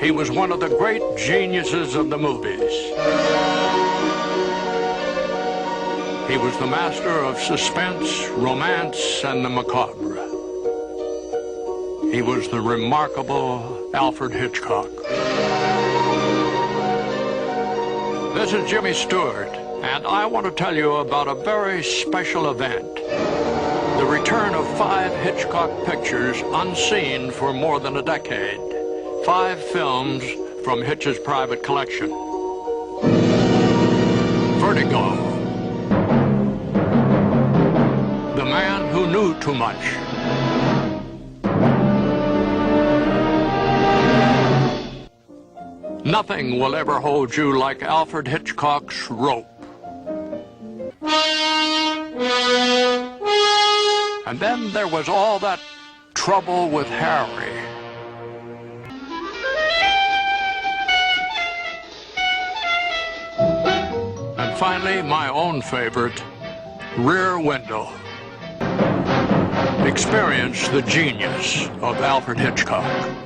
He was one of the great geniuses of the movies. He was the master of suspense, romance, and the macabre. He was the remarkable Alfred Hitchcock. This is Jimmy Stewart, and I want to tell you about a very special event. The return of 5 Hitchcock pictures unseen for more than a decade. 5 films from Hitch's private collection. Vertigo. The Man Who Knew Too Much. Nothing will ever hold you like Alfred Hitchcock's Rope. And then there was all that trouble with Harry. And finally, my own favorite, Rear Window. Experience the genius of Alfred Hitchcock.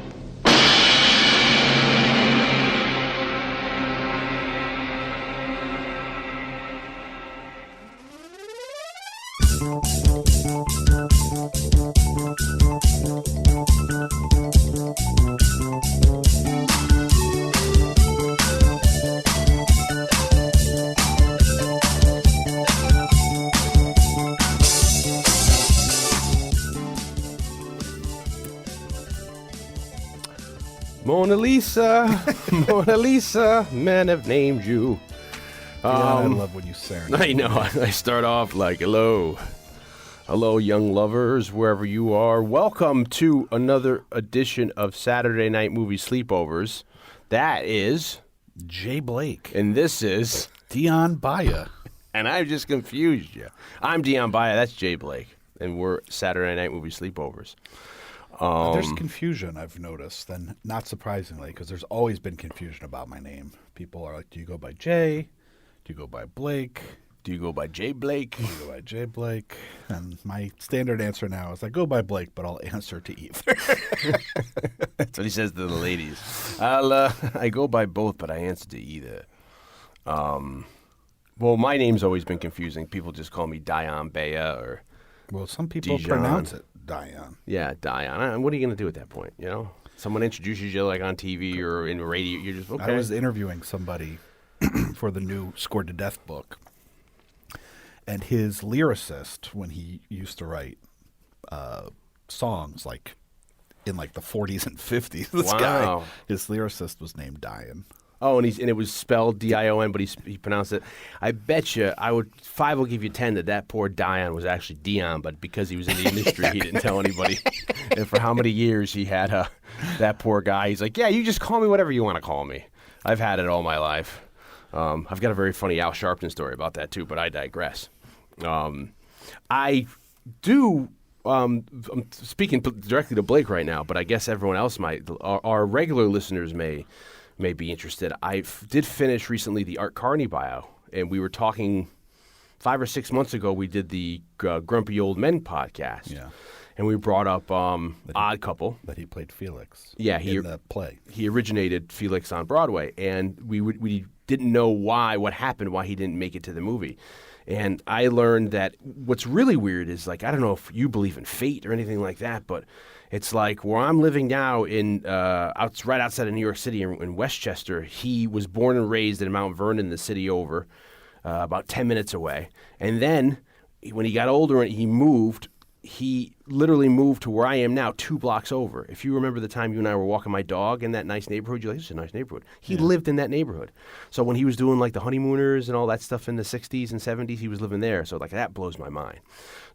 Mona Lisa, Mona Lisa, men have named you. I love when you serenade. I know. I start off like, hello. Hello, young lovers, wherever you are. Welcome to another edition of Saturday Night Movie Sleepovers. That is J. Blake. And this is Dion Baia. And I've just confused you. I'm Dion Baia. That's J. Blake. And we're Saturday Night Movie Sleepovers. There's confusion, I've noticed, and not surprisingly, because there's always been confusion about my name. People are like, do you go by Jay? Do you go by Blake? Do you go by J. Blake? Do you go by J. Blake? And my standard answer now is I go by Blake, but I'll answer to either. That's what he says to the ladies. I go by both, but I answer to either. Well, my name's always been confusing. People just call me Dion Baia or well, some people Dijon. pronounce it Dion. Yeah, Dion. What are you going to do at that point, you know? Someone introduces you like on TV or in radio, you're just, okay. I was interviewing somebody for the new Scored to Death book, and his lyricist, when he used to write songs like in like the 40s and 50s, this guy, his lyricist was named Dion. Oh, and it was spelled D-I-O-N, but he pronounced it. I bet you, 5 will give you 10 that poor Dion was actually Dion, but because he was in the industry, he didn't tell anybody. And for how many years he had that poor guy, he's like, yeah, you just call me whatever you want to call me. I've had it all my life. I've got a very funny Al Sharpton story about that too, but I digress. I do. I'm speaking directly to Blake right now, but I guess everyone else might. Our regular listeners may be interested. I did finish recently the Art Carney bio, and we were talking 5 or 6 months ago. We did the Grumpy Old Men podcast, and we brought up Odd Couple. That he played Felix. Yeah, in the play. He originated Felix on Broadway, and we didn't know why he didn't make it to the movie. And I learned that what's really weird is, like, I don't know if you believe in fate or anything like that, but it's like where I'm living now in right outside of New York City in Westchester. He was born and raised in Mount Vernon, the city over, about 10 minutes away. And then when he got older and he moved, he literally moved to where I am now, 2 blocks over. If you remember the time you and I were walking my dog in that nice neighborhood, you're like, this is a nice neighborhood. He lived in that neighborhood. So when he was doing like the Honeymooners and all that stuff in the 60s and 70s, he was living there. So like that blows my mind.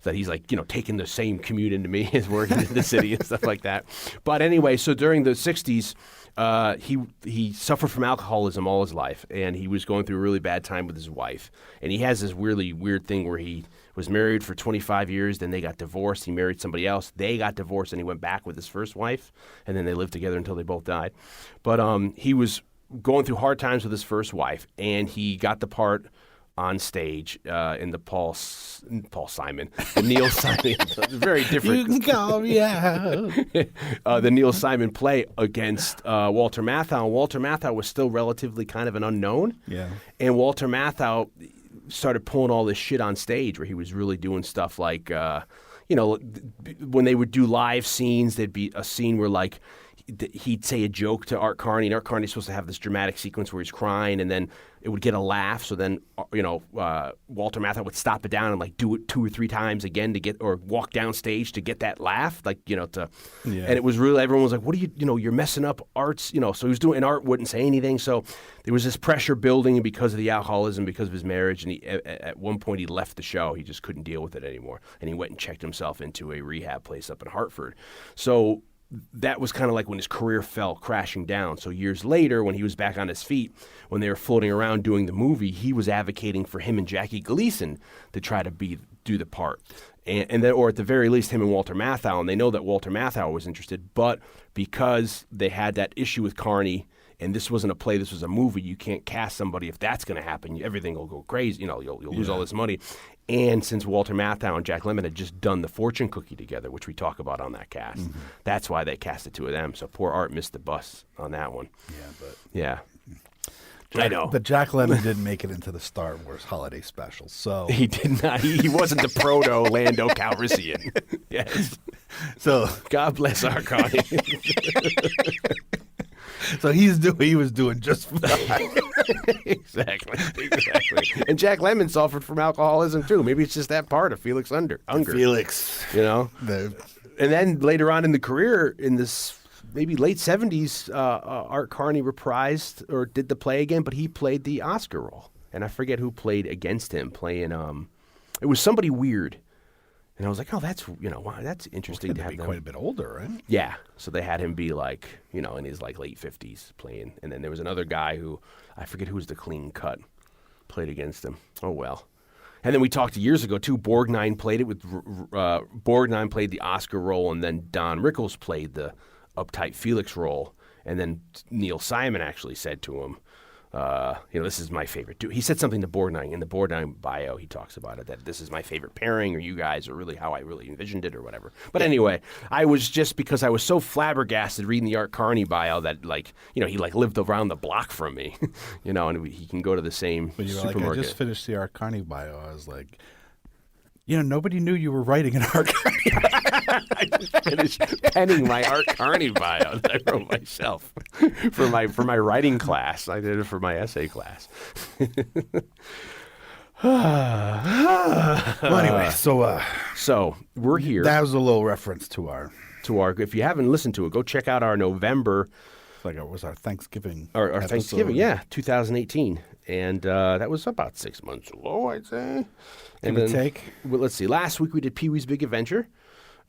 That he's like, taking the same commute into me as working in the city and stuff like that. But anyway, so during the 60s, he suffered from alcoholism all his life, and he was going through a really bad time with his wife. And he has this really weird thing where he was married for 25 years, then they got divorced. He married somebody else. They got divorced, and he went back with his first wife, and then they lived together until they both died. But he was going through hard times with his first wife, and he got the part on stage in the the Neil Simon, very different. You can call me out. The Neil Simon play against Walter Matthau. And Walter Matthau was still relatively kind of an unknown. Yeah. And Walter Matthau started pulling all this shit on stage where he was really doing stuff like, when they would do live scenes, there'd be a scene where like he'd say a joke to Art Carney, and Art Carney's supposed to have this dramatic sequence where he's crying, and then it would get a laugh. So then, Walter Matthau would stop it down and like do it 2 or 3 times again or walk down stage to get that laugh, and it was really, everyone was like, "What are you, you're messing up Art's, So he was doing, and Art wouldn't say anything. So there was this pressure building because of the alcoholism, because of his marriage, and at one point he left the show. He just couldn't deal with it anymore, and he went and checked himself into a rehab place up in Hartford. So that was kind of like when his career fell crashing down. So years later, when he was back on his feet, when they were floating around doing the movie, he was advocating for him and Jackie Gleason to try to do the part. And then, or at the very least, him and Walter Matthau. And they know that Walter Matthau was interested, but because they had that issue with Carney, and this wasn't a play, this was a movie, you can't cast somebody if that's going to happen. Everything will go crazy. You'll lose all this money. And since Walter Matthau and Jack Lemmon had just done the fortune cookie together, which we talk about on that cast, that's why they cast the 2 of them. So poor Art missed the bus on that one. Yeah. I know. But Jack Lemmon didn't make it into the Star Wars holiday special, so he did not. He wasn't the proto Lando Calrissian. Yes. So God bless our Connie. So he was doing just fine. Exactly. And Jack Lemmon suffered from alcoholism too. Maybe it's just that part of Felix Unger. Felix, And then later on in the career, in this maybe late 70s, Art Carney reprised or did the play again, but he played the Oscar role, and I forget who played against him. Playing, it was somebody weird. And I was like, oh, that's that's interesting to have them. Quite a bit older, right? Yeah. So they had him be like, in his like late 50s playing. And then there was another guy who, I forget who was the clean cut, played against him. Oh, well. And then we talked years ago, too. Borgnine played it with, Borgnine played the Oscar role, and then Don Rickles played the uptight Felix role. And then Neil Simon actually said to him, this is my favorite. He said something to Borgnine. In the Borgnine bio, he talks about it, that this is my favorite pairing, or you guys are really how I really envisioned it, or whatever. But anyway, I was just, because I was so flabbergasted reading the Art Carney bio that, he lived around the block from me, and he can go to the same supermarket. Like, I just finished the Art Carney bio. I was like, nobody knew you were writing an Art Carney bio. I just finished penning my Art Carney bio that I wrote myself for my writing class. I did it for my essay class. Well, anyway, so we're here. That was a little reference to our. If you haven't listened to it, go check out our November. It was our Thanksgiving. Our Thanksgiving, 2018, and that was about 6 months ago, I'd say. Give or take. Well, let's see. Last week we did Pee-wee's Big Adventure.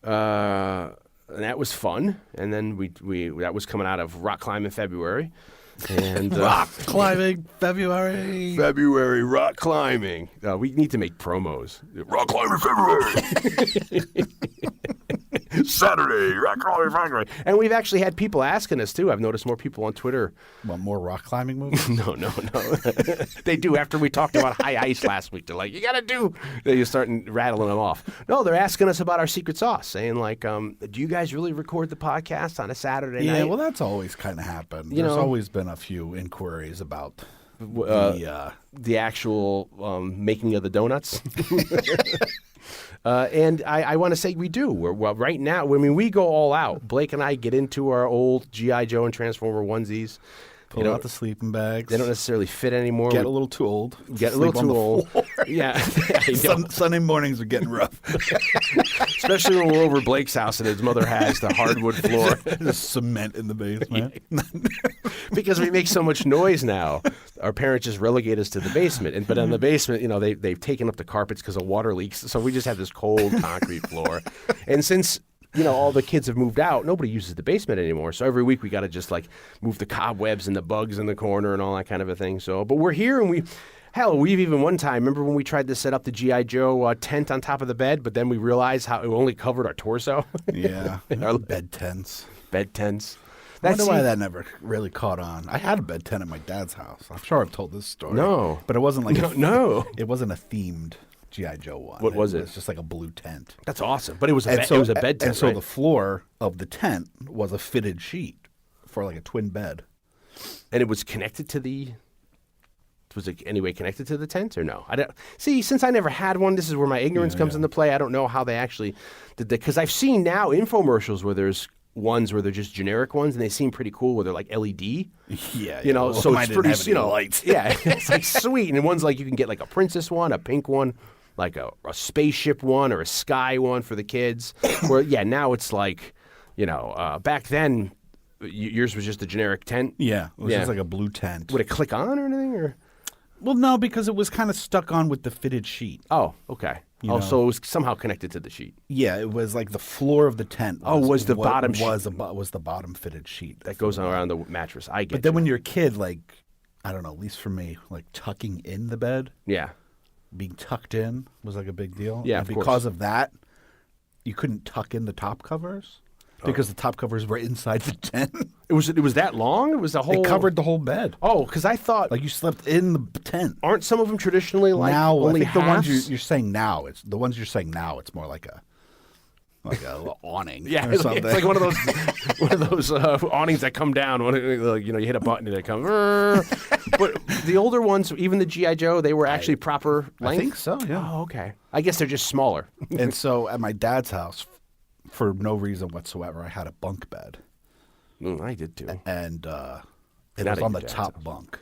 And that was fun. And then we that was coming out of Rock Climbing February. And Rock Climbing February. February Rock Climbing. We need to make promos. Rock Climbing February. Saturday Rock Climbing February. And we've actually had people asking us too. I've noticed more people on Twitter. Want more rock climbing movies? No. They do. After we talked about high ice last week, they're like, you got to do. You start rattling them off. No, they're asking us about our secret sauce, saying like, do you guys really record the podcast on a Saturday night? Yeah, well, that's always kind of happened. There's always been a few inquiries about the actual making of the donuts. And I want to say we do. Right now, we go all out. Blake and I get into our old G.I. Joe and Transformer onesies. Pull out the sleeping bags. They don't necessarily fit anymore. Get a little too old. Get a little too old. Yeah. Sunday mornings are getting rough. Especially when we're over Blake's house and his mother has the hardwood floor. There's cement in the basement. Because we make so much noise now. Our parents just relegate us to the basement. But in the basement, they've taken up the carpets because of water leaks. So we just have this cold concrete floor. And since all the kids have moved out, nobody uses the basement anymore. So every week we got to just move the cobwebs and the bugs in the corner and all that kind of a thing. So, but we're here, and we've even one time, remember when we tried to set up the G.I. Joe tent on top of the bed, but then we realized how it only covered our torso? Yeah. Our bed tents. Bed tents. I wonder why that never really caught on. I had a bed tent at my dad's house. I'm sure I've told this story. No. But it wasn't like it wasn't a themed G.I. Joe one. What was it? It was just like a blue tent. That's awesome. But it was a bed tent, And so right? the floor of the tent was a fitted sheet for like a twin bed. And it was connected to the... Was it anyway connected to the tent or no? I don't see. Since I never had one, this is where my ignorance comes into play. I don't know how they actually did that, because I've seen now infomercials where there's ones where they're just generic ones and they seem pretty cool where they're like LED. Yeah, you know, well, so it's pretty, lights. Yeah, it's like sweet. And one's like you can get like a princess one, a pink one, like a spaceship one or a sky one for the kids. Where now it's like, back then yours was just a generic tent. Yeah, it was just like a blue tent. Would it click on or anything or? Well, no, because it was kind of stuck on with the fitted sheet. Oh, okay. So it was somehow connected to the sheet. Yeah, it was like the floor of the tent. Was the bottom was the bottom fitted sheet that goes around the mattress. I get. But then when you're a kid, like I don't know, at least for me, like tucking in the bed. Yeah. Being tucked in was like a big deal. Yeah, and because of that, you couldn't tuck in the top covers. Because the top covers were inside the tent. It was that long? It was the whole... It covered the whole bed. Oh, because I thought... Like you slept in the tent. Aren't some of them traditionally like now, only I think halves? the ones you're saying now, it's more like a little awning or something. It's like one of those awnings that come down. You hit a button and it comes... But the older ones, even the G.I. Joe, they were actually proper length? I think so, yeah. Oh, okay. I guess they're just smaller. And so at my dad's house... For no reason whatsoever, I had a bunk bed. I did too. And it was on the top bunk.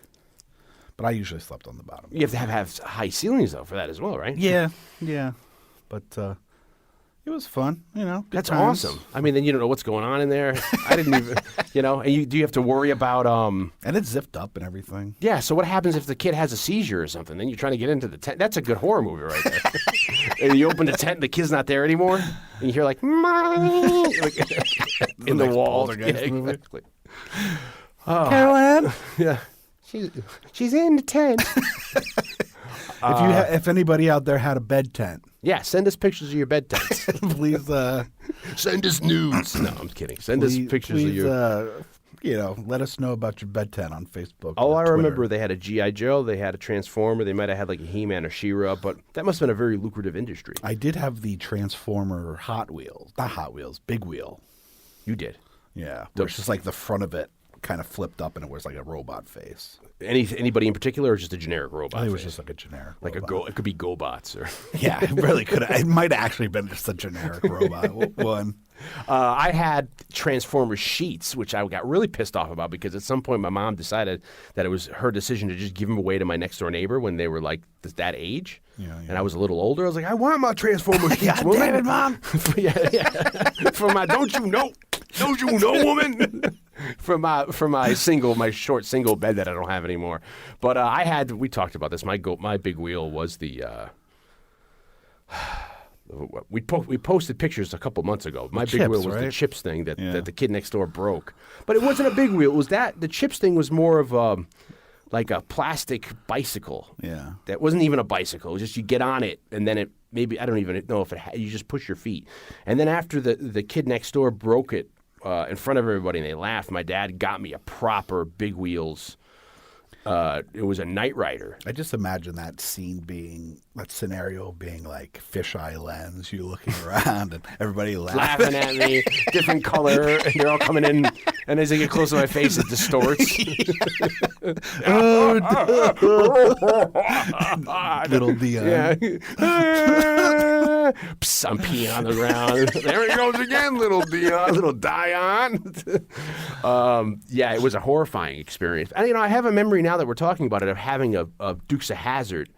But I usually slept on the bottom. You have to have high ceilings, though, for that as well, right? Yeah. But it was fun, That's times. awesome. I mean, then you don't know what's going on in there. I didn't even, and do you have to worry about... And it's zipped up and everything. Yeah, so what happens if the kid has a seizure or something? Then you're trying to get into the tent. That's a good horror movie right there. And you open the tent and the kid's not there anymore. And you hear like, Mommy! in the wall. Yeah, exactly. Caroline? Yeah. She's in the tent. If anybody out there had a bed tent. Yeah, send us pictures of your bed tents. Please send us nudes. No, I'm kidding. Send us pictures of your... let us know about your bed tent on Facebook. Oh, I Twitter. remember they had a G.I. Joe, they had a Transformer, they might have had like a He-Man or She-Ra, but that must have been a very lucrative industry. I did have the Transformer Big Wheel. You did? Yeah, where it's just like the front of it kind of flipped up and it was like a robot face. Anybody in particular or just a generic robot? I think it was just like a generic robot. It could be GoBots or... Yeah, it really could have. It might have actually been just a generic robot one. I had Transformer sheets, which I got really pissed off about because at some point my mom decided that it was her decision to just give them away to my next door neighbor when they were like that age. Yeah. And I was a little older. I was like, I want my Transformer sheets, God woman. damn it, Mom. For my don't you know woman. for my short single bed that I don't have anymore. But we talked about this. My big wheel was the we posted pictures a couple months ago. My big wheel was the chips thing that the kid next door broke. But it wasn't a big wheel. It was the chips thing was more of like a plastic bicycle. Yeah. That wasn't even a bicycle. It was just you get on it and then it maybe I don't even know if you just push your feet. And then after the kid next door broke it in front of everybody and they laughed, my dad got me a proper big wheels. It was a Knight Rider. I just imagine that scenario being like fisheye lens, you looking around and everybody laughing at me, different color, and they're all coming in, and as they get close to my face, it distorts. Little Dion. Yeah. Psst, I'm peeing on the ground. There he goes again, little Dion, little Dion. Yeah, it was a horrifying experience. And I have a memory now that we're talking about it of having a Dukes of Hazzard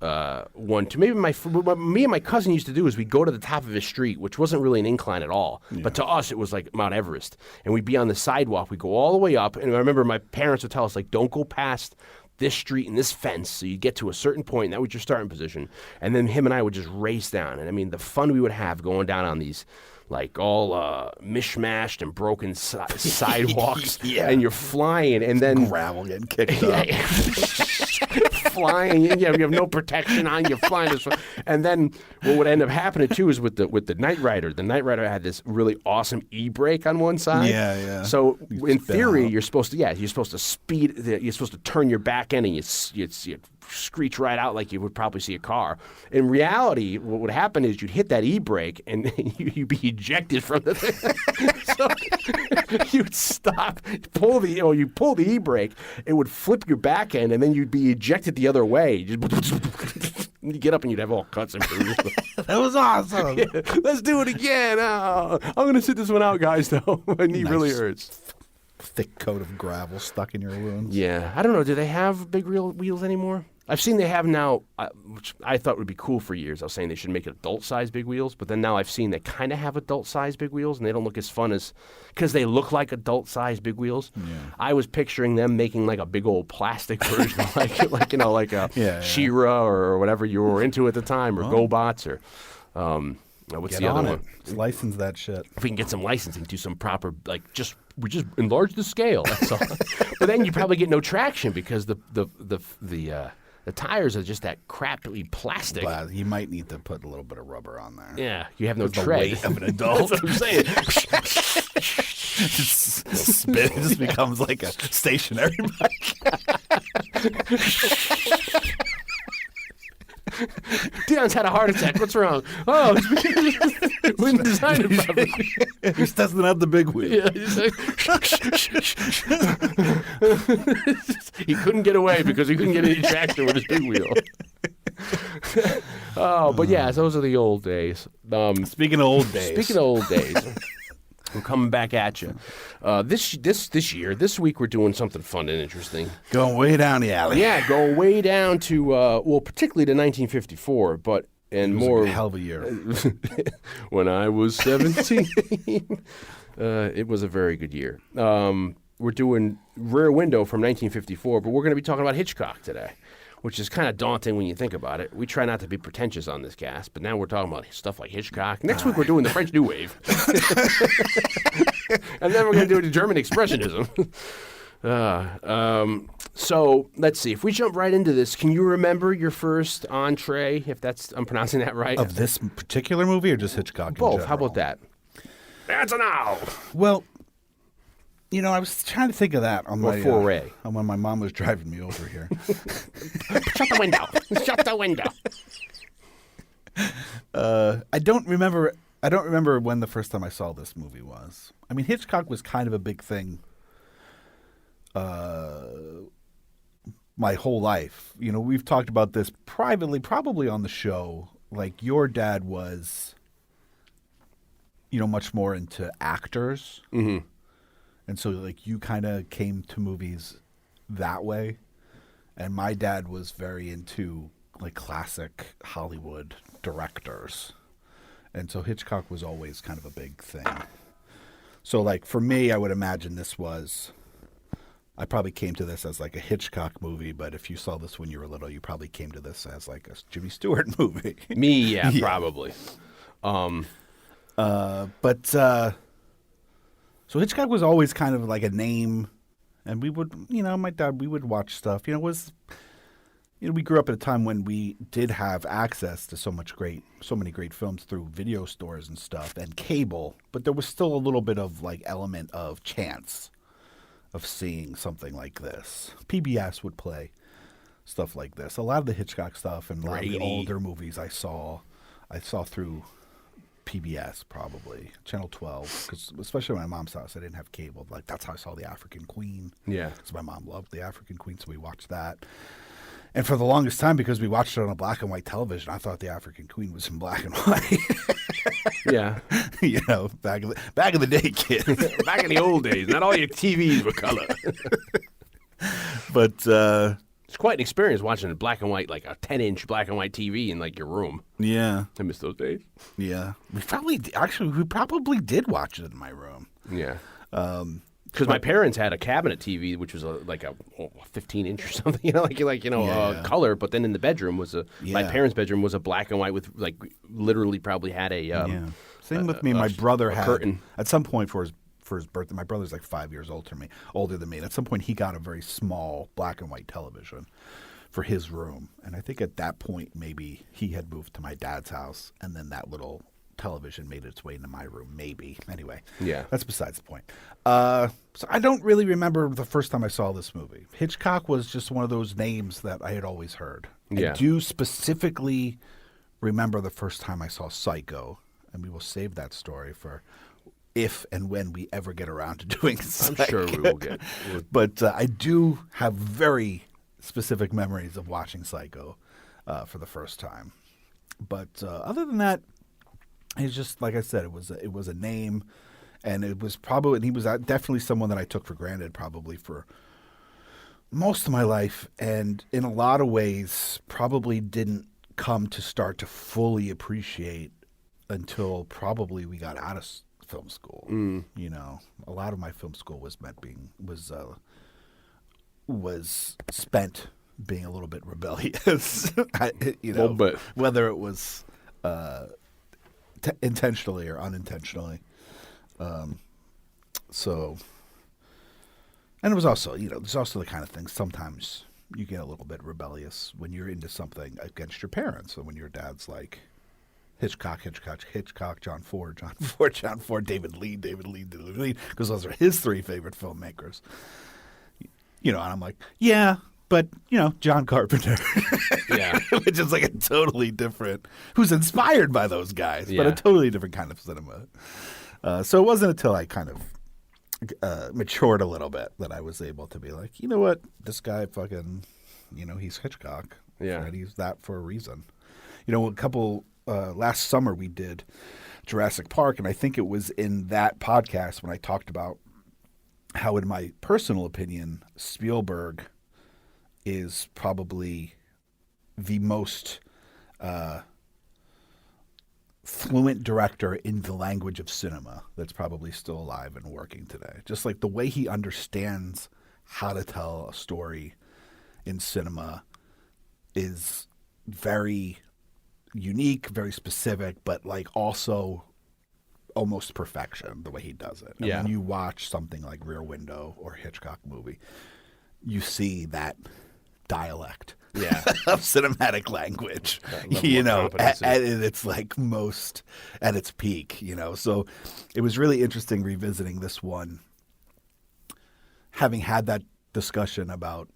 one. To maybe what me and my cousin used to do is we'd go to the top of a street, which wasn't really an incline at all, but to us it was like Mount Everest, and we'd be on the sidewalk. We'd go all the way up, and I remember my parents would tell us like, don't go past this street and this fence, so you get to a certain point, and that was your starting position, and then him and I would just race down. And I mean, the fun we would have going down on these like all mishmashed and broken sidewalks, and you're flying, and then gravel getting kicked up. flying. You have no protection on. You're flying. And then what would end up happening too is with the Knight Rider. The Knight Rider had this really awesome e-brake on one side. Yeah. So in theory, you're supposed to speed. You're supposed to turn your back end and you screech right out like you would probably see a car. In reality, what would happen is you'd hit that e-brake and you'd be ejected from the thing. So you'd stop, you pull the e-brake, it would flip your back end, and then you'd be ejected the other way. You get up and you'd have all cuts and bruises. That was awesome. Yeah, let's do it again. Oh, I'm going to sit this one out, guys, though. My knee really hurts. Thick coat of gravel stuck in your wounds. Yeah. I don't know. Do they have big wheels anymore? I've seen they have now, which I thought would be cool for years. I was saying they should make adult-sized big wheels, but then now I've seen they kind of have adult-sized big wheels, and they don't look as fun as because they look like adult-sized big wheels. Yeah. I was picturing them making like a big old plastic version, like a She-Ra or whatever you were into at the time, or GoBots, or what's the other one? License that shit. If we can get some licensing, do some proper we just enlarge the scale. That's all. But then you probably get no traction because the tires are just that crappy plastic. Well, you might need to put a little bit of rubber on there. Yeah, you have no tread. The weight of an adult. That's what I'm saying. It just becomes like a stationary bike. Dion's had a heart attack. What's wrong? Oh, we didn't design it properly. He's testing out the big wheel. Yeah, he couldn't get away because he couldn't get any traction with his big wheel. But yeah, those are the old days. Speaking of old days. We're coming back at you. This week, we're doing something fun and interesting. Going way down the alley. Yeah, going way down to, particularly to 1954, but and more. A hell of a year. When I was 17, it was a very good year. We're doing Rear Window from 1954, but we're going to be talking about Hitchcock today, which is kind of daunting when you think about it. We try not to be pretentious on this cast, but now we're talking about stuff like Hitchcock. Next week, we're doing the French New Wave. And then we're going to do the German Expressionism. So let's see. If we jump right into this, can you remember your first entree, if I'm pronouncing that right? Of this particular movie or just Hitchcock Both. in general? How about that? Answer now. Well, I was trying to think of that on my foray. When my mom was driving me over here. Shut the window. Shut the window. I don't remember when the first time I saw this movie was. I mean, Hitchcock was kind of a big thing my whole life. We've talked about this privately, probably on the show. Like, your dad was, much more into actors. Mm-hmm. And so, like, you kind of came to movies that way. And my dad was very into, like, classic Hollywood directors. And so Hitchcock was always kind of a big thing. So, like, for me, I would imagine I probably came to this as, like, a Hitchcock movie. But if you saw this when you were little, you probably came to this as, like, a Jimmy Stewart movie. Me, yeah, probably. So Hitchcock was always kind of like a name, and we would, my dad, we would watch stuff. We grew up at a time when we did have access to so many great films through video stores and stuff and cable, but there was still a little bit of like element of chance of seeing something like this. PBS would play stuff like this. A lot of the Hitchcock stuff and a lot of the older movies I saw through PBS, probably Channel 12, because especially at my mom's house, I didn't have cable. Like, that's how I saw The African Queen. Yeah, so my mom loved The African Queen, so we watched that. And for the longest time, because we watched it on a black and white television, I thought The African Queen was in black and white. Yeah, back in the day, kid. Back in the old days, not all your TVs were color. But it's quite an experience watching a black and white, like a 10-inch black and white TV in like your room. Yeah, I miss those days. Yeah, we probably did watch it in my room. Yeah, because my parents had a cabinet TV, which was like a 15-inch or something, color. But then in the bedroom my parents' bedroom was a black and white with like literally probably had a Same with me. My brother had curtain at some point for his birthday. My brother's like 5 years older than me. And at some point, he got a very small black and white television for his room. And I think at that point, maybe he had moved to my dad's house, and then that little television made its way into my room, maybe. Anyway, Yeah. that's besides the point. So I don't really remember the first time I saw this movie. Hitchcock was just one of those names that I had always heard. Yeah. I do specifically remember the first time I saw Psycho, and we will save that story for if and when we ever get around to doing Psycho. I'm sure we will get. But I do have very specific memories of watching Psycho for the first time. But other than that, it's just like I said, it was a name, and it was probably, and he was definitely someone that I took for granted probably for most of my life, and in a lot of ways probably didn't come to start to fully appreciate until probably we got out of film school. You know, a lot of my film school was spent being a little bit rebellious. You know, Little bit. whether it was intentionally or unintentionally. So, and it was also, you know, there's also the kind of thing sometimes you get a little bit rebellious when you're into something against your parents. So when your dad's like Hitchcock, John Ford, David Lean, because those are his three favorite filmmakers. You know, and I'm like, yeah, but, you know, John Carpenter. Yeah. Which is like a totally different, who's inspired by those guys, but Yeah. a totally different kind of cinema. So it wasn't until I kind of matured a little bit that I was able to be like, you know what, this guy fucking, you know, he's Hitchcock. Yeah. And he's that for a reason. You know, last summer we did Jurassic Park, and I think it was in that podcast when I talked about how, in my personal opinion, Spielberg is probably the most fluent director in the language of cinema that's probably still alive and working today. Just like the way he understands how to tell a story in cinema is very unique, very specific, but like also almost perfection the way he does it. And Yeah. when you watch something like Rear Window or Hitchcock movie, you see that dialect Yeah. of cinematic language, level you of know, competency. at its like most at its peak, you know. So it was really interesting revisiting this one, having had that discussion about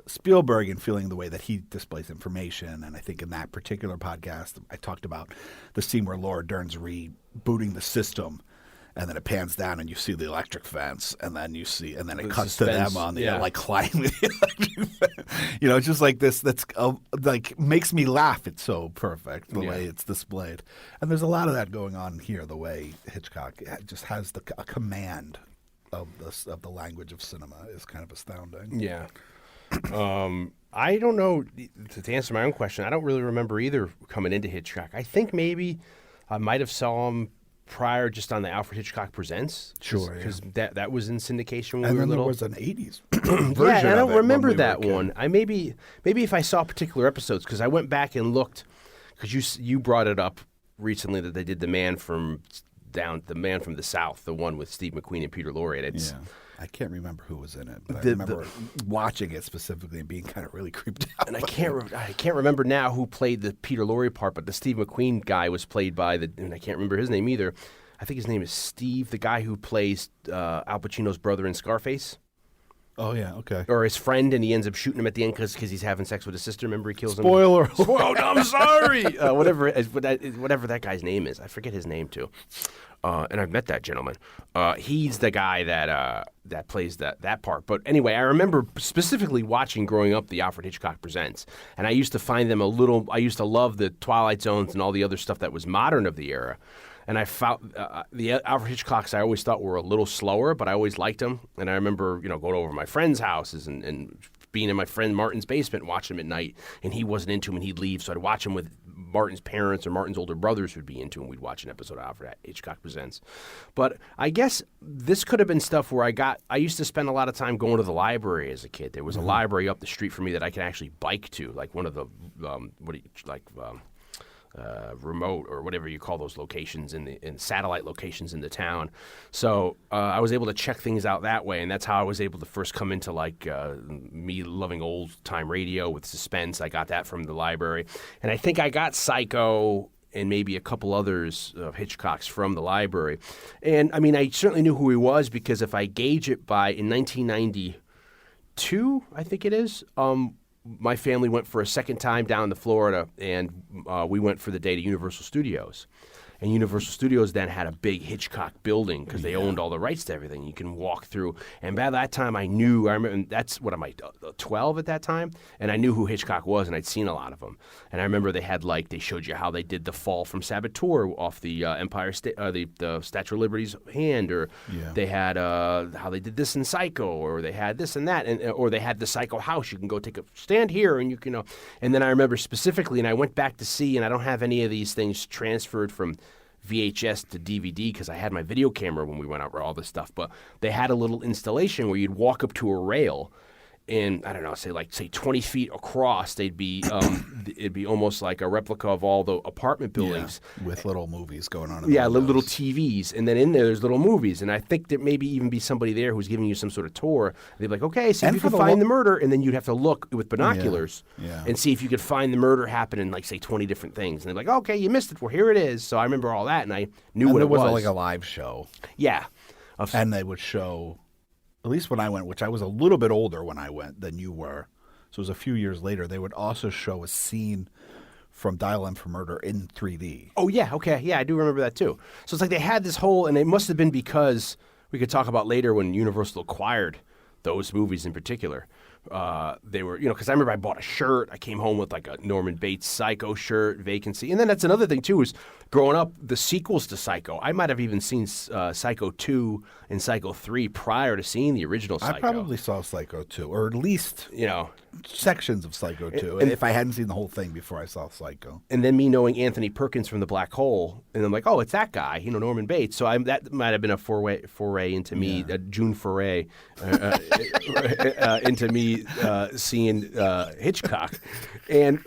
Spielberg and feeling the way that he displays information. And I think in that particular podcast, I talked about the scene where Laura Dern's rebooting the system, and then it pans down and you see the electric fence, and then it cuts suspense, to them on the yeah. like climbing the electric fence. You know, it's just like this. That's like makes me laugh. It's so perfect the way it's displayed, and there's a lot of that going on here. The way Hitchcock just has a command of the language of cinema is kind of astounding. Yeah. I don't know, to answer my own question, I don't really remember either coming into Hitchcock. I think maybe I might have saw him prior just on the Alfred Hitchcock Presents. Sure, Because that was in syndication when And we were then there little. was an 80s Yeah, version and I of don't it when remember we were that a kid. one. I maybe if I saw particular episodes, because I went back and looked, because you brought it up recently that they did the Man from the South, the one with Steve McQueen and Peter Lorre. It's Yeah. I can't remember who was in it, but I The- remember watching it specifically and being kind of really creeped out. And I can't remember now who played the Peter Lorre part, but the Steve McQueen guy was played by and I can't remember his name either. I think his name is Steve, the guy who plays Al Pacino's brother in Scarface, Oh, yeah, okay. or his friend, and he ends up shooting him at the end because he's having sex with his sister. Remember, he kills him. Spoiler. Oh, no, I'm sorry. Whatever that guy's name is, I forget his name too. And I've met that gentleman. He's the guy that plays that part. But anyway, I remember specifically watching growing up the Alfred Hitchcock Presents, and I used to find them I used to love the Twilight Zones and all the other stuff that was modern of the era. And I found the Alfred Hitchcocks I always thought were a little slower, but I always liked them. And I remember, going over to my friends' houses and being in my friend Martin's basement, watching him at night, and he wasn't into him, and he'd leave. So I'd watch him with Martin's parents or Martin's older brothers who'd be into him. We'd watch an episode of Alfred Hitchcock Presents. But I guess this could have been stuff where I used to spend a lot of time going to the library as a kid. There was a library up the street from me that I could actually bike to, like one of the, remote or whatever you call those locations in satellite locations in the town. So I was able to check things out that way, and that's how I was able to first come into like me loving old time radio with suspense. I got that from the library, and I think I got Psycho and maybe a couple others of Hitchcock's from the library. And I mean, I certainly knew who he was because if I gauge it by in 1992, I think it is. My family went for a second time down to Florida, and we went for the day to Universal Studios. And Universal Studios then had a big Hitchcock building because they owned all the rights to everything. You can walk through. And by that time, I remember, and that's, what am I, 12 at that time? And I knew who Hitchcock was, and I'd seen a lot of them. And I remember they had, like, they showed you how they did the fall from Saboteur off the the Statue of Liberty's hand, or they had how they did this in Psycho, or they had this and that, or they had the Psycho house. You can go take a stand here, and you can, and then I remember specifically, and I went back to see, and I don't have any of these things transferred from VHS to DVD because I had my video camera when we went out for all this stuff, but they had a little installation where you'd walk up to a rail and I don't know, say 20 feet across, they'd be it'd be almost like a replica of all the apartment buildings with little movies going on. Little TVs, and then in there's little movies, and I think there maybe even be somebody there who's giving you some sort of tour. They'd be like, okay, see if you can find the murder, and then you'd have to look with binoculars and see if you could find the murder happen in 20 different things. And they're like, okay, you missed it. Well, here it is. So I remember all that, and I knew what it was. It was like a live show. Yeah, and they would show. At least when I went, which I was a little bit older when I went than you were, so it was a few years later, they would also show a scene from Dial M for Murder in 3D. Oh, yeah, okay. Yeah, I do remember that too. So it's like they had this whole, and it must have been because, we could talk about later when Universal acquired those movies in particular. They were, because I remember I bought a shirt. I came home with like a Norman Bates Psycho shirt, Vacancy. And then that's another thing too, is growing up, the sequels to Psycho. I might have even seen Psycho 2 and Psycho 3 prior to seeing the original Psycho. I probably saw Psycho 2, or at least sections of Psycho 2, and if I hadn't seen the whole thing before I saw Psycho. And then me knowing Anthony Perkins from The Black Hole, and I'm like, oh, it's that guy, Norman Bates. So that might have been a foray into me, a June foray into me seeing Hitchcock. And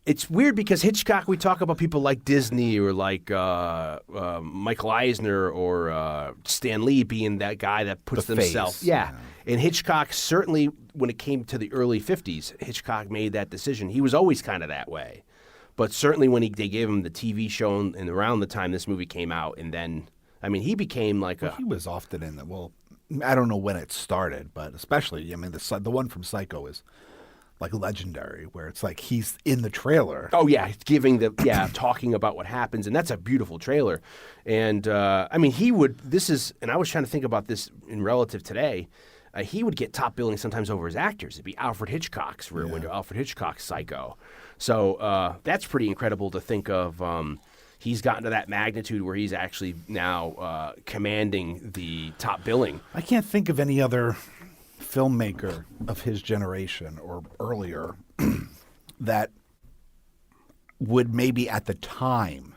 it's weird because Hitchcock, we talk about people like Disney or like Michael Eisner or Stan Lee being that guy that puts themselves. Yeah. And Hitchcock, certainly when it came to the early 50s, Hitchcock made that decision. He was always kind of that way. But certainly when they gave him the TV show and around the time this movie came out, and then, I mean, he became like he was often in I don't know when it started, but especially, I mean, the one from Psycho is like legendary, where it's like he's in the trailer. Oh yeah, talking about what happens, and that's a beautiful trailer. And I mean, and I was trying to think about this in relative today. He would get top billing sometimes over his actors. It'd be Alfred Hitchcock's Rear Window, Alfred Hitchcock's Psycho. So that's pretty incredible to think of. He's gotten to that magnitude where he's actually now commanding the top billing. I can't think of any other filmmaker of his generation or earlier that would maybe at the time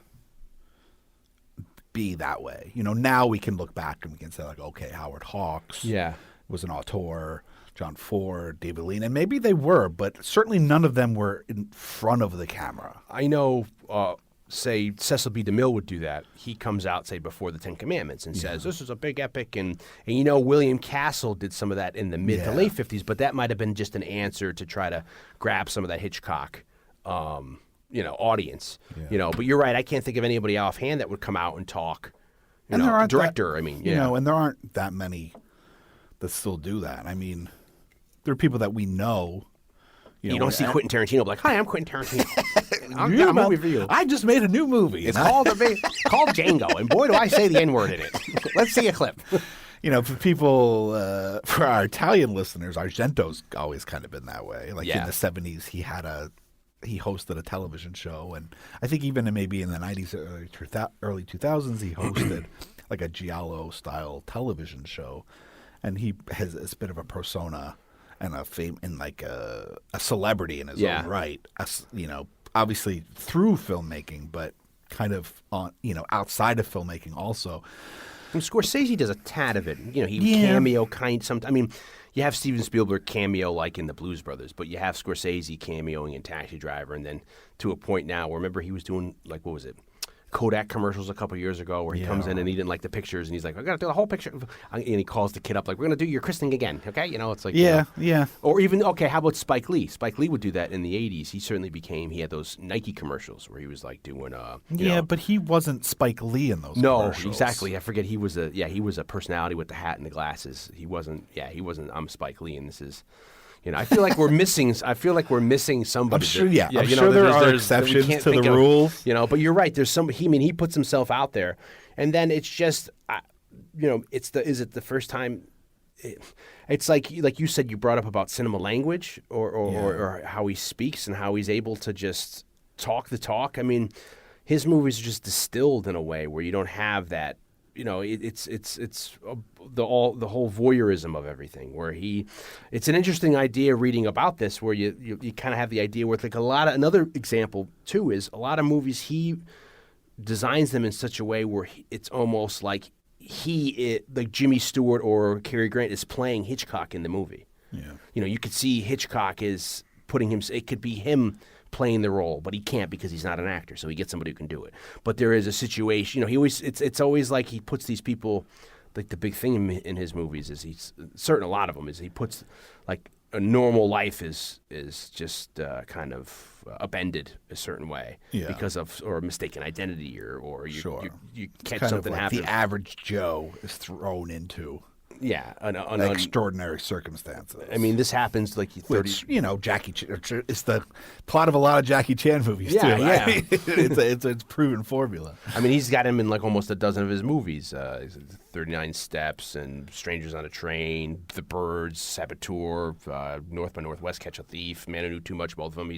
be that way. Now we can look back and we can say like, okay, Howard Hawks was an auteur, John Ford, David Lean, and maybe they were, but certainly none of them were in front of the camera. I know say Cecil B. DeMille would do that. He comes out, say, before the Ten Commandments and says, this is a big epic. And William Castle did some of that in the mid to late 50s, but that might have been just an answer to try to grab some of that Hitchcock, audience. But you're right. I can't think of anybody offhand that would come out and talk. And there aren't director, and there aren't that many that still do that. I mean, there are people that we know. You don't see Quentin Tarantino like, hi, I'm Quentin Tarantino. I've got a movie for you. I just made a new movie. It's called Django, and boy, do I say the N-word in it. Let's see a clip. For people, for our Italian listeners, Argento's always kind of been that way. Like in the 70s, he hosted a television show, and I think even maybe in the 90s, early 2000s, he hosted like a Giallo-style television show, and he has a bit of a persona and a fame and like a celebrity in his own right. Obviously through filmmaking, but kind of on outside of filmmaking also. And Scorsese does a tad of it. He cameo kind sometimes. I mean, you have Steven Spielberg cameo like in the Blues Brothers, but you have Scorsese cameoing in Taxi Driver, and then to a point now, remember he was doing, like, what was it? Kodak commercials a couple years ago where he comes in and he didn't like the pictures and he's like, I got to do the whole picture. And he calls the kid up like, we're going to do your christening again, okay? You know, it's like... Yeah, you know. yeah. Or even, okay, how about Spike Lee? Spike Lee would do that in the 80s. He certainly he had those Nike commercials where he was like doing... you know, but he wasn't Spike Lee in those no, commercials. exactly. I forget he was a personality with the hat and the glasses. He wasn't, I'm Spike Lee and this is... You know, I feel like we're missing somebody. I'm sure. I'm you know, sure there are there's exceptions we can't to the think of, rules. You know, but you're right. There's some. He puts himself out there, and then it's just, you know, is it the first time? It's like you said. You brought up about cinema language or how he speaks and how he's able to just talk the talk. I mean, his movies are just distilled in a way where you don't have that. You know, it's the whole voyeurism of everything. Where it's an interesting idea reading about this, where you kind of have the idea where like another example too is a lot of movies he designs them in such a way where it's almost like like Jimmy Stewart or Cary Grant is playing Hitchcock in the movie. Yeah, you know, you could see Hitchcock is putting him. It could be him playing the role, but he can't because he's not an actor, so he gets somebody who can do it. But there is a situation, you know, it's always like he puts these people, like the big thing in his movies is a lot of them is he puts like a normal life is just kind of upended a certain way because of or a mistaken identity or you catch kind something of like happen. the average Joe is thrown into. Yeah, extraordinary circumstances. I mean, this happens like 30. Which, you know, Jackie Chan, it's the plot of a lot of Jackie Chan movies too. Yeah. Right? it's proven formula. I mean, he's got him in like almost a dozen of his movies. 39 Steps and Strangers on a Train, The Birds, Saboteur, North by Northwest, Catch a Thief, Man Who Knew Too Much, both of them.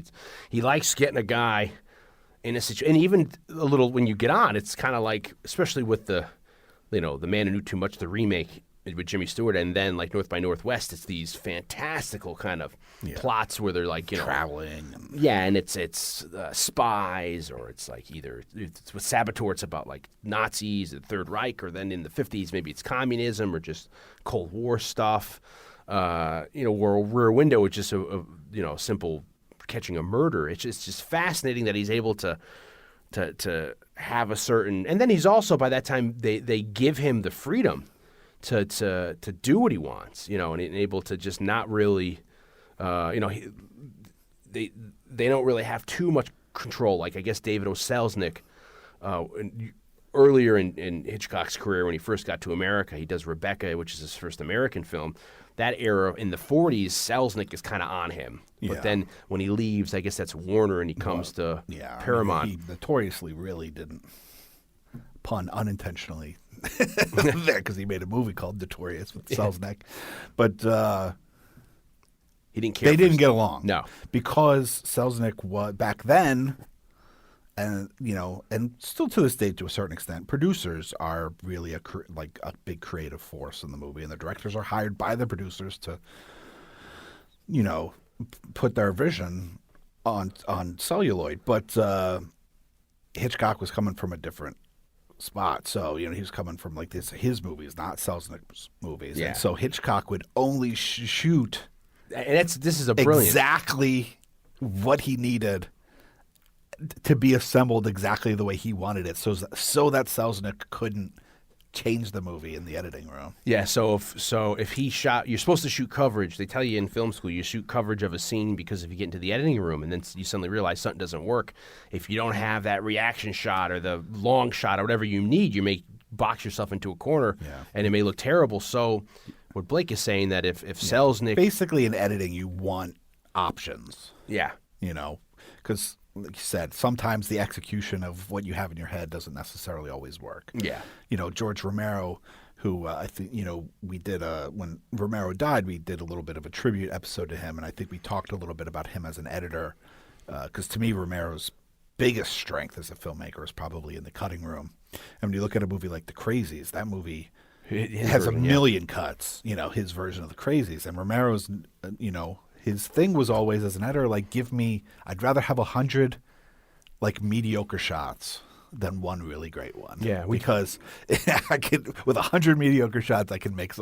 He likes getting a guy in a situation, and even a little when you get on, it's kind of like, especially with the Man Who Knew Too Much, the remake with Jimmy Stewart, and then like North by Northwest, it's these fantastical kind of plots where they're like, you know, traveling. And it's spies, or it's like either it's with Saboteur, it's about like Nazis, the Third Reich, or then in the 50s maybe it's communism or just Cold War stuff. You know, where Rear Window is just a simple catching a murder. It's just fascinating that he's able to have a certain, and then he's also by that time they give him the freedom to do what he wants, you know, and able to just not really, you know, they don't really have too much control. Like I guess David O. Selznick, earlier in Hitchcock's career when he first got to America, he does Rebecca, which is his first American film. That era in the 40s, Selznick is kind of on him. But then when he leaves, I guess that's Warner, and he comes to Paramount. I mean, he notoriously really didn't, pun unintentionally, there because he made a movie called Notorious with Selznick. But he didn't care. They didn't get along. No. Because Selznick was, back then, and you know, and still to this day to a certain extent, producers are really a big creative force in the movie, and the directors are hired by the producers to, you know, put their vision on celluloid. But Hitchcock was coming from a different spot, so you know he was coming from like his movies, not Selznick's movies, and so Hitchcock would only shoot. And this is a brilliant exactly what he needed to be assembled exactly the way he wanted it, so that Selznick couldn't change the movie in the editing room. Yeah, so if he shot, you're supposed to shoot coverage. They tell you in film school you shoot coverage of a scene because if you get into the editing room and then you suddenly realize something doesn't work, if you don't have that reaction shot or the long shot or whatever you need, you may box yourself into a corner and it may look terrible. So what Blake is saying that if Selznick... Basically in editing you want options. Yeah. You know, because... like you said, sometimes the execution of what you have in your head doesn't necessarily always work. Yeah. You know, George Romero, who I think, you know, we did when Romero died, we did a little bit of a tribute episode to him, and I think we talked a little bit about him as an editor, because to me, Romero's biggest strength as a filmmaker is probably in the cutting room. And when you look at a movie like The Crazies, that movie has a million cuts, you know, his version of The Crazies. And Romero's, you know, his thing was always as an editor, like, I'd rather have 100 like mediocre shots than one really great one. Yeah, because I could, with 100 mediocre shots, I can make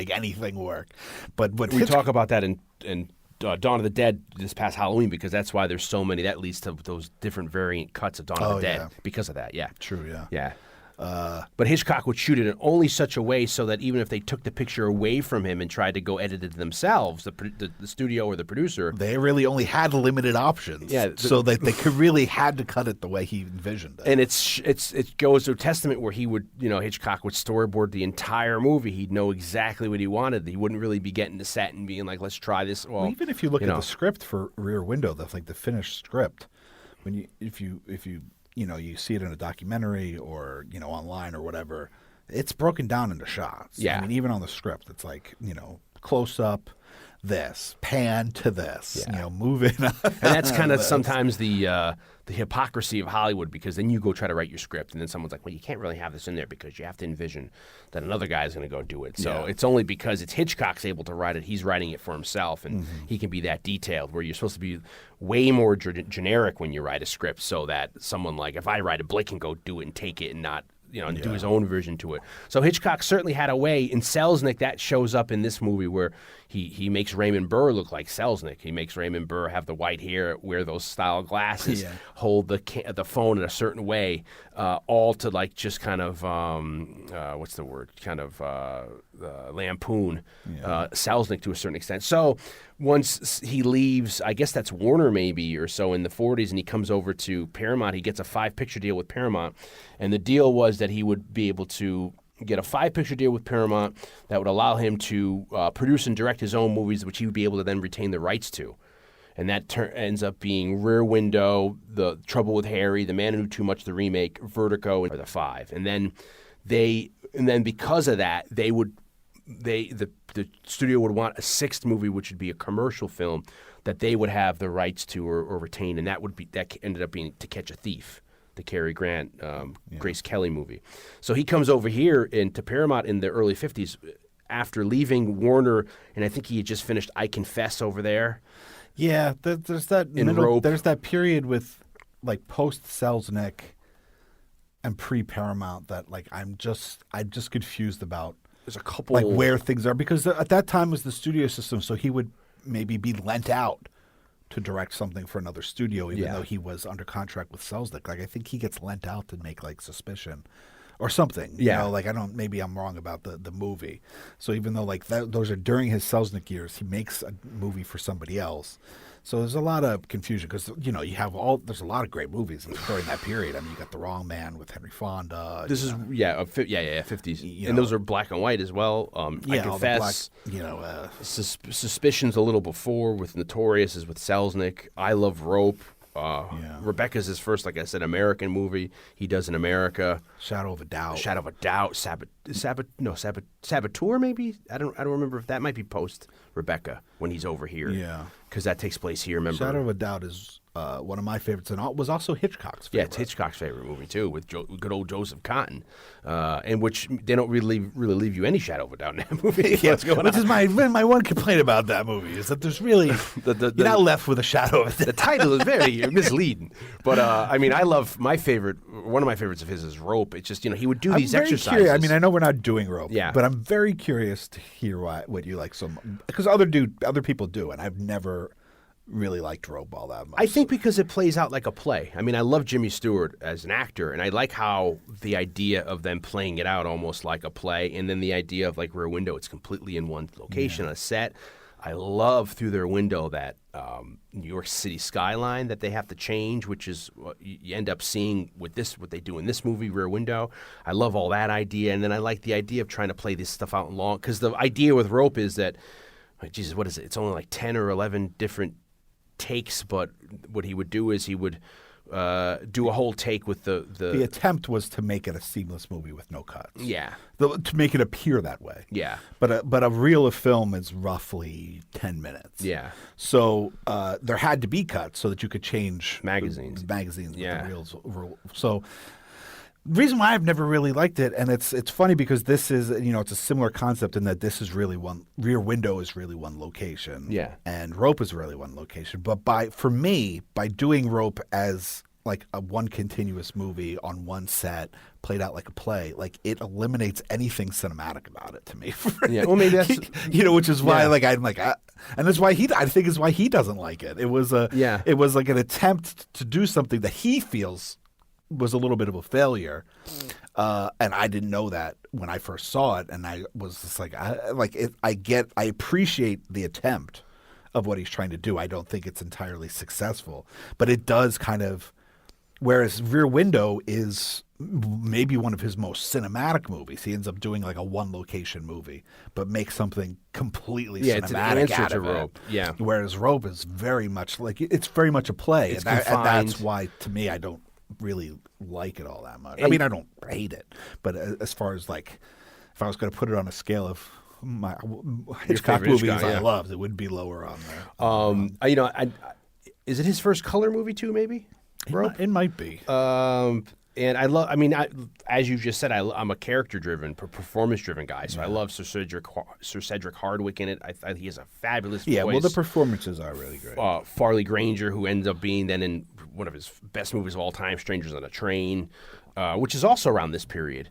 anything work. But we talk about that in Dawn of the Dead this past Halloween, because that's why there's so many. That leads to those different variant cuts of Dawn of the Dead because of that. Yeah, true. Yeah, yeah. But Hitchcock would shoot it in only such a way so that even if they took the picture away from him and tried to go edit it themselves, the studio or the producer, they really only had limited options. Yeah, so that they could really had to cut it the way he envisioned it. And it goes to a testament where he would, Hitchcock would storyboard the entire movie. He'd know exactly what he wanted. He wouldn't really be getting to set and being like, let's try this. Well, even if you look at the script for Rear Window, the finished script, if you see it in a documentary or, online or whatever, it's broken down into shots. Yeah. I mean, even on the script, it's like, close up, this, pan to this, move in. And that's kind of sometimes the hypocrisy of Hollywood, because then you go try to write your script and then someone's like, well, you can't really have this in there because you have to envision that another guy is going to go do it. So it's only because it's Hitchcock's able to write it, he's writing it for himself, and he can be that detailed, where you're supposed to be way more generic when you write a script, so that someone like, if I write it, Blake can go do it and take it and not and do his own version to it. So Hitchcock certainly had a way. In Selznick, that shows up in this movie where he makes Raymond Burr look like Selznick. He makes Raymond Burr have the white hair, wear those style glasses, hold the phone in a certain way, all to like just kind of what's the word? Kind of lampoon Selznick to a certain extent. So once he leaves, I guess that's Warner maybe or so in the 40s, and he comes over to Paramount. He gets a 5-picture deal with Paramount, and the deal was that he would be able to get a 5-picture deal with Paramount that would allow him to produce and direct his own movies, which he would be able to then retain the rights to. And that ends up being Rear Window, The Trouble with Harry, The Man Who Knew Too Much, the remake, Vertigo, and the 5. And then because of that, the studio would want a 6th movie, which would be a commercial film that they would have the rights to or retain, and that ended up being To Catch a Thief, the Cary Grant, Grace Kelly movie. So he comes over here to Paramount in the early 50s after leaving Warner, and I think he had just finished I Confess over there. Yeah, there's that Rope. There's that period with like post Selznick and pre Paramount that like I'm just confused about. There's a couple like where things are, because at that time was the studio system, so he would maybe be lent out to direct something for another studio, even though he was under contract with Selznick. Like I think he gets lent out to make like Suspicion or something. Like maybe I'm wrong about the movie. So even though like those are during his Selznick years, he makes a movie for somebody else. So there's a lot of confusion because you have there's a lot of great movies during that period. I mean, you got The Wrong Man with Henry Fonda. This is 50s, and those are black and white as well. I Confess, Suspicion's a little before with Notorious is with Selznick. I Love Rope. Rebecca's his first, like I said, American movie. He does in America. Shadow of a Doubt. Saboteur maybe. I don't remember if that might be post Rebecca when he's over here. Yeah, because that takes place here. Remember, Shadow of a Doubt is one of my favorites, and was also Hitchcock's favorite. Yeah, it's Hitchcock's favorite movie too, with good old Joseph Cotton, and which they don't really leave you any shadow of a doubt in that movie. What's going on? Which is my one complaint about that movie is that there's really you're not left with a shadow of a doubt. The title is very misleading, but I mean, I love one of my favorites of his is Rope. It's just he would do these exercises. Curious. I mean, I know we're not doing Rope, yeah, but I'm very curious to hear what you like so much, because other people do, and I've never really liked Rope all that much. I think because it plays out like a play. I mean, I love Jimmy Stewart as an actor, and I like how the idea of them playing it out almost like a play, and then the idea of like Rear Window, it's completely in one location, a set. I love Through Their Window that New York City skyline that they have to change, which is what you end up seeing with what they do in this movie, Rear Window. I love all that idea, and then I like the idea of trying to play this stuff out long, because the idea with Rope is that, Jesus, what is it? It's only like 10 or 11 different takes, but what he would do is he would do a whole take with the attempt was to make it a seamless movie with no cuts. Yeah, to make it appear that way. Yeah, but a reel of film is roughly 10 minutes. Yeah, so there had to be cuts so that you could change magazines with the reels. So the reason why I've never really liked it, and it's funny because this is it's a similar concept in that this is really Rear Window is really one location, yeah, and Rope is really one location. But by doing Rope as like a one continuous movie on one set played out like a play, like it eliminates anything cinematic about it to me. Yeah, well, maybe that's which is why yeah. like I'm like, and that's why I think is why he doesn't like it. It was it was like an attempt to do something that he feels was a little bit of a failure, and I didn't know that when I first saw it, and I was just like, I appreciate the attempt of what he's trying to do. I don't think it's entirely successful, but it does kind of. Whereas Rear Window is maybe one of his most cinematic movies. He ends up doing like a one location movie, but makes something completely cinematic out of Rope. it. Yeah. Whereas Rope is very much like it's very much a play, It's and confined. that's why to me I don't really like it all that much. I mean, I don't hate it, but as far as like if I was going to put it on a scale of my Hitchcock favorite movies Hitchcock, yeah. I loved, it would be lower on there. Is it his first color movie too? Maybe. Rope? It might be. And I love. I mean, as you just said, I'm a character-driven, performance-driven guy. So I love Sir Cedric Hardwicke in it. I think he has a fabulous voice. Yeah, well, the performances are really great. Farley Granger, who ends up being then in one of his best movies of all time, Strangers on a Train, which is also around this period.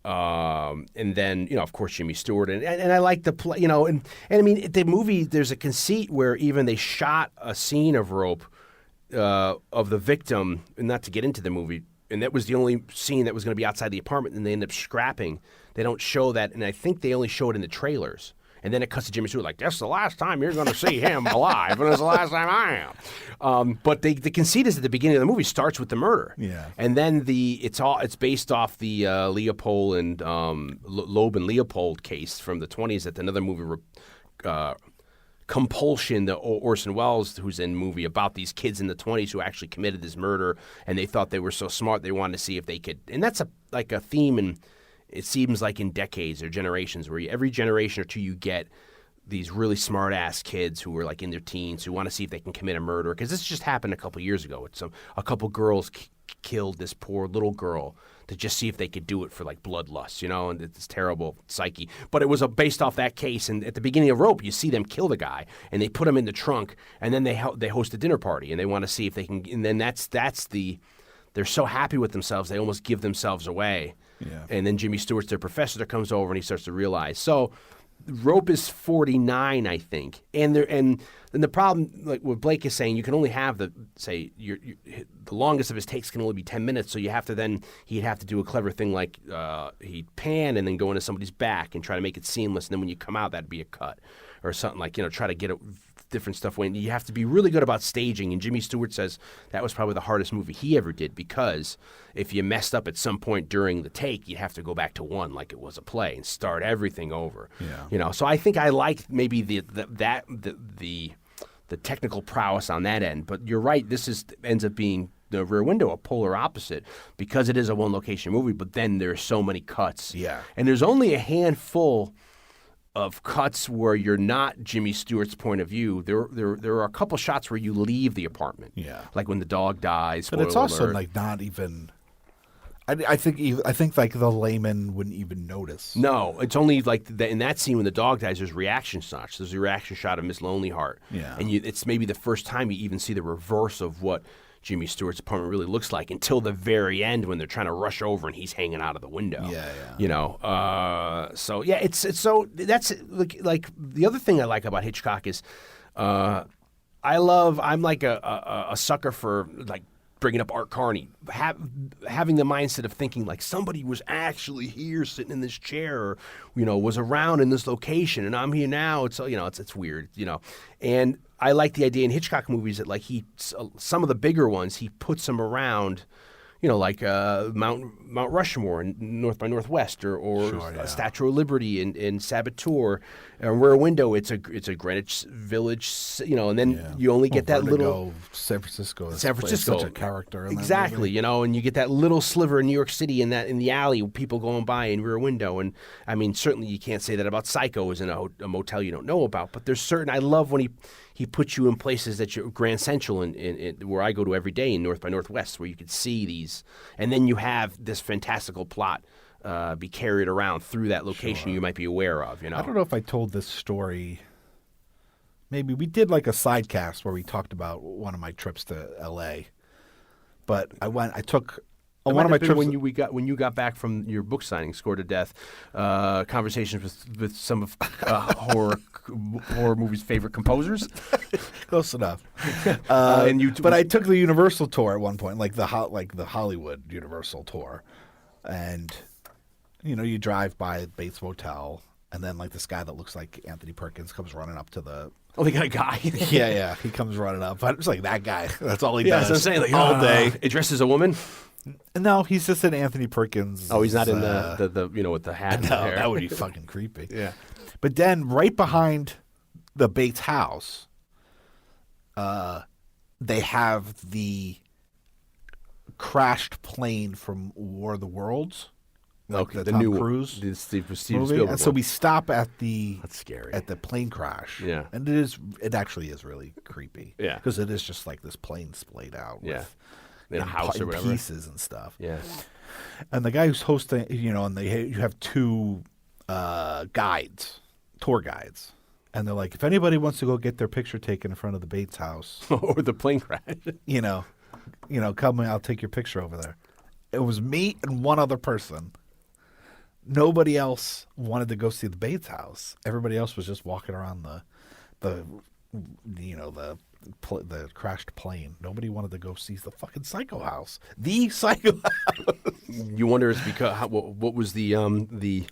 And then, of course, Jimmy Stewart. And I like the play, and I mean, the movie, there's a conceit where even they shot a scene of Rope of the victim, and not to get into the movie, and that was the only scene that was going to be outside the apartment, and they end up scrapping. They don't show that, and I think they only show it in the trailers. And then it cuts to Jimmy Stewart like, that's the last time you're going to see him alive, and it's the last time I am. But the conceit is at the beginning of the movie starts with the murder. Yeah. And then it's based off the Leopold and Loeb and Leopold case from the 1920s that another movie Compulsion, the Orson Welles, who's in a movie about these kids in the 1920s who actually committed this murder, and they thought they were so smart they wanted to see if they could. And that's like a theme, and it seems like in decades or generations, where every generation or two you get these really smart-ass kids who are like in their teens who want to see if they can commit a murder. Because this just happened a couple years ago. A couple girls killed this poor little girl to just see if they could do it for like bloodlust, and it's terrible psyche. But it was based off that case, and at the beginning of Rope, you see them kill the guy, and they put him in the trunk, and then they host a dinner party, and they want to see if they can. And then they're so happy with themselves, they almost give themselves away. Yeah. And then Jimmy Stewart's their professor that comes over, and he starts to realize. So Rope is 49, I think, and the problem, like what Blake is saying, you can only have the longest of his takes can only be 10 minutes. So you have to he'd have to do a clever thing like he'd pan and then go into somebody's back and try to make it seamless. And then when you come out, that'd be a cut or something like, try to get different stuff. When you have to be really good about staging. And Jimmy Stewart says that was probably the hardest movie he ever did, because if you messed up at some point during the take, you'd have to go back to one like it was a play and start everything over. Yeah. So I think I like maybe the technical prowess on that end. But you're right, this ends up being the Rear Window, a polar opposite, because it is a one-location movie, but then there's so many cuts. Yeah. And there's only a handful of cuts where you're not Jimmy Stewart's point of view. There are a couple shots where you leave the apartment. Yeah. Like when the dog dies. But it's also alert. like not even... I think like the layman wouldn't even notice. No, it's only like in that scene when the dog dies, there's reaction shots. There's a reaction shot of Miss Lonely Heart. Yeah. And it's maybe the first time you even see the reverse of what Jimmy Stewart's apartment really looks like until the very end when they're trying to rush over and he's hanging out of the window. Yeah. So yeah, it's so that's like the other thing I like about Hitchcock is I'm like a sucker for like bringing up Art Carney, having the mindset of thinking like somebody was actually here sitting in this chair, or, was around in this location, and I'm here now. It's it's weird, And I like the idea in Hitchcock movies that like some of the bigger ones, he puts them around, like Mount Rushmore in North by Northwest, or Statue of Liberty in Saboteur, and Rear Window. It's a Greenwich Village, and then you only get that little San Francisco. San Francisco, such a character. In exactly, that movie. And you get that little sliver in New York City in the alley, people going by in Rear Window, and I mean certainly you can't say that about Psycho is in a motel you don't know about, but there's certain I love when he puts you in places that you're Grand Central in where I go to every day in North by Northwest, where you could see these, and then you have this fantastical plot be carried around through that location you might be aware of. I don't know if I told this story. Maybe we did like a sidecast where we talked about one of my trips to L.A. But I took It on might one of my have been trips. when you got back from your book signing, Scored to Death, conversations with some of horror movies' favorite composers. Close enough. And but I took the Universal tour at one point, like the Hollywood Universal tour, and you drive by Bates Motel, and then like this guy that looks like Anthony Perkins comes running up to the. Oh, they got a guy. Yeah, he comes running up. I'm just like that guy. That's all he does. That's what I'm saying. Like, all day. It dressed as a woman. No, he's just in Anthony Perkins. Oh, he's not in the with the hat. No, and the hair. that would be fucking creepy. Yeah. But then right behind the Bates house, they have the crashed plane from War of the Worlds. Like the Tom Cruise the Steve movie. Spielberg And so one. we stop at That's scary. at the plane crash. Yeah. And it actually is really creepy. Yeah. Because it is just like this plane splayed out. Yeah. With, In a house or whatever. Pieces and stuff. Yeah. And the guy who's hosting, and you have two guides, tour guides. And they're like, if anybody wants to go get their picture taken in front of the Bates house, Or the plane crash. come and I'll take your picture over there. It was me and one other person. Nobody else wanted to go see the Bates house. Everybody else was just walking around the crashed plane. Nobody wanted to go see the fucking Psycho house. The Psycho house. You wonder it's because what was the I age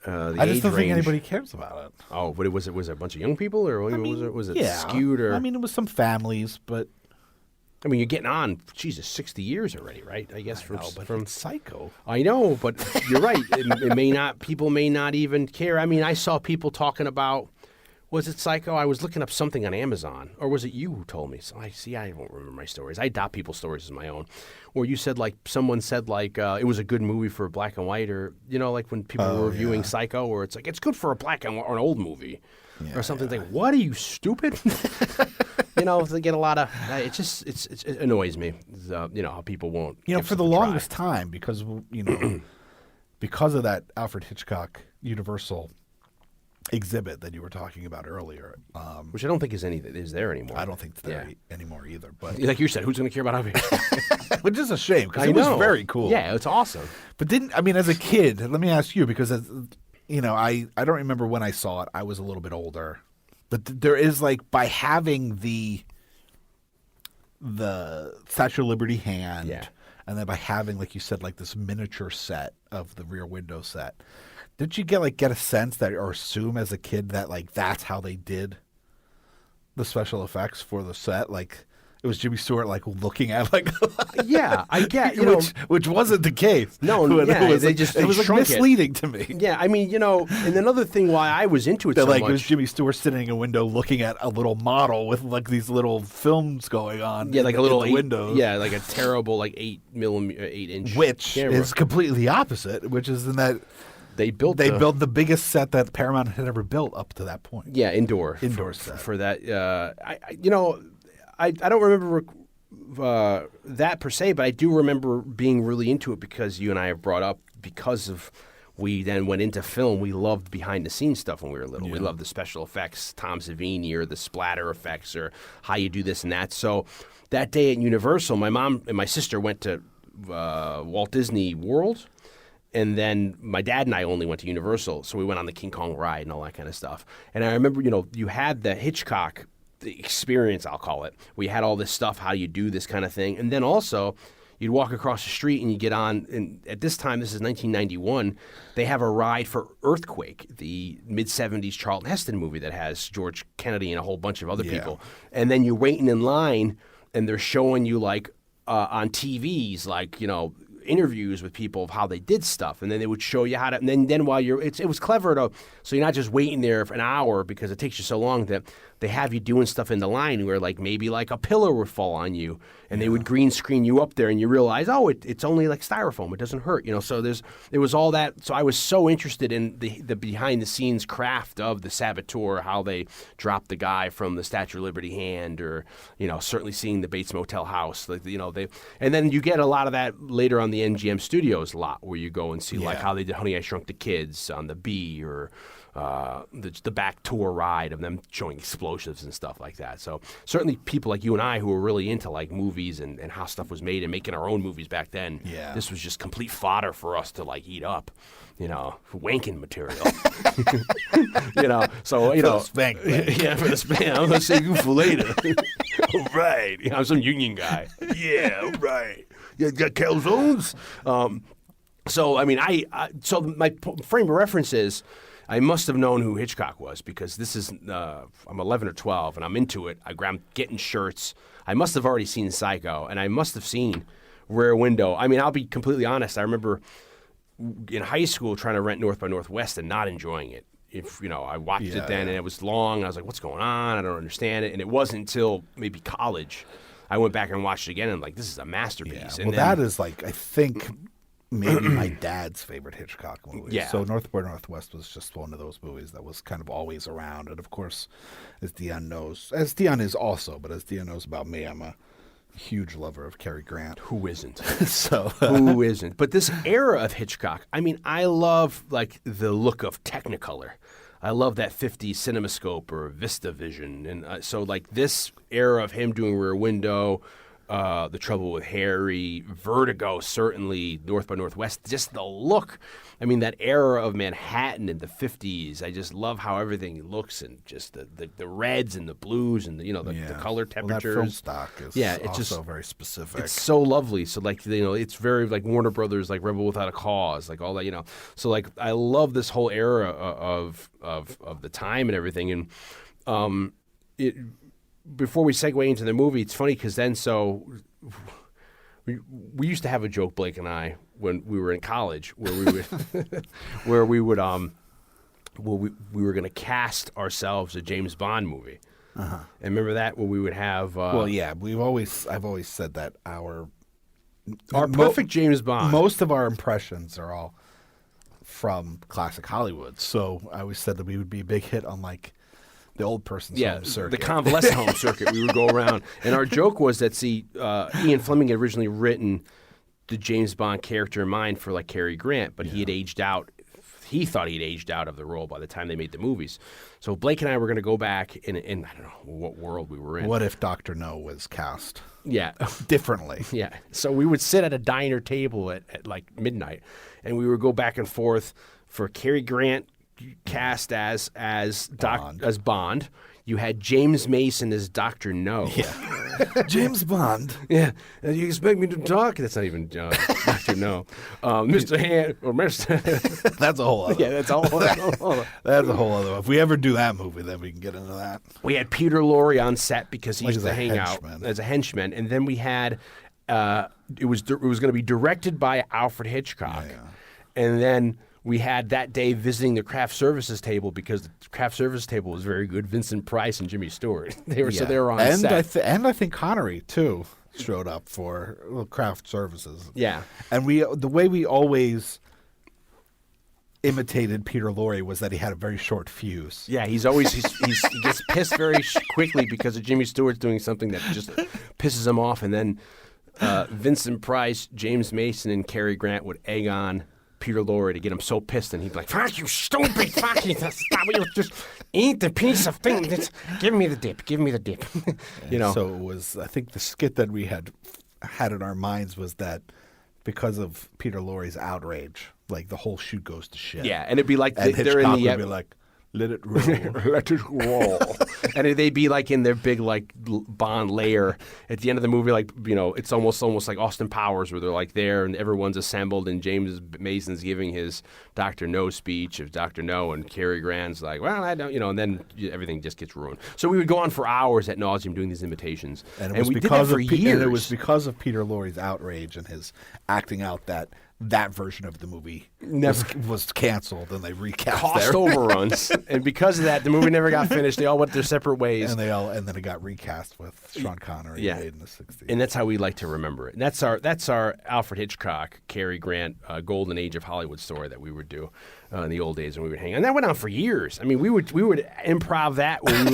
just don't think range? anybody cares about it. Oh, but was it a bunch of young people, or was it skewed? Or it was some families, but I mean, you're getting on, Jesus, 60 years already, right? I guess from it's Psycho. I know, but you're right. It may not. People may not even care. I mean, I saw people talking about. Was it Psycho? I was looking up something on Amazon, or was it you who told me? So I don't remember my stories. I adopt people's stories as my own. Or you said someone said it was a good movie for black and white, or like when people were reviewing Psycho, or it's like it's good for a black and white, or an old movie, or something. Like, what are you, stupid? They get a lot of. It annoys me. How people won't. For the longest time, because because of that Alfred Hitchcock Universal exhibit that you were talking about earlier, Which I don't think is there anymore. I don't think it's there anymore either. But like you said, who's going to care about Alfred? which is a shame because it was very cool. Yeah, it's awesome. But as a kid, let me ask you, because I don't remember when I saw it. I was a little bit older, but there is by having the Statue of Liberty hand, and then by having, like you said, this miniature set of the Rear Window set. Did you get a sense that, or assume as a kid that that's how they did the special effects for the set? It was Jimmy Stewart looking at yeah, I get which wasn't the case. No, it was misleading to me. Yeah, I mean, and another thing why I was into it that so much, it was Jimmy Stewart sitting in a window looking at a little model with these little films going on. Yeah, like a little window. Yeah, like a terrible 8-inch, which camera. is completely opposite. Which is in that. They built the biggest set that Paramount had ever built up to that point. Yeah, indoor set for that. I don't remember that per se, but I do remember being really into it because you and I have brought up because of we then went into film. We loved behind the scenes stuff when we were little. Yeah. We loved the special effects, Tom Savini, or the splatter effects, or how you do this and that. So that day at Universal, my mom and my sister went to Walt Disney World. And then my dad and I only went to Universal, so we went on the King Kong ride and all that kind of stuff. And I remember, you had the Hitchcock experience, I'll call it. We had all this stuff, how you do this kind of thing. And then also, you'd walk across the street and you get on, and at this time, this is 1991, they have a ride for Earthquake, the mid-'70s Charlton Heston movie that has George Kennedy and a whole bunch of other people. And then you're waiting in line, and they're showing you, on TVs, interviews with people of how they did stuff, and then they would show you how to. And then while it was clever so you're not just waiting there for an hour because it takes you so long that they have you doing stuff in the line where maybe a pillar would fall on you, and they would green screen you up there, and you realize, it's only styrofoam, it doesn't hurt, So there was all that. So I was so interested in the behind the scenes craft of the saboteur, how they dropped the guy from the Statue of Liberty hand, or certainly seeing the Bates Motel house, and then you get a lot of that later on the the MGM Studios lot where you go and see like Yeah. how they did Honey, I Shrunk the Kids on the B, or the back tour ride of them showing explosives and stuff like that. So certainly people like you and I who were really into like movies and how stuff was made and making our own movies back then, Yeah. this was just complete fodder for us to like eat up, wanking material. So, For the spank bank. yeah, for the spank. I'm going to save you for later. All right. I'm some union guy. Yeah, all right. You got calzones? So, I mean, so my frame of reference is I must have known who Hitchcock was because this is, I'm 11 or 12 and I'm into it. I'm getting shirts. I must have already seen Psycho and I must have seen Rear Window. I mean, I'll be completely honest. I remember in high school trying to rent North by Northwest and not enjoying it. I watched it then and it was long. And I was like, what's going on? I don't understand it. And it wasn't until maybe college I went back and watched it again and like, this is a masterpiece. Yeah. And Well, that is like, I think, maybe my dad's favorite Hitchcock movie. Yeah. So North by Northwest was just one of those movies that was kind of always around. And of course, as Dion is also, but as Dion knows about me, I'm a huge lover of Cary Grant. Who isn't? So Who isn't? But this era of Hitchcock, I mean, I love like the look of Technicolor. I love that 50s CinemaScope or VistaVision. And so like this era of him doing Rear Window, The Trouble with Harry, Vertigo, certainly, North by Northwest, just the look. I mean, that era of Manhattan in the 50s, I just love how everything looks and just the reds and the blues and the color temperatures. Well, that film stock is it's also just very specific. It's so lovely. So like it's very like Warner Brothers, like Rebel Without a Cause, like all that. So like I love this whole era of the time and everything. And before we segue into the movie, it's funny because then we used to have a joke, Blake and I, when we were in college, where we would we were going to cast ourselves a James Bond movie. Uh-huh. And remember that where we would have Well, yeah, I've always said that our perfect James Bond. Most of our impressions are all from classic Hollywood. So I always said that we would be a big hit on like the old person's home circuit. The convalescent home circuit. We would go around. And our joke was that, Ian Fleming had originally written the James Bond character in mind for like Cary Grant, but he had aged out. He thought he'd aged out of the role by the time they made the movies. So Blake and I were going to go back in I don't know what world we were in. What if Dr. No was cast Yeah. differently? Yeah. So we would sit at a diner table at like midnight, and we would go back and forth for Cary Grant cast as Bond. You had James Mason as Dr. No. Yeah. James Bond. Yeah. You expect me to talk? That's not even Dr. No. Mr. Hand or Mr. That's a whole other. Yeah, that's all. That's a whole other. If we ever do that movie, then we can get into that. We had Peter Lorre on set because he Like used as to a hang henchman. out as a henchman, and then we had it was going to be directed by Alfred Hitchcock, and then we had that day visiting the craft services table because the craft services table was very good. Vincent Price and Jimmy Stewart. They were on set. And I think Connery too showed up for craft services. Yeah. And the way we always imitated Peter Lorre was that he had a very short fuse. Yeah, he gets pissed very quickly because of Jimmy Stewart's doing something that just pisses him off, and then Vincent Price, James Mason, and Cary Grant would egg on Peter Lorre to get him so pissed, and he'd be like, "Fuck you, stupid! Fuck you! Stop! You just eat the piece of thing. Give me the dip. Give me the dip." So it was. I think the skit that we had in our minds was that because of Peter Lorre's outrage, like the whole shoot goes to shit. Yeah, and it'd be like And they're in Hitchcock the would be like, "Let it roll." let it roll, and they'd be like in their big like Bond lair at the end of the movie, like it's almost like Austin Powers where they're like there and everyone's assembled and James Mason's giving his Dr. No speech of Dr. No and Cary Grant's like, well, I don't, and then everything just gets ruined. So we would go on for hours at nauseum doing these imitations, and we did that for years. And it was because of Peter Lorre's outrage and his acting out that that version of the movie Never- was canceled, and they recast Cost their- overruns, and because of that, the movie never got finished. They all went their separate ways. and then it got recast with Sean Connery made in the 60s. And that's how we like to remember it. And that's our Alfred Hitchcock, Cary Grant, Golden Age of Hollywood story that we would do in the old days when we would hang out. And that went on for years. I mean, we would improv that when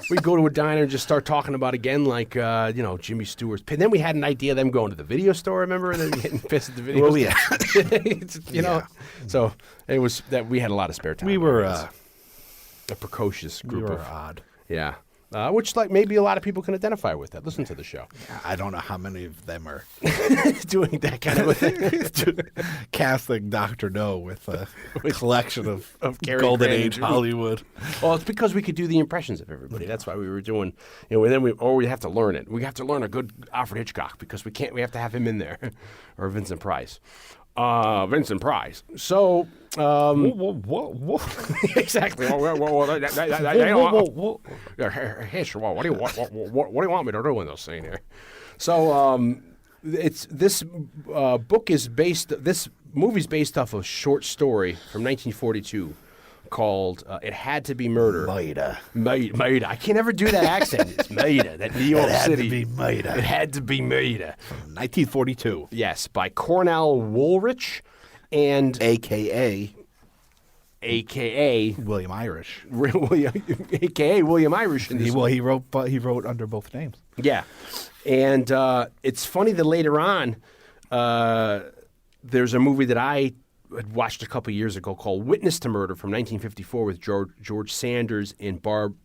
we'd go to a diner and just start talking about again, like Jimmy Stewart's. And then we had an idea of them going to the video store. Remember, and then getting pissed at the video store. Yeah. So it was that we had a lot of spare time. We were a precocious we group were of odd. yeah. Which, like, maybe a lot of people can identify with that. Listen to the show. I don't know how many of them are Doing that kind of a thing. casting Dr. No with a collection of Cary Golden Grant Age and- Hollywood. Well, it's because we could do the impressions of everybody. That's why we were doing, and then we have to learn it. We have to learn a good Alfred Hitchcock because we have to have him in there, or Vincent Price. Vincent Price. So, Whoa. exactly. Hitch, what do you want me to do in this scene here? So, this movie's based off a short story from 1942 called "It Had to Be Murder." Maida. Maida. I can't ever do that accent. It's Maida. That New York It had City. to be Maida. It had to be Maida. 1942. Yes, by Cornell Woolrich and A.K.A. AKA William Irish. AKA William Irish in this. He wrote under both names. Yeah, and it's funny that later on, there's a movie that I had watched a couple years ago called Witness to Murder from 1954 with George Sanders and Barbara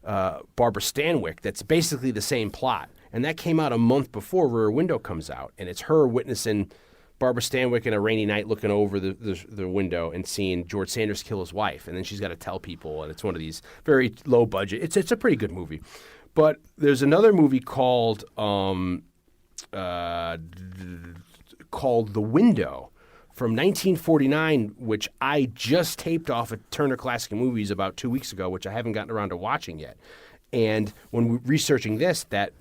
Stanwyck. That's basically the same plot, and that came out a month before Rear Window comes out, and it's her witnessing Barbara Stanwyck in a rainy night looking over the window and seeing George Sanders kill his wife, and then she's got to tell people, and it's one of these very low budget. It's a pretty good movie, but there's another movie called The Window from 1949, which I just taped off at Turner Classic Movies about 2 weeks ago, which I haven't gotten around to watching yet. And when we're researching this, that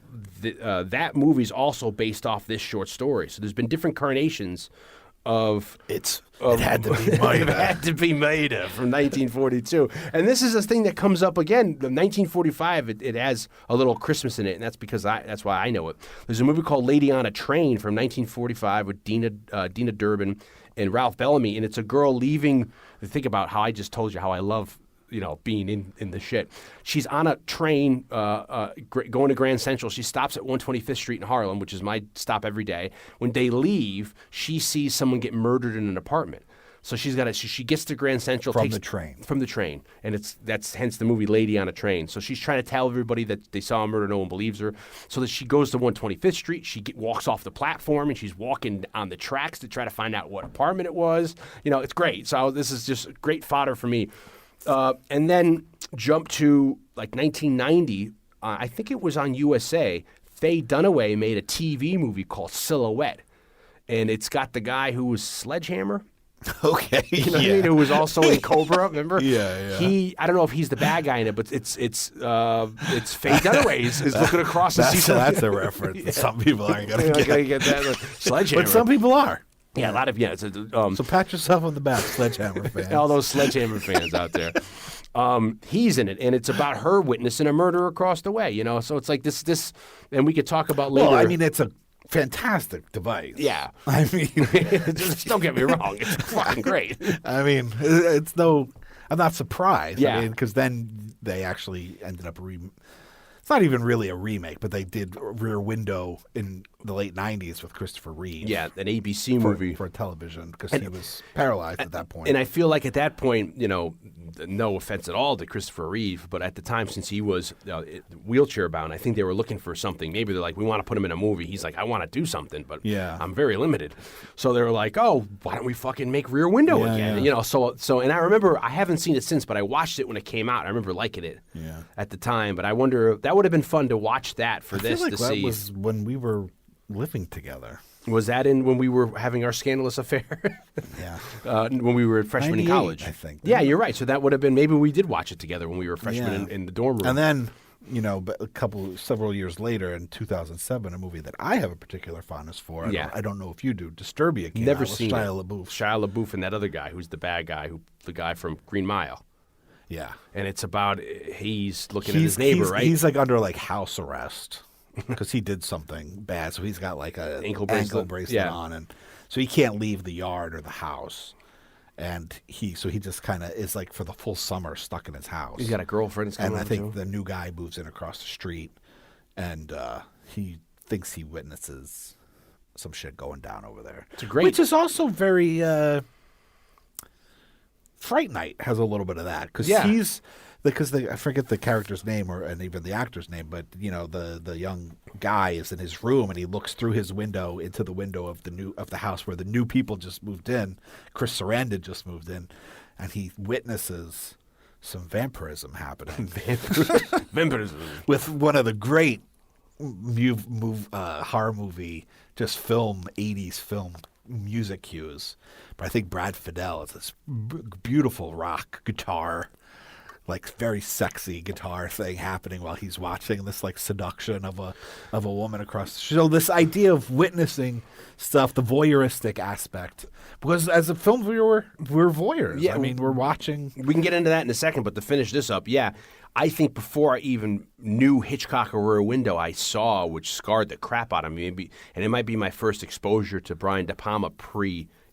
movie's also based off this short story. So there's been different carnations of It had to be Maida. It had to be Maida from 1942. And this is a thing that comes up again. The 1945, it has a little Christmas in it, and that's why I know it. There's a movie called Lady on a Train from 1945 with Dina Durbin and Ralph Bellamy, and it's a girl leaving. Think about how I just told you how I love being in the shit. She's on a train going to Grand Central. She stops at 125th Street in Harlem, which is my stop every day. When they leave, she sees someone get murdered in an apartment. So she gets to Grand Central From the train, and that's hence the movie Lady on a Train. So she's trying to tell everybody that they saw a murder, no one believes her. So that she goes to 125th Street, she walks off the platform, and she's walking on the tracks to try to find out what apartment it was. It's great. So this is just great fodder for me. And then jump to like 1990. I think it was on USA. Faye Dunaway made a TV movie called Silhouette, and it's got the guy who was Sledgehammer. Okay. You know what I mean? Who was also in Cobra, remember? Yeah. I don't know if he's the bad guy in it, but it's Faye Dunaway is looking across and sees That's a reference. that Some people aren't going to get. that Sledgehammer. But some people are. Yeah, a lot of It's So pat yourself on the back, Sledgehammer fans. all those Sledgehammer fans out there. He's in it, and it's about her witnessing a murder across the way. So it's like this, and we could talk about later. Well, I mean, it's a fantastic device. Yeah. I mean, Just don't get me wrong. It's fucking great. I mean, it's no. I'm not surprised. Yeah. I mean, because then they actually ended up it's not even really a remake, but they did Rear Window in the late 90s with Christopher Reeve. Yeah, an ABC movie. For television because he was paralyzed at that point. And I feel like at that point, no offense at all to Christopher Reeve, but at the time, since he was wheelchair bound, I think they were looking for something. Maybe they're like, we want to put him in a movie. He's like, I want to do something, but I'm very limited. So they were like, oh, why don't we fucking make Rear Window again? Yeah. And, so and I remember, I haven't seen it since, but I watched it when it came out. I remember liking it at the time, but I wonder, that would have been fun to watch that for this feel like to that see. was when we were living together. Was that in when we were having our scandalous affair? Yeah. When we were freshmen in 98, college. I think. Yeah, you're right. So that would have been, maybe we did watch it together when we were freshmen in the dorm room. And then but several years later in 2007, a movie that I have a particular fondness for. I don't know if you do. Disturbia came Never out with seen Shia it. LaBeouf. Shia LaBeouf and that other guy who's the bad guy, the guy from Green Mile. Yeah. And it's about he's looking at his neighbor, right? He's like under like house arrest because he did something bad. So he's got like a ankle bracelet on, and so he can't leave the yard or the house. And he just kind of is like for the full summer stuck in his house. He's got a girlfriend. And I think the new guy moves in across the street, and he thinks he witnesses some shit going down over there. It's a great, which is also very Fright Night has a little bit of that because I forget the character's name and even the actor's name, but the young guy is in his room and he looks through his window into the window of the house where the new people just moved in. Chris Sarandon just moved in, and he witnesses some vampirism happening. Vampirism With one of the great horror movie, just 80s film music cues. But I think Brad Fiedel is this beautiful rock guitar, like very sexy guitar thing happening while he's watching this like seduction of a woman across. So this idea of witnessing stuff, the voyeuristic aspect, because as a film viewer, we're voyeurs. Yeah, I mean, we're watching. We can get into that in a second, but to finish this up, I think before I even knew Hitchcock or Rear Window, I saw, which scarred the crap out of me, and it might be my first exposure to Brian De Palma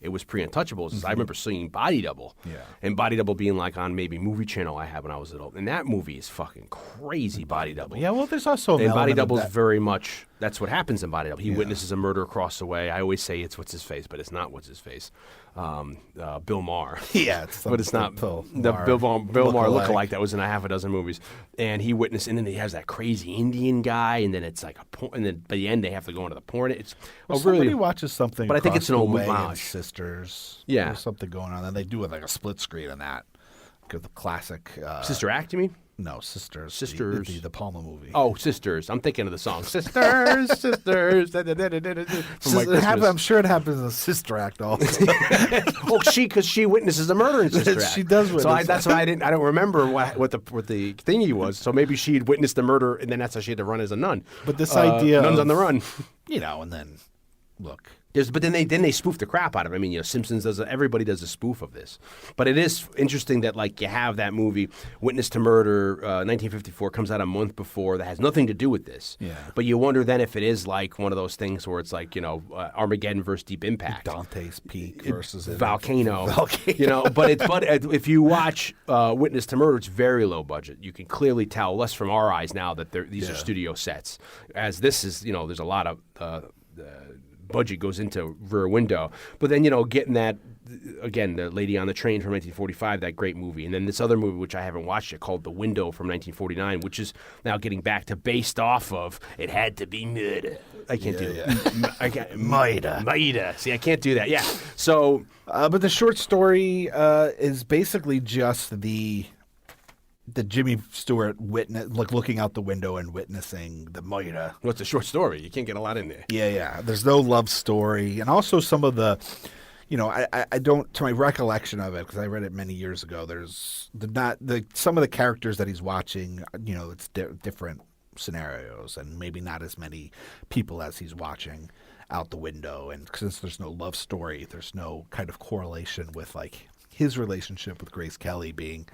It was pre-Untouchables. Mm-hmm. I remember seeing Body Double. Yeah. And Body Double being like on maybe Movie Channel I had when I was little. And that movie is fucking crazy, Body Double. Yeah, well, there's also and Body Double's very much, that's what happens in Body Double. He witnesses a murder across the way. I always say it's what's his face, but it's not what's his face. Bill Maher. Yeah. But it's not Bill Maher lookalike that was in a half a dozen movies. And he witnessed, and then he has that crazy Indian guy, and then it's like and then by the end they have to go into the porn. It's somebody watches something, but I think it's an old homage. Sisters. Yeah. There's something going on, and they do it like a split screen on that. The classic. Sister Act, you mean? No, Sisters. Sisters. The Palma movie. Oh, Sisters. I'm thinking of the song. Sisters, Sisters. I'm sure it happens in Sister Act also. Well, because she witnesses the murder in Sister Act. She does witness. So that's why I don't remember what the thingy was. So maybe she'd witnessed the murder, and then that's how she had to run as a nun. But this idea nuns on the run. And then, look. But then they spoof the crap out of it. I mean, Simpsons everybody does a spoof of this. But it is interesting that like you have that movie, Witness to Murder, 1954, comes out a month before that has nothing to do with this. Yeah. But you wonder then if it is like one of those things where it's like Armageddon versus Deep Impact, Dante's Peak versus Volcano. But if you watch Witness to Murder, it's very low budget. You can clearly tell, less from our eyes now, that these are studio sets. As this is, there's a lot of budget goes into Rear Window. But then, getting that, again, the Lady on the Train from 1945, that great movie. And then this other movie, which I haven't watched yet, called The Window from 1949, which is now getting back to based off of It Had to Be Murder. I can't do that. I can't. Maida. See, I can't do that. Yeah. So. But the short story is basically just the Jimmy Stewart looking out the window and witnessing the murder. Well, it's a short story. You can't get a lot in there. Yeah. There's no love story, and also some of the, I don't, to my recollection of it, because I read it many years ago. There's some of the characters that he's watching. It's different scenarios, and maybe not as many people as he's watching out the window. And since there's no love story, there's no kind of correlation with like his relationship with Grace Kelly being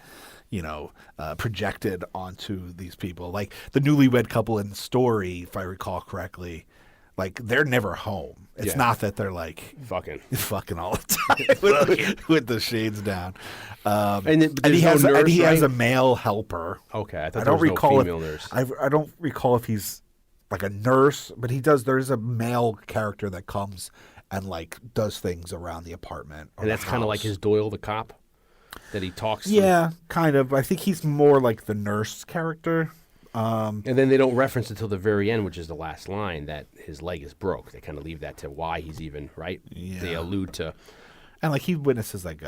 projected onto these people. Like the newlywed couple in the story, if I recall correctly, like they're never home. It's not that they're like fucking all the time with the shades down. And he has a male helper. Okay, I thought there was no female nurse. I don't recall if he's like a nurse, but he does. There is a male character that comes and like does things around the apartment. And that's kind of like his Doyle the cop that he talks to. Yeah, kind of. I think he's more like the nurse character. And then they don't reference until the very end, which is the last line, that his leg is broke. They kind of leave that to why he's even, right? Yeah. They allude to. And like he witnesses like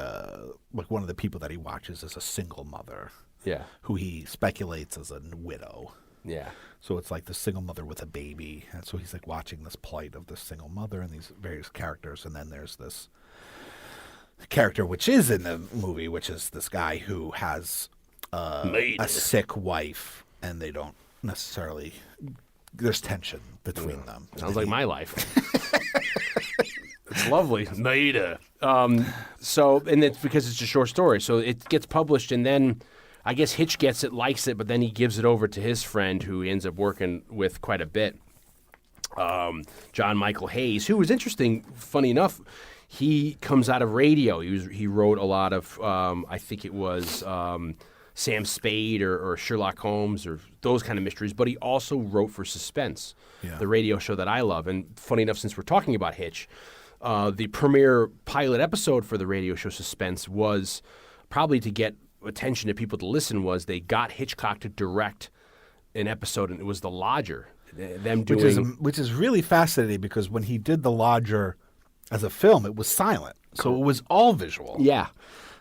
one of the people that he watches is a single mother. Yeah. Who he speculates is a widow. Yeah. So it's like the single mother with a baby. And so he's like watching this plight of this single mother and these various characters. And then there's this character which is in the movie, which is this guy who has a sick wife, and they don't necessarily. There's tension between them. Sounds like my life. It's lovely. Maida. So, and it's because it's a short story. So it gets published, and then I guess Hitch gets it, likes it, but then he gives it over to his friend who he ends up working with quite a bit, John Michael Hayes, who was interesting, funny enough. He comes out of radio. He wrote a lot of, I think it was Sam Spade or Sherlock Holmes or those kind of mysteries, but he also wrote for Suspense, the radio show that I love. And funny enough, since we're talking about Hitch, the premiere pilot episode for the radio show Suspense was probably to get attention to people to listen was they got Hitchcock to direct an episode, and it was The Lodger. Them doing which is really fascinating because when he did The Lodger as a film, it was silent, so it was all visual. Yeah.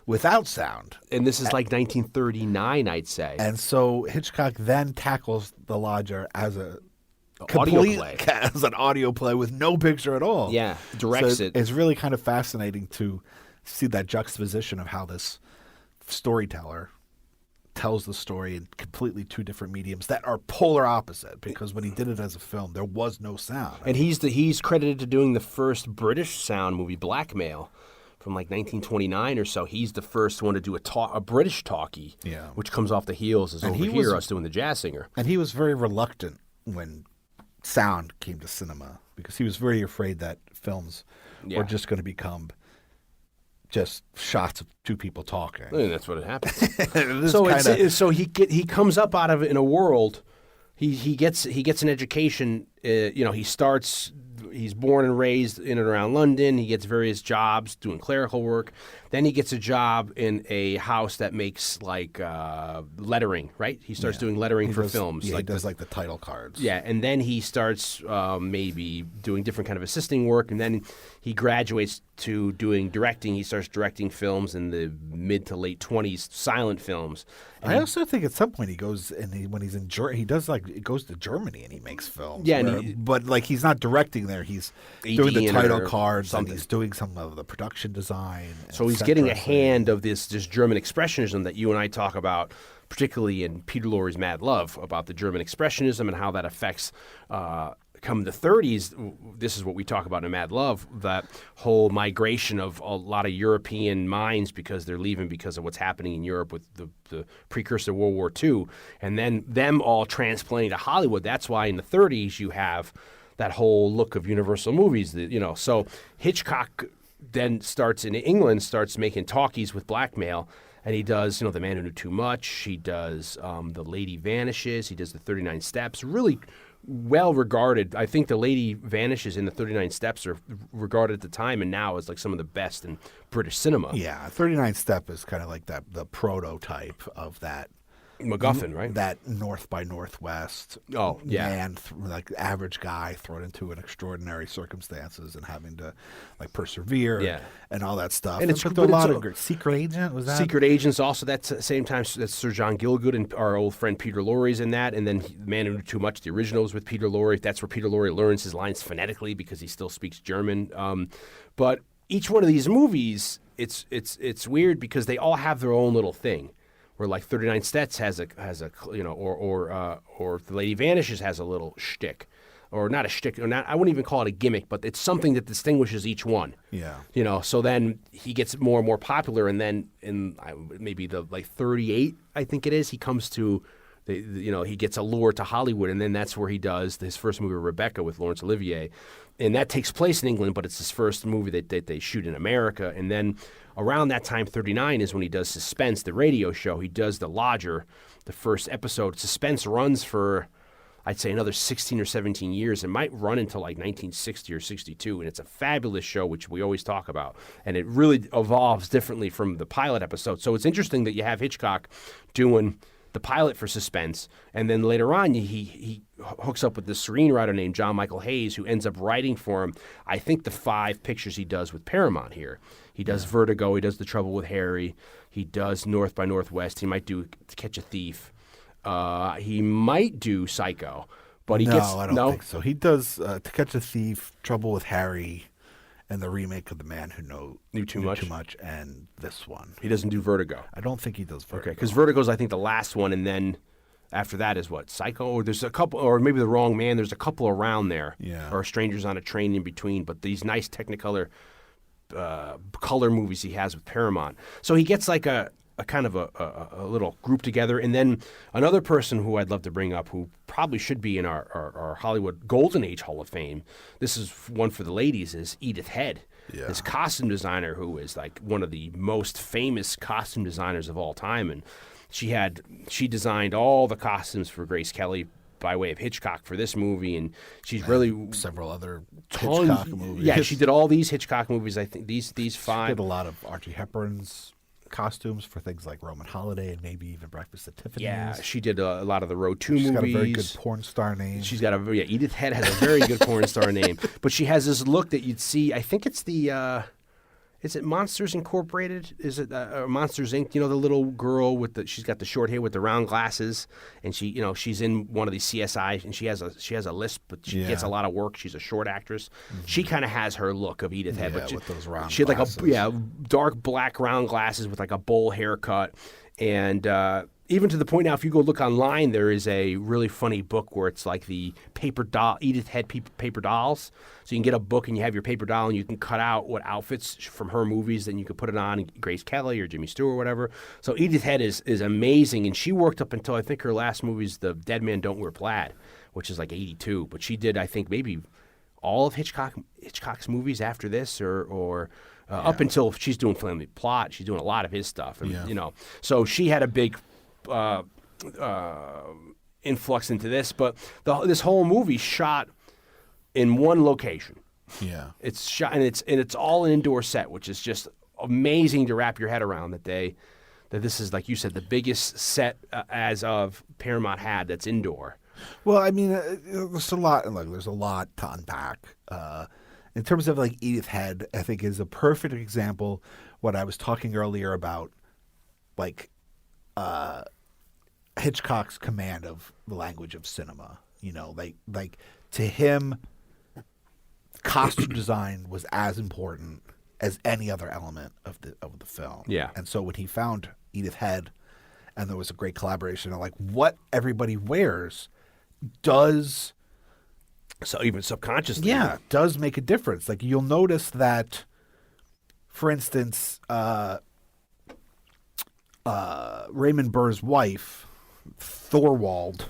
Without sound. And this is like 1939, I'd say. And so Hitchcock then tackles The Lodger as an audio play with no picture at all. Yeah, directs it. It's really kind of fascinating to see that juxtaposition of how this storyteller tells the story in completely two different mediums that are polar opposite, because when he did it as a film, there was no sound. And he's credited to doing the first British sound movie, Blackmail, from like 1929 or so. He's the first one to do a British talkie, which comes off the heels as Over Here, us doing the Jazz Singer. And he was very reluctant when sound came to cinema because he was very afraid that films were just going to become just shots of two people talking. And that's what it happens. So he comes up out of it in a world. He gets an education. He's born and raised in and around London. He gets various jobs doing clerical work. Then he gets a job in a house that makes like lettering, right? He starts doing lettering for films. Yeah, he does like the title cards. Yeah, and then he starts maybe doing different kind of assisting work, and then he graduates to doing directing. He starts directing films in the mid to late 20s, silent films. And I also think at some point he goes when he's in Germany, he goes to Germany and he makes films. Yeah, but like he's not directing there. He's doing the title cards and he's doing some of the production design. So he's getting a hand of this German expressionism that you and I talk about, particularly in Peter Lorre's Mad Love, about the German expressionism and how that affects. Come the 30s, this is what we talk about in Mad Love, that whole migration of a lot of European minds because they're leaving because of what's happening in Europe with the precursor to World War II, and then them all transplanting to Hollywood. That's why in the 30s you have that whole look of Universal movies. So Hitchcock then starts in England, starts making talkies with Blackmail, and he does, The Man Who Knew Too Much. He does The Lady Vanishes. He does The 39 Steps. Really well regarded. I think The Lady Vanishes and The 39 Steps are regarded at the time and now as like some of the best in British cinema. Yeah, 39 Step is kind of like the prototype of that MacGuffin, right? That North by Northwest. Oh, yeah. Man, like average guy thrown into an extraordinary circumstances and having to like persevere and all that stuff. And it's a lot of great Secret Agent, was that? Secret Agent's also that same time. That's Sir John Gielgud and our old friend Peter Lorre's in that. And then Man Who Knew Too Much, the originals with Peter Lorre. That's where Peter Lorre learns his lines phonetically because he still speaks German. But each one of these movies, it's weird because they all have their own little thing. Where like 39 Steps has a or The Lady Vanishes has a little shtick, or not a shtick, or not. I wouldn't even call it a gimmick, but it's something that distinguishes each one. Yeah. So then he gets more and more popular, and then in maybe the 38, I think it is, he comes to, he gets a lure to Hollywood, and then that's where he does his first movie, Rebecca, with Laurence Olivier, and that takes place in England, but it's his first movie that they shoot in America, and then. Around that time, 39, is when he does Suspense, the radio show. He does The Lodger, the first episode. Suspense runs for, I'd say, another 16 or 17 years. It might run until like 1960 or 62, and it's a fabulous show, which we always talk about. And it really evolves differently from the pilot episode. So it's interesting that you have Hitchcock doing the pilot for Suspense, and then later on he hooks up with this screenwriter named John Michael Hayes, who ends up writing for him, I think, the 5 pictures he does with Paramount here. He does Vertigo, he does The Trouble with Harry, he does North by Northwest, he might do To Catch a Thief, he might do Psycho, but he gets... I don't think so. He does To Catch a Thief, Trouble with Harry, and the remake of The Man Who Knew Too Much, and this one. He doesn't do Vertigo. I don't think he does Vertigo. Okay, because Vertigo's, I think, the last one, and then After that is what? Psycho? Or there's a couple, or maybe The Wrong Man. There's a couple around there. Yeah. Or Strangers on a Train in between. But these nice Technicolor color movies he has with Paramount. So he gets like a kind of a little group together. And then another person who I'd love to bring up who probably should be in our Hollywood Golden Age Hall of Fame, this is one for the ladies, is Edith Head. Yeah. This costume designer who is like one of the most famous costume designers of all time. And she designed all the costumes for Grace Kelly by way of Hitchcock for this movie, and she's really several other tons, Hitchcock movies. Yeah, she did all these Hitchcock movies. I think these five. She did a lot of Archie Hepburn's costumes for things like Roman Holiday and maybe even Breakfast at Tiffany's. Yeah, she did a lot of the Road 2 movies. She's got a very good porn star name. She's got Edith Head has a very good porn star name, but she has this look that you'd see. I think it's the. Is it Monsters Incorporated? Is it Monsters Inc? You know, the little girl she's got the short hair with the round glasses, and she's in one of these CSI, and she has a lisp, but she gets a lot of work. She's a short actress. Mm-hmm. She kind of has her look of Edith Head, but with those round she had glasses. like dark black round glasses with like a bowl haircut, and even to the point now, if you go look online, there is a really funny book where it's like the paper doll, Edith Head paper dolls. So you can get a book and you have your paper doll and you can cut out what outfits from her movies, then you can put it on Grace Kelly or Jimmy Stewart or whatever. So Edith Head is amazing, and she worked up until I think her last movie is The Dead Man Don't Wear Plaid, which is like 82. But she did, I think, maybe all of Hitchcock's movies after this or up until she's doing Family Plot. She's doing a lot of his stuff. And, so she had a big influx into this, but this whole movie shot in one location. Yeah, it's shot and it's all an indoor set, which is just amazing to wrap your head around that this is, like you said, the biggest set as of Paramount had that's indoor. Well, I mean, there's a lot. Look, there's a lot to unpack. In terms of like Edith Head, I think is a perfect example. What I was talking earlier about, like. Hitchcock's command of the language of cinema, like to him, costume design was as important as any other element of the film. Yeah. And so when he found Edith Head, and there was a great collaboration of like what everybody wears, does so even subconsciously, does make a difference. Like you'll notice that, for instance, Raymond Burr's wife, Thorwald,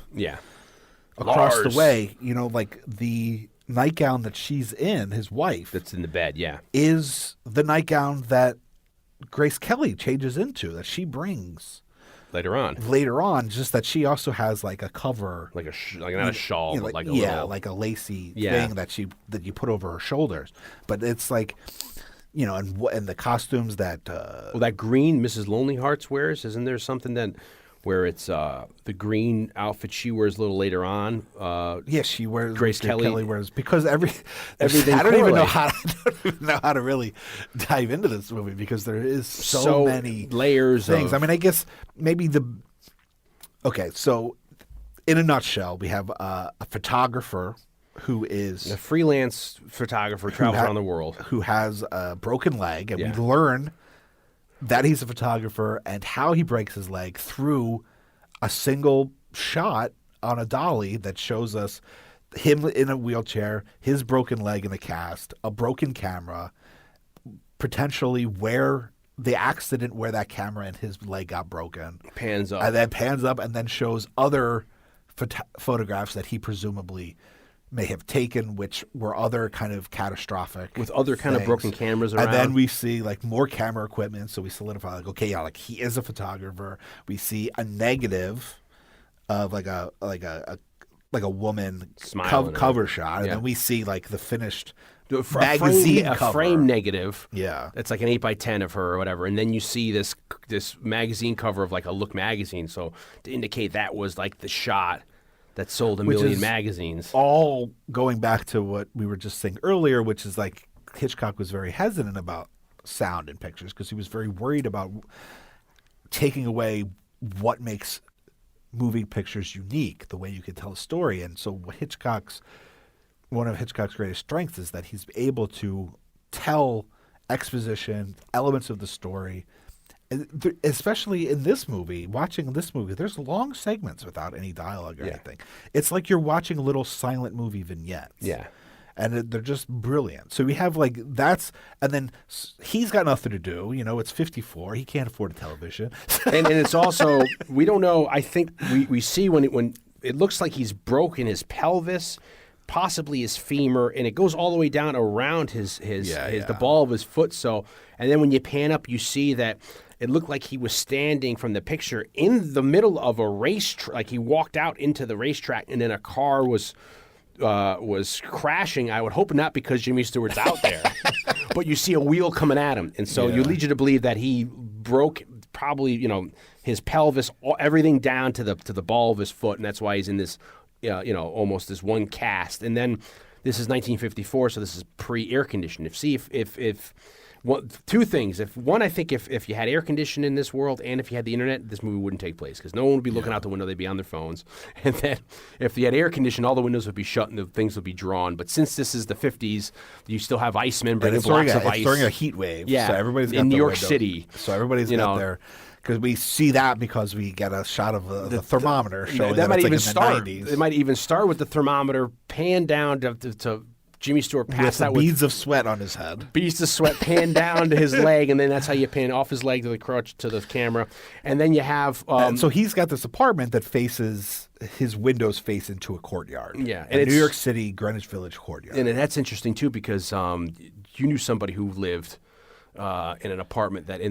across Lars. the way, like the nightgown that she's in, his wife, that's in the bed, is the nightgown that Grace Kelly changes into, that she brings later on. Just that she also has like a cover, like not a shawl, but like a little, like a lacy thing that you put over her shoulders. But it's like. And the costumes that that green Mrs. Lonely Hearts wears, isn't there something where it's the green outfit she wears a little later on? She wears. Grace Kelly wears, because everything. I don't even know how to really dive into this movie because there is so many layers things. I mean, I guess maybe okay. So, in a nutshell, we have a photographer. Who is a freelance photographer, travels around the world, who has a broken leg, and we learn that he's a photographer and how he breaks his leg through a single shot on a dolly that shows us him in a wheelchair, his broken leg in a cast, a broken camera, potentially where the accident where that camera and his leg got broken. Pans up. And then pans up and then shows other photographs that he presumably may have taken, which were other kind of catastrophic with other kind of broken cameras around. And then we see like more camera equipment, so we solidify like, okay, like he is a photographer. We see a negative of like a woman cover shot, and then we see like the finished magazine cover. A frame negative. Yeah, it's like an 8x10 of her or whatever, and then you see this magazine cover of like a Look magazine, so to indicate that was like the shot that sold a million magazines. All going back to what we were just saying earlier, which is like Hitchcock was very hesitant about sound in pictures because he was very worried about taking away what makes movie pictures unique, the way you can tell a story. And so one of Hitchcock's greatest strengths is that he's able to tell exposition, elements of the story especially in this movie, watching this movie, there's long segments without any dialogue or anything. It's like you're watching little silent movie vignettes. Yeah. And they're just brilliant. So we have like and then he's got nothing to do. You know, it's 54. He can't afford a television. and it's also, we don't know, I think we see when it looks like he's broken his pelvis, possibly his femur, and it goes all the way down around the ball of his foot. So, and then when you pan up, you see that it looked like he was standing from the picture in the middle of a racetrack. Like he walked out into the racetrack, and then a car was crashing. I would hope not, because Jimmy Stewart's out there, but you see a wheel coming at him, and so you lead you to believe that he broke probably, you know, his pelvis, everything down to the ball of his foot, and that's why he's in this, you know, almost this one cast. And then this is 1954, so this is pre-air conditioning. Two things. I think if you had air conditioning in this world and if you had the internet, this movie wouldn't take place, because no one would be looking out the window. They'd be on their phones. And then if you had air conditioning, all the windows would be shut and the things would be drawn. But since this is the 50s, you still have icemen bringing blocks of ice. It's during a heat wave. Yeah, so everybody's got in New York windows. City. So everybody's got their... Because we see that because we get a shot of the thermometer showing that might it's even like in start. the 90s. It might even start with the thermometer pan down to Jimmy Stewart passed out with beads of sweat on his head. Beads of sweat pan down to his leg, and then that's how you pan off his leg to the crotch to the camera. And then you have... so he's got this apartment that faces... His windows face into a courtyard. Yeah. And New York City, Greenwich Village courtyard. And that's interesting, too, because you knew somebody who lived in an apartment that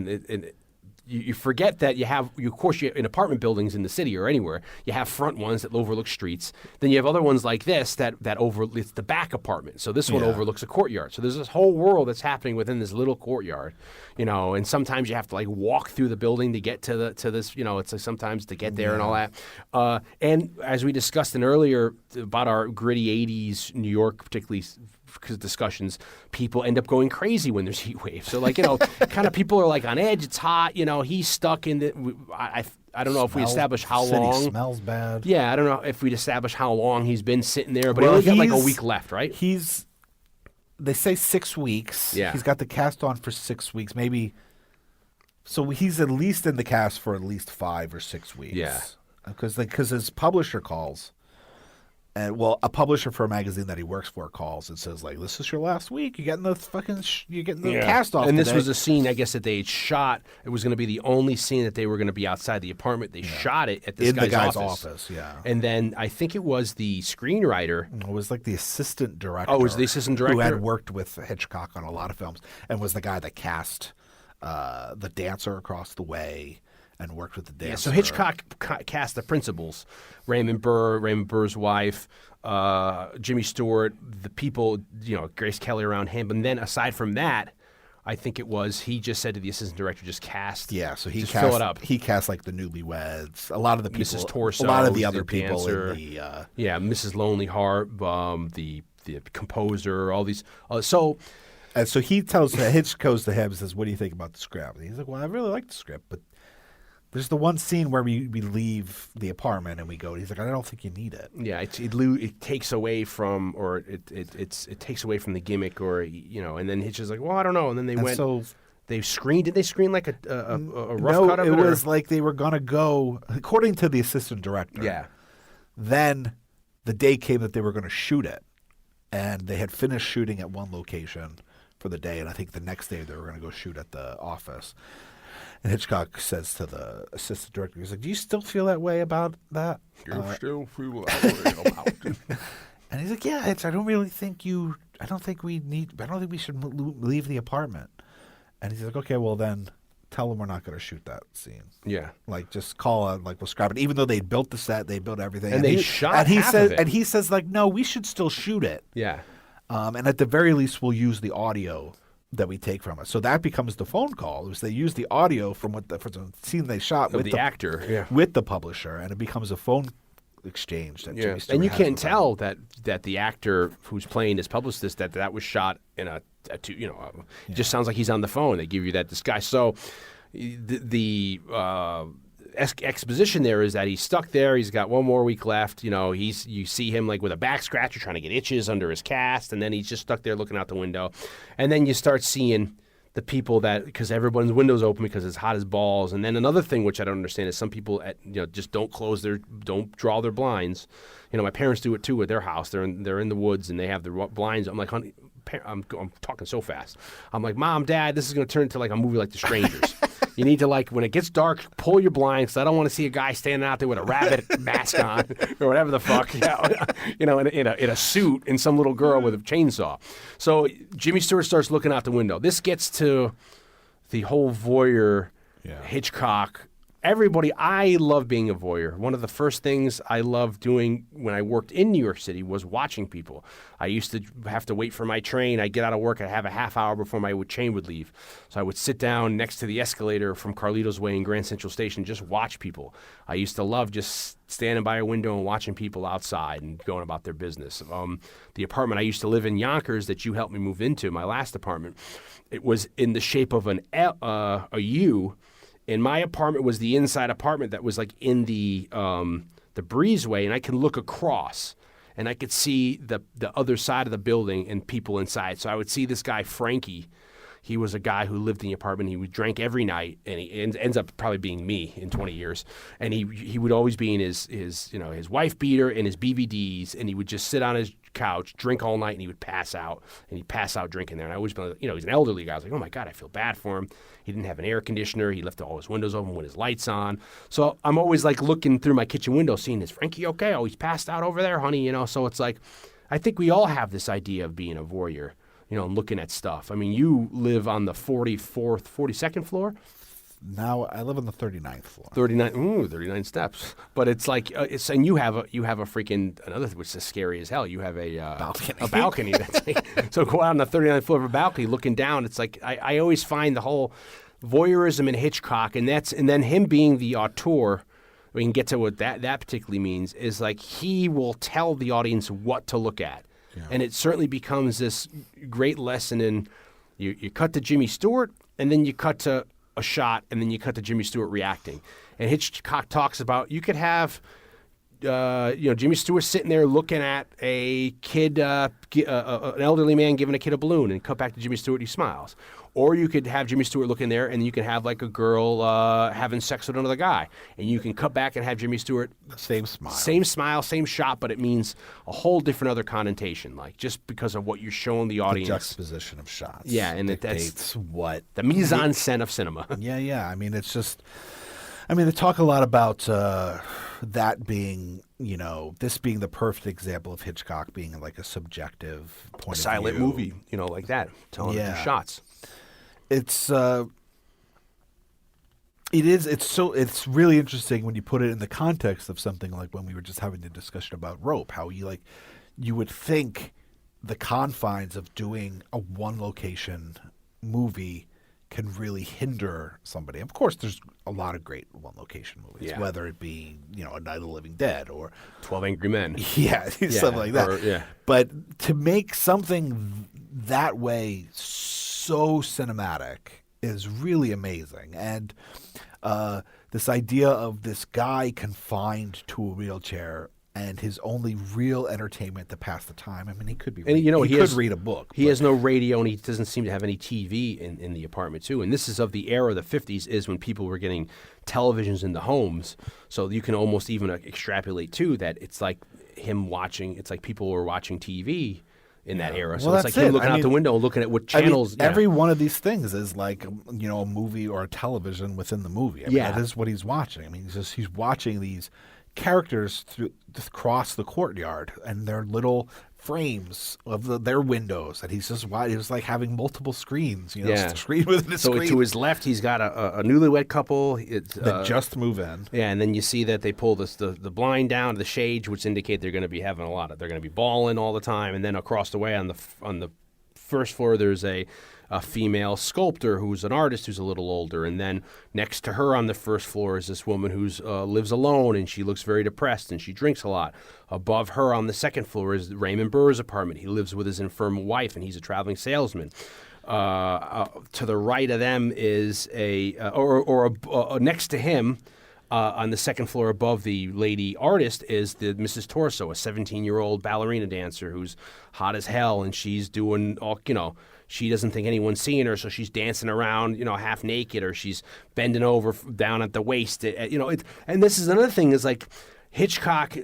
you forget that of course, in apartment buildings in the city or anywhere, you have front ones that overlook streets. Then you have other ones like this that it's the back apartment. So this one overlooks a courtyard. So there's this whole world that's happening within this little courtyard, you know. And sometimes you have to like walk through the building to get to this, you know. It's like sometimes to get there and all that. And as we discussed earlier about our gritty '80s New York, particularly discussions, people end up going crazy when there's heat waves. So like, you know, kind of people are like on edge. It's hot. You know, he's stuck in the. I don't know if we establish how long. City smells bad. Yeah, I don't know if we'd establish how long he's been sitting there, but he only got like a week left, right? They say 6 weeks. Yeah. He's got the cast on for 6 weeks, maybe. So he's at least in the cast for at least 5 or 6 weeks. Yeah. Because his publisher calls. And a publisher for a magazine that he works for calls and says, like, this is your last week. You're getting the cast off. And today. this was a scene, I guess, that they had shot. It was going to be the only scene that they were going to be outside the apartment. They shot it at this guy's office. Yeah. And then I think it was the screenwriter. It was like the assistant director. Oh, it was the assistant director? Who had worked with Hitchcock on a lot of films and was the guy that cast the dancer across the way. And worked with the dancer. Yeah, so Hitchcock cast the principals: Raymond Burr, Raymond Burr's wife, Jimmy Stewart, the people, you know, Grace Kelly around him. And then aside from that, I think it was he just said to the assistant director, just cast. Yeah, so he fill it up. He cast like the newlyweds, a lot of the people, Mrs. Torso, a lot of the other the people dancer, in the Mrs. Lonely Heart, the composer, all these. And so he tells Hitch goes to him and says, "What do you think about the script?" And he's like, "Well, I really like the script, but." There's the one scene where we leave the apartment and we go. He's like, I don't think you need it. Yeah, it takes away from, or it takes away from the gimmick, or you know. And then Hitch is like, well, I don't know. And then they screened. Did they screen like a rough cut of it? No, it was like they were gonna go according to the assistant director. Yeah. Then the day came that they were going to shoot it, and they had finished shooting at one location for the day, and I think the next day they were going to go shoot at the office. And Hitchcock says to the assistant director, he's like, do you still feel that way about that? You still feel that way about it? And he's like, yeah, Hitch, I don't think we should leave the apartment. And he's like, okay, well then tell them we're not going to shoot that scene. Yeah. Like, just call it, like, we'll scrap it. Even though they built the set, they built everything. And they shot half of it. And he says, like, no, we should still shoot it. Yeah. And at the very least, we'll use the audio that we take from it. So that becomes the phone call. They use the audio from the scene they shot with the actor, with the publisher, and it becomes a phone exchange. That Jimmy Stewart and you has can with tell that the actor who's playing this publicist that was shot in it just sounds like he's on the phone. They give you that disguise. So the exposition there is that he's stuck there. He's got one more week left. You know, you see him like with a back scratcher trying to get itches under his cast, and then he's just stuck there looking out the window. And then you start seeing the people that, because everyone's windows open because it's hot as balls. And then another thing which I don't understand is some people just don't draw their blinds. My parents do it too at their house. They're in the woods and they have the blinds. I'm like, honey, I'm talking so fast. I'm like, Mom, Dad, this is going to turn into like a movie like The Strangers. You need to, like, when it gets dark, pull your blinds. I don't want to see a guy standing out there with a rabbit mask on or whatever the fuck, in a suit, and some little girl with a chainsaw. So Jimmy Stewart starts looking out the window. This gets to the whole voyeur, Hitchcock. Everybody, I love being a voyeur. One of the first things I loved doing when I worked in New York City was watching people. I used to have to wait for my train. I'd get out of work. I'd have a half hour before my train would leave. So I would sit down next to the escalator from Carlito's Way in Grand Central Station, just watch people. I used to love just standing by a window and watching people outside and going about their business. The apartment I used to live in, Yonkers, that you helped me move into, my last apartment, it was in the shape of a U. And my apartment was the inside apartment that was like in the breezeway, and I could look across, and I could see the other side of the building and people inside. So I would see this guy, Frankie. He was a guy who lived in the apartment. He would drink every night, and he ends up probably being me in 20 years. And he would always be in his wife beater and his BVDs, and he would just sit on his couch, drink all night, and he would pass out. And he'd pass out drinking there. And I always been, he's an elderly guy. I was like, oh my God, I feel bad for him. He didn't have an air conditioner. He left all his windows open with his lights on. So I'm always like looking through my kitchen window, seeing, is Frankie okay? Oh, he's passed out over there, honey. So it's like, I think we all have this idea of being a voyeur, and looking at stuff. I mean, you live on the 42nd floor? Now I live on the 39th floor. 39 steps. But it's like, and you have a freaking, another thing which is scary as hell. You have a balcony. A balcony. That's like, so go out on the 39th floor of a balcony looking down. It's like, I always find the whole voyeurism in Hitchcock, and then him being the auteur, we can get to what that particularly means, is like he will tell the audience what to look at. Yeah. And it certainly becomes this great lesson in, you cut to Jimmy Stewart, and then you cut to a shot, and then you cut to Jimmy Stewart reacting. And Hitchcock talks about, you could have, Jimmy Stewart sitting there looking at a kid, an elderly man giving a kid a balloon, and cut back to Jimmy Stewart, he smiles. Or you could have Jimmy Stewart looking there, and you can have like a girl having sex with another guy, and you can cut back and have Jimmy Stewart same smile, same shot, but it means a whole different other connotation, like just because of what you're showing the audience. The juxtaposition of shots, and that's what the mise en scène of cinema. Yeah. I mean, it's just. I mean, they talk a lot about that being, this being the perfect example of Hitchcock being like a subjective point of view. Silent movie, like that, telling the shots. It's it's really interesting when you put it in the context of something like when we were just having the discussion about Rope, how you would think the confines of doing a one location movie can really hinder somebody. Of course, there's a lot of great one location movies, whether it be, A Night of the Living Dead or 12 Angry Men. Something like that. But to make something that way so cinematic is really amazing. And this idea of this guy confined to a wheelchair and his only real entertainment to pass the time. I mean, he could be. And he could read a book. He has no radio, and he doesn't seem to have any TV in the apartment too. And this is of the era, the 50s, is when people were getting televisions in the homes. So you can almost even extrapolate too that it's like him watching. It's like people were watching TV in that era. So it's like him looking out the window and looking at what channels. Every one of these things is like, a movie or a television within the movie. I mean, that is what he's watching. I mean, he's watching these characters across the courtyard and their little frames of their windows, and he's just he was like having multiple screens, screen within a screen. So to his left, he's got a newlywed couple that just move in. Yeah, and then you see that they pull the blind down, the shades, which indicate they're going to be having they're going to be balling all the time. And then across the way on the first floor, there's a female sculptor who's an artist who's a little older, and then next to her on the first floor is this woman who's lives alone, and she looks very depressed and she drinks a lot. Above her on the second floor is Raymond Burr's apartment. He lives with his infirm wife, and he's a traveling salesman. To the right of them is next to him. On the second floor above the lady artist is the Mrs. Torso, a 17-year-old ballerina dancer who's hot as hell, and she's doing all, she doesn't think anyone's seeing her, so she's dancing around, half naked, or she's bending over down at the waist. And this is another thing is like Hitchcock.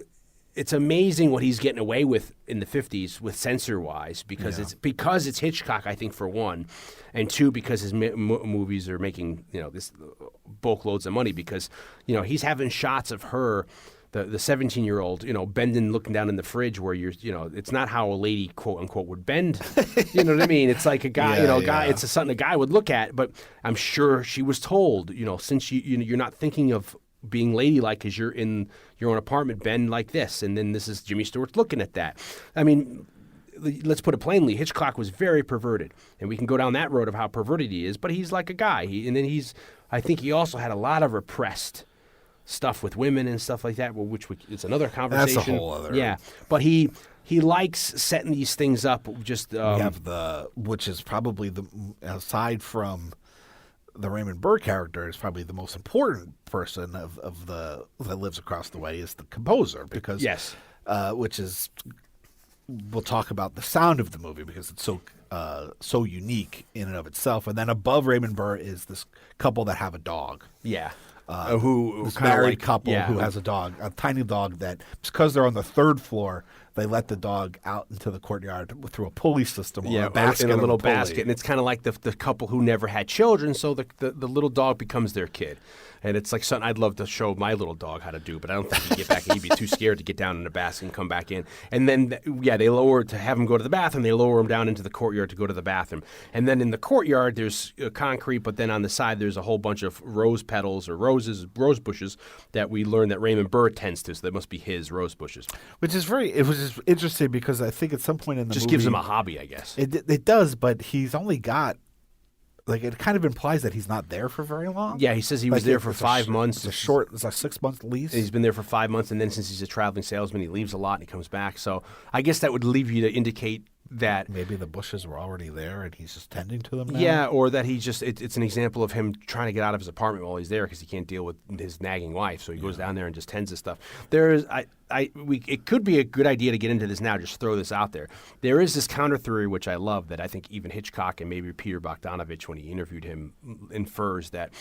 It's amazing what he's getting away with in the 50s with censor-wise because it's Hitchcock, I think, for one, and two, because his movies are making this bulk loads of money because he's having shots of her, the 17-year-old, bending, looking down in the fridge where it's not how a lady, quote unquote, would bend. You know what I mean? It's like a guy, it's something a guy would look at. But I'm sure she was told, since you're not thinking of being ladylike because you're in your own apartment, bend like this, and then this is Jimmy Stewart's looking at that. I mean, let's put it plainly, Hitchcock was very perverted, and we can go down that road of how perverted he is, but he's like a guy. I think he also had a lot of repressed stuff with women and stuff like that, it's another conversation. That's a whole other. Yeah, but he likes setting these things up. Just we have which is probably aside from the Raymond Burr character, is probably the most important person that lives across the way is the composer, because yes, which is, we'll talk about the sound of the movie because it's so unique in and of itself. And then above Raymond Burr is this couple that have a dog. Yeah. This married couple who has a dog, a tiny dog that, because they're on the third floor, they let the dog out into the courtyard through a pulley system or a basket, in a little basket. And it's kind of like the couple who never had children, so the little dog becomes their kid. And it's like something I'd love to show my little dog how to do, but I don't think he'd get back. He'd be too scared to get down in the basket and come back in. And then, they lower to have him go to the bathroom. They lower him down into the courtyard to go to the bathroom. And then in the courtyard, there's concrete, but then on the side, there's a whole bunch of rose petals or rose bushes that we learn that Raymond Burr tends to. So that must be his rose bushes. Which is it was just interesting because I think at some point in the just movie, gives him a hobby, I guess. It does, but he's only got. Like, it kind of implies that he's not there for very long. Yeah, he says he was there for 5 months. It's a 6-month lease. He's been there for 5 months, and then since he's a traveling salesman, he leaves a lot and he comes back. So I guess that would leave you to indicate that maybe the bushes were already there and he's just tending to them now. Yeah, or that he just it's an example of him trying to get out of his apartment while he's there because he can't deal with his nagging wife. So he goes down there and just tends to stuff. It could be a good idea to get into this now. Just throw this out there. There is this counter theory which I love that I think even Hitchcock and maybe Peter Bogdanovich, when he interviewed him, infers that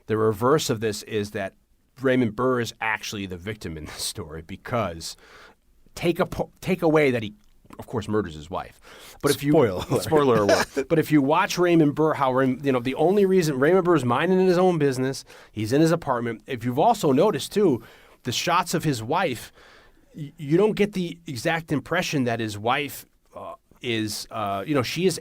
the reverse of this is that Raymond Burr is actually the victim in this story because take away that he, of course, murders his wife. But if spoiler alert. But if you watch Raymond Burr, the only reason Raymond Burr is minding his own business, he's in his apartment. If you've also noticed too, the shots of his wife, you don't get the exact impression that his wife is, she is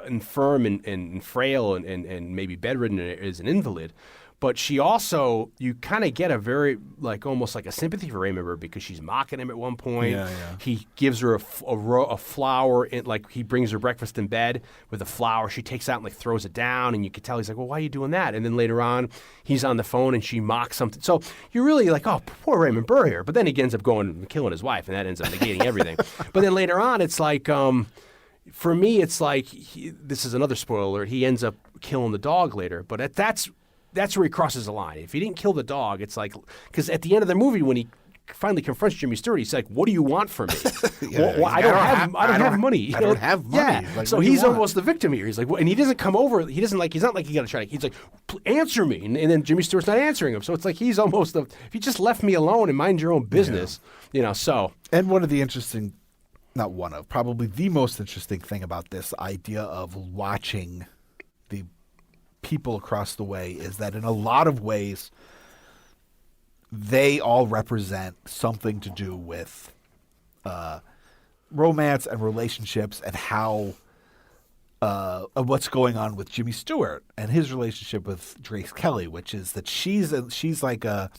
infirm and frail and maybe bedridden and is an invalid. But she also, you kind of get a very, almost like a sympathy for Raymond Burr because she's mocking him at one point. Yeah. He gives her a flower, he brings her breakfast in bed with a flower. She takes out and throws it down, and you could tell he's like, well, why are you doing that? And then later on, he's on the phone and she mocks something. So you're really like, oh, poor Raymond Burr here. But then he ends up going and killing his wife, and that ends up negating everything. But then later on, it's like, for me, it's like, this is another spoiler alert, he ends up killing the dog later. But that's where he crosses the line. If he didn't kill the dog, it's like, because at the end of the movie, when he finally confronts Jimmy Stewart, he's like, "What do you want from me? I don't have money. I don't have money." Yeah. So he's almost the victim here. He's like, and he doesn't come over. He's not like you got to try. He's like, "Answer me," and then Jimmy Stewart's not answering him. So it's like he's almost if you just left me alone and mind your own business, So and one of the interesting, probably the most interesting thing about this idea of watching the people across the way is that in a lot of ways they all represent something to do with romance and relationships and how what's going on with Jimmy Stewart and his relationship with Grace Kelly, which is that she's like a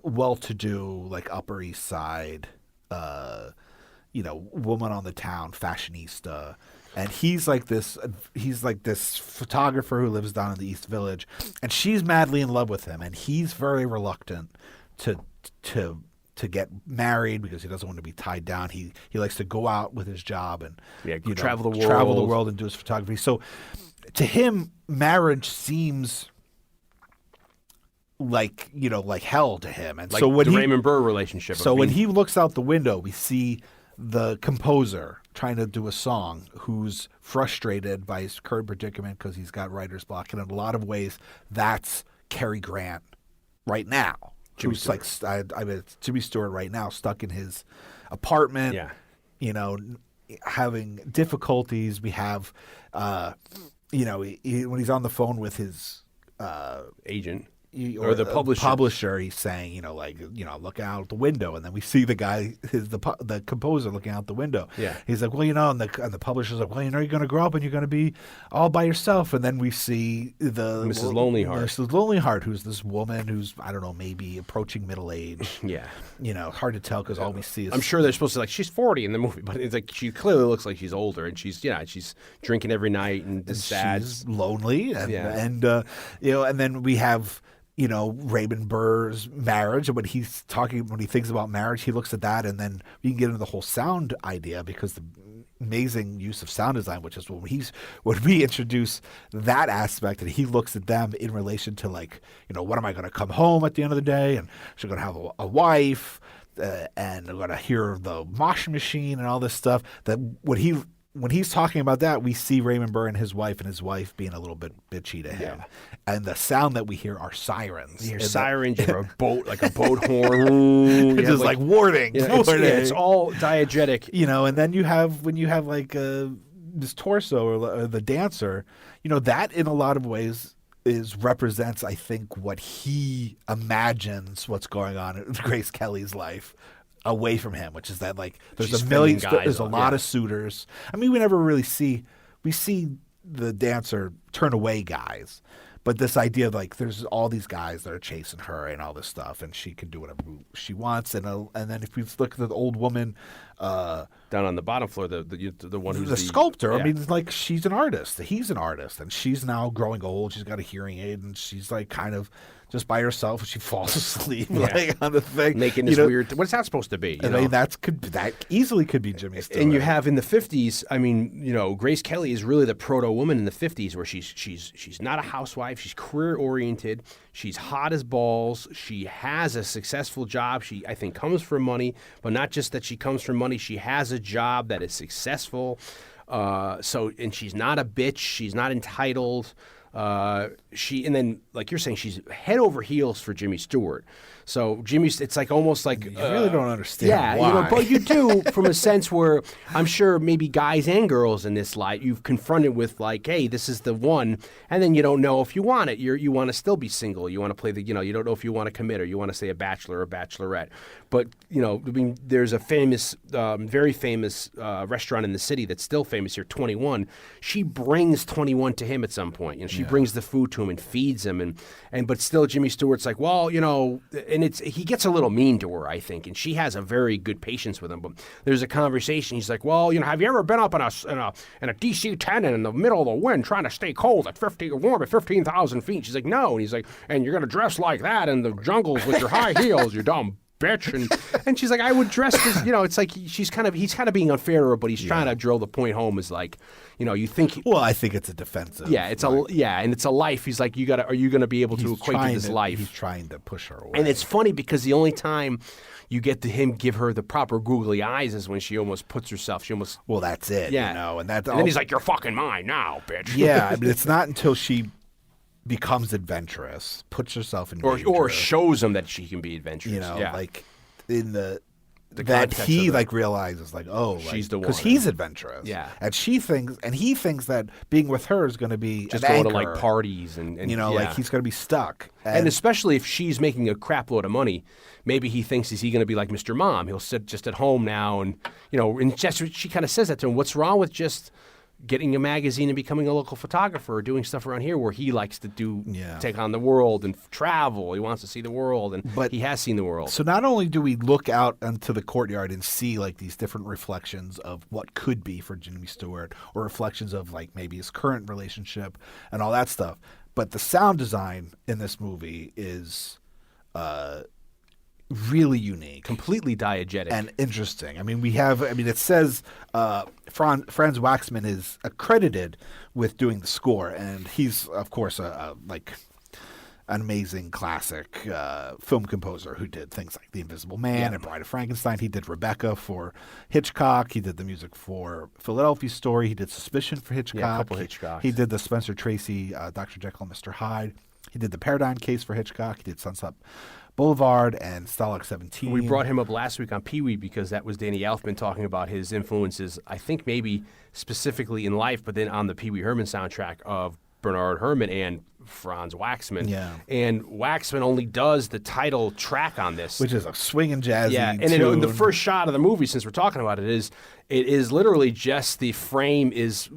well-to-do, Upper East Side woman on the town, fashionista. And he's like this photographer who lives down in the East Village, and she's madly in love with him, and he's very reluctant to get married because he doesn't want to be tied down. He likes to go out with his job and travel the world and do his photography. So to him, marriage seems like hell to him. And like so when the Raymond Burr relationship. So when he looks out the window, we see the composer trying to do a song who's frustrated by his current predicament because he's got writer's block. And in a lot of ways, that's Cary Grant right now. Jimmy who's like, I mean, it's Jimmy Stewart right now, stuck in his apartment, you know, having difficulties. We have, you know, when he's on the phone with his agent. Or the publisher. He's saying, you know, like, you know, look out the window, and then we see the guy, the composer, looking out the window. Yeah, he's like, well, you know, and the publisher's like, well, you know, you're going to grow up and you're going to be all by yourself, and then we see Mrs. Lonelyheart. Mrs. Lonelyheart, who's this woman who's, I don't know, maybe approaching middle age. Yeah, you know, hard to tell because all we see is. I'm sure they're supposed to, like, she's 40 in the movie, but it's like she clearly looks like she's older, and she's drinking every night and sad. She's lonely, and you know, and then we have, you know, Raymond Burr's marriage. And when he thinks about marriage, he looks at that, and then we can get into the whole sound idea, because the amazing use of sound design, which is when we introduce that aspect, and he looks at them in relation to, like, you know, what am I going to come home at the end of the day, and she's going to have a wife, and I'm going to hear the washing machine and all this stuff. That when he's talking about that, we see Raymond Burr and his wife being a little bit bitchy to him. And the sound that we hear are sirens. You hear sirens, you hear a boat, like a boat horn. It's just like warning. It's all diegetic. You know, and then when you have like this torso or the dancer, you know, that in a lot of ways represents, I think, what he imagines what's going on in Grace Kelly's life away from him, which is that, like, there's a lot of suitors. I mean, we never really see the dancer turn away guys, but this idea of, like, there's all these guys that are chasing her and all this stuff, and she can do whatever she wants. And then if we look at the old woman down on the bottom floor, the one who's the sculptor. I mean, like, she's an artist. He's an artist, and she's now growing old. She's got a hearing aid, and she's like kind of just by herself, and she falls asleep like on the thing, making this weird. What's that supposed to be? I mean, that easily could be Jimmy Stewart. And you have in the 50s. I mean, you know, Grace Kelly is really the proto woman in the 50s, where she's not a housewife. She's career oriented. She's hot as balls. She has a successful job. She, I think, comes from money, but not just that she comes from money. She has a job that is successful. And she's not a bitch. She's not entitled. And then, like you're saying, she's head over heels for Jimmy Stewart. So it's like almost like you really don't understand why. You know, but you do, from a sense where I'm sure maybe guys and girls in this light you've confronted with, like, hey, this is the one, and then you don't know if you want it. You want to still be single. You want to play you don't know if you want to commit, or you want to stay a bachelor or bachelorette. But, you know, I mean, there's a famous, very famous restaurant in the city that's still famous here, 21. She brings 21 to him at some point. You know, she brings the food to him and feeds him, but still Jimmy Stewart's like, well, you know, and he gets a little mean to her, I think, and she has a very good patience with him. But there's a conversation. He's like, well, you know, have you ever been up in a DC-10 and in the middle of the wind trying to stay warm at 15,000 feet? She's like, no. And he's like, and you're gonna dress like that in the jungles with your high heels, you dumb bitch. And she's like, I would dress this, you know, it's like he's kind of being unfair to her, but he's trying to drill the point home, is like, you know, you think. Well, I think it's a defensive. Yeah, and it's a life. He's like, are you going to be able to equate to this life? He's trying to push her away. And it's funny because the only time you get to him give her the proper googly eyes is when she almost puts herself. Well, that's it. Yeah. You know, and then he's like, you're fucking mine now, bitch. Yeah, I mean, it's not until she becomes adventurous, puts herself in danger, or shows him that she can be adventurous. You know, like in the that he like realizes, like, oh, she's the one, because he's adventurous. Yeah, and he thinks that being with her is going to be just going to like parties and you know, like he's going to be stuck. And especially if she's making a crap load of money, maybe he thinks, is he going to be like Mr. Mom? He'll sit just at home now, and you know, and just she kind of says that to him. What's wrong with just getting a magazine and becoming a local photographer, or doing stuff around here where he likes to take on the world and travel. He wants to see the world, but he has seen the world. So not only do we look out into the courtyard and see like these different reflections of what could be for Jimmy Stewart, or reflections of like maybe his current relationship and all that stuff, but the sound design in this movie is really unique, completely diegetic, and interesting. I mean, it says Franz Waxman is accredited with doing the score, and he's of course a an amazing classic film composer who did things like The Invisible Man and Bride of Frankenstein. He did Rebecca for Hitchcock. He did the music for Philadelphia Story. He did Suspicion for Hitchcock. Yeah, a couple Hitchcocks. He did the Spencer Tracy, Dr. Jekyll and Mr. Hyde. He did the Paradigm Case for Hitchcock. He did Sunset Boulevard and Stalag 17. We brought him up last week on Pee-wee because that was Danny Elfman talking about his influences, I think maybe specifically in life, but then on the Pee-wee Herman soundtrack of Bernard Herrmann and Franz Waxman. Yeah. And Waxman only does the title track on this. Which is a swinging jazzy and tune. in the first shot of the movie, since we're talking about it, is literally just the frame is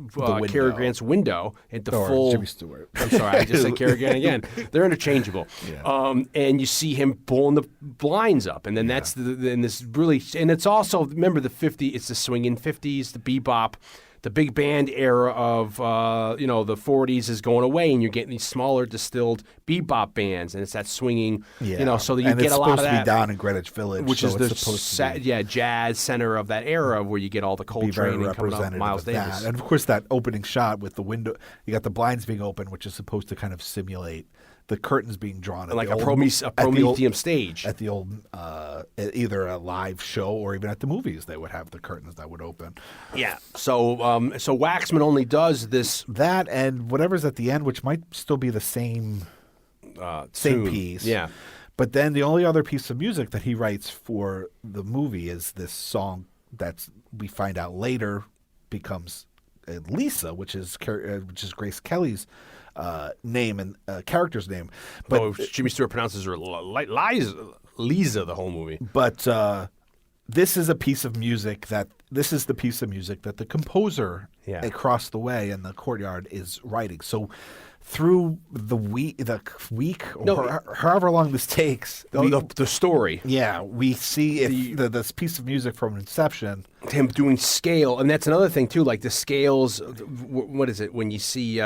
Cary Grant's window at the full. Jimmy Stewart. I'm sorry, I just said Cary Grant again. They're interchangeable. Yeah. And you see him pulling the blinds up, and then that's this really, and it's also, remember the it's the swinging 50s, the bebop. The big band era of the 40s is going away, and you're getting these smaller distilled bebop bands, and it's that swinging, so that you get a lot of that. And it's supposed to be down in Greenwich Village, which is the jazz center of that era, where you get all the Coltrane and coming up, Miles Davis, and of course that opening shot with the window, you got the blinds being open, which is supposed to kind of simulate the curtains being drawn at like the a Prometheum stage at the old either a live show or even at the movies. They would have the curtains that would open. Yeah. So Waxman only does that and whatever's at the end, which might still be the same piece. Yeah. But then the only other piece of music that he writes for the movie is this song that we find out later becomes Lisa, which is Grace Kelly's name and character's name. But Jimmy Stewart pronounces her Lisa the whole movie. But this is the piece of music that the composer across the way in the courtyard is writing. So through the week or however long this takes, the story. Yeah, we see this piece of music from Inception. Him doing scale, and that's another thing too. Like the scales. What is it when you see?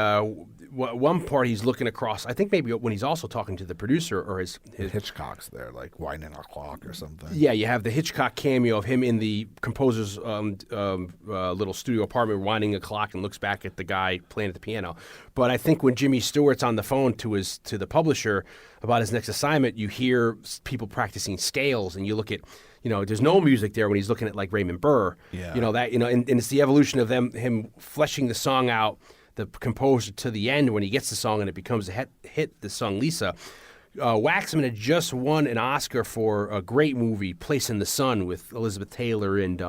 One part he's looking across. I think maybe when he's also talking to the producer or his Hitchcock's there, like winding a clock or something. Yeah, you have the Hitchcock cameo of him in the composer's little studio apartment winding a clock and looks back at the guy playing at the piano. But I think when Jimmy Stewart's on the phone to the publisher about his next assignment, you hear people practicing scales, and you look at. There's no music there when he's looking at like Raymond Burr. Yeah. And it's the evolution of him fleshing the song out, the composer to the end when he gets the song and it becomes a hit, the song Lisa. Waxman had just won an Oscar for a great movie, Place in the Sun, with Elizabeth Taylor and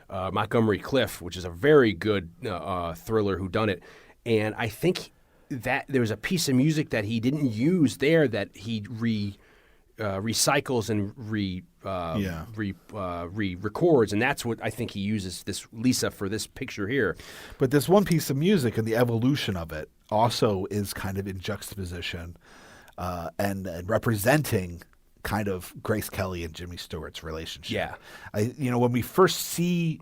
Montgomery Clift, which is a very good thriller whodunit. And I think that there was a piece of music that he didn't use there that he recycles and re-records, and that's what I think he uses this Lisa for this picture here. But this one piece of music and the evolution of it also is kind of in juxtaposition and representing kind of Grace Kelly and Jimmy Stewart's relationship. Yeah. When we first see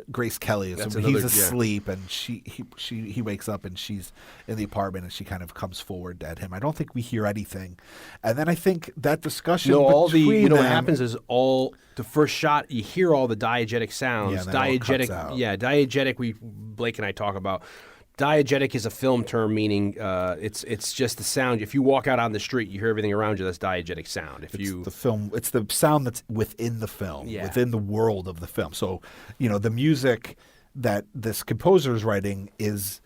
Grace Kelly, he's asleep and he wakes up and she's in the apartment and she kind of comes forward at him. I don't think we hear anything, and then I think that discussion. What happens is all the first shot you hear all the diegetic sounds. Diegetic. Blake and I talk about. Diegetic is a film term meaning it's just the sound. If you walk out on the street, you hear everything around you. That's diegetic sound. It's the sound that's within the film, within the world of the film. So, the music that this composer is writing is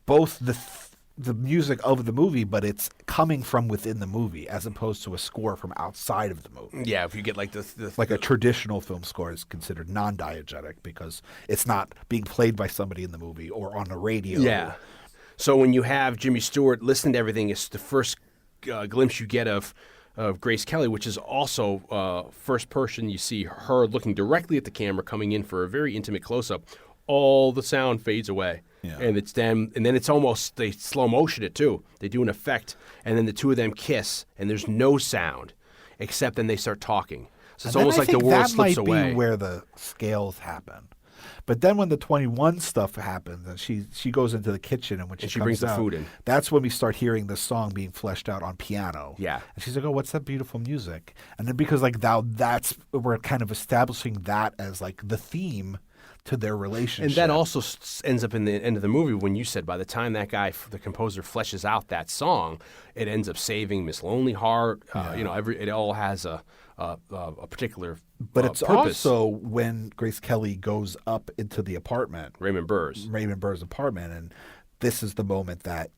both the music of the movie, but it's coming from within the movie as opposed to a score from outside of the movie. Yeah, if you get like a traditional film score is considered non-diegetic because it's not being played by somebody in the movie or on the radio. Yeah. So when you have Jimmy Stewart listening to everything, it's the first glimpse you get of Grace Kelly, which is also first person. You see her looking directly at the camera, coming in for a very intimate close-up. All the sound fades away. Yeah. And it's them, and then it's almost they slow motion it too. They do an effect, and then the two of them kiss, and there's no sound, except then they start talking. So it's almost like the world slips away. That might be where the scales happen. But then when the 21 stuff happens, and she goes into the kitchen, and when she brings out, the food in, that's when we start hearing the song being fleshed out on piano. Yeah, and she's like, "Oh, what's that beautiful music?" And then because that's we're kind of establishing that as like the theme to their relationship. And that also ends up in the end of the movie when you said by the time that guy, the composer, fleshes out that song, it ends up saving Miss Lonely Heart. It all has a particular But it's purpose. also when Grace Kelly goes up into the apartment, Raymond Burr's apartment, and this is the moment that,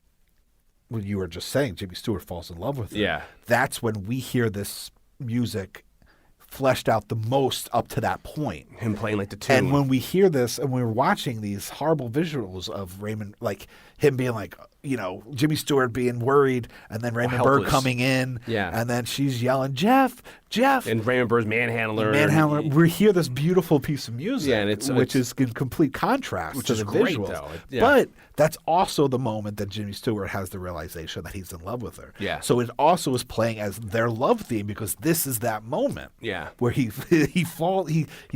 when you were just saying, Jimmy Stewart falls in love with her. Yeah. That's when we hear this music fleshed out the most up to that point. Him playing like the tune. And when we hear this and we're watching these horrible visuals of Raymond, like him being like, Jimmy Stewart being worried, and then Raymond Burr coming in, and then she's yelling, Jeff, and Raymond Burr's manhandler. We hear this beautiful piece of music, and which is in complete contrast to the great, visuals. though. But that's also the moment that Jimmy Stewart has the realization that he's in love with her. Yeah. So it also is playing as their love theme, because this is that moment. Yeah. Where he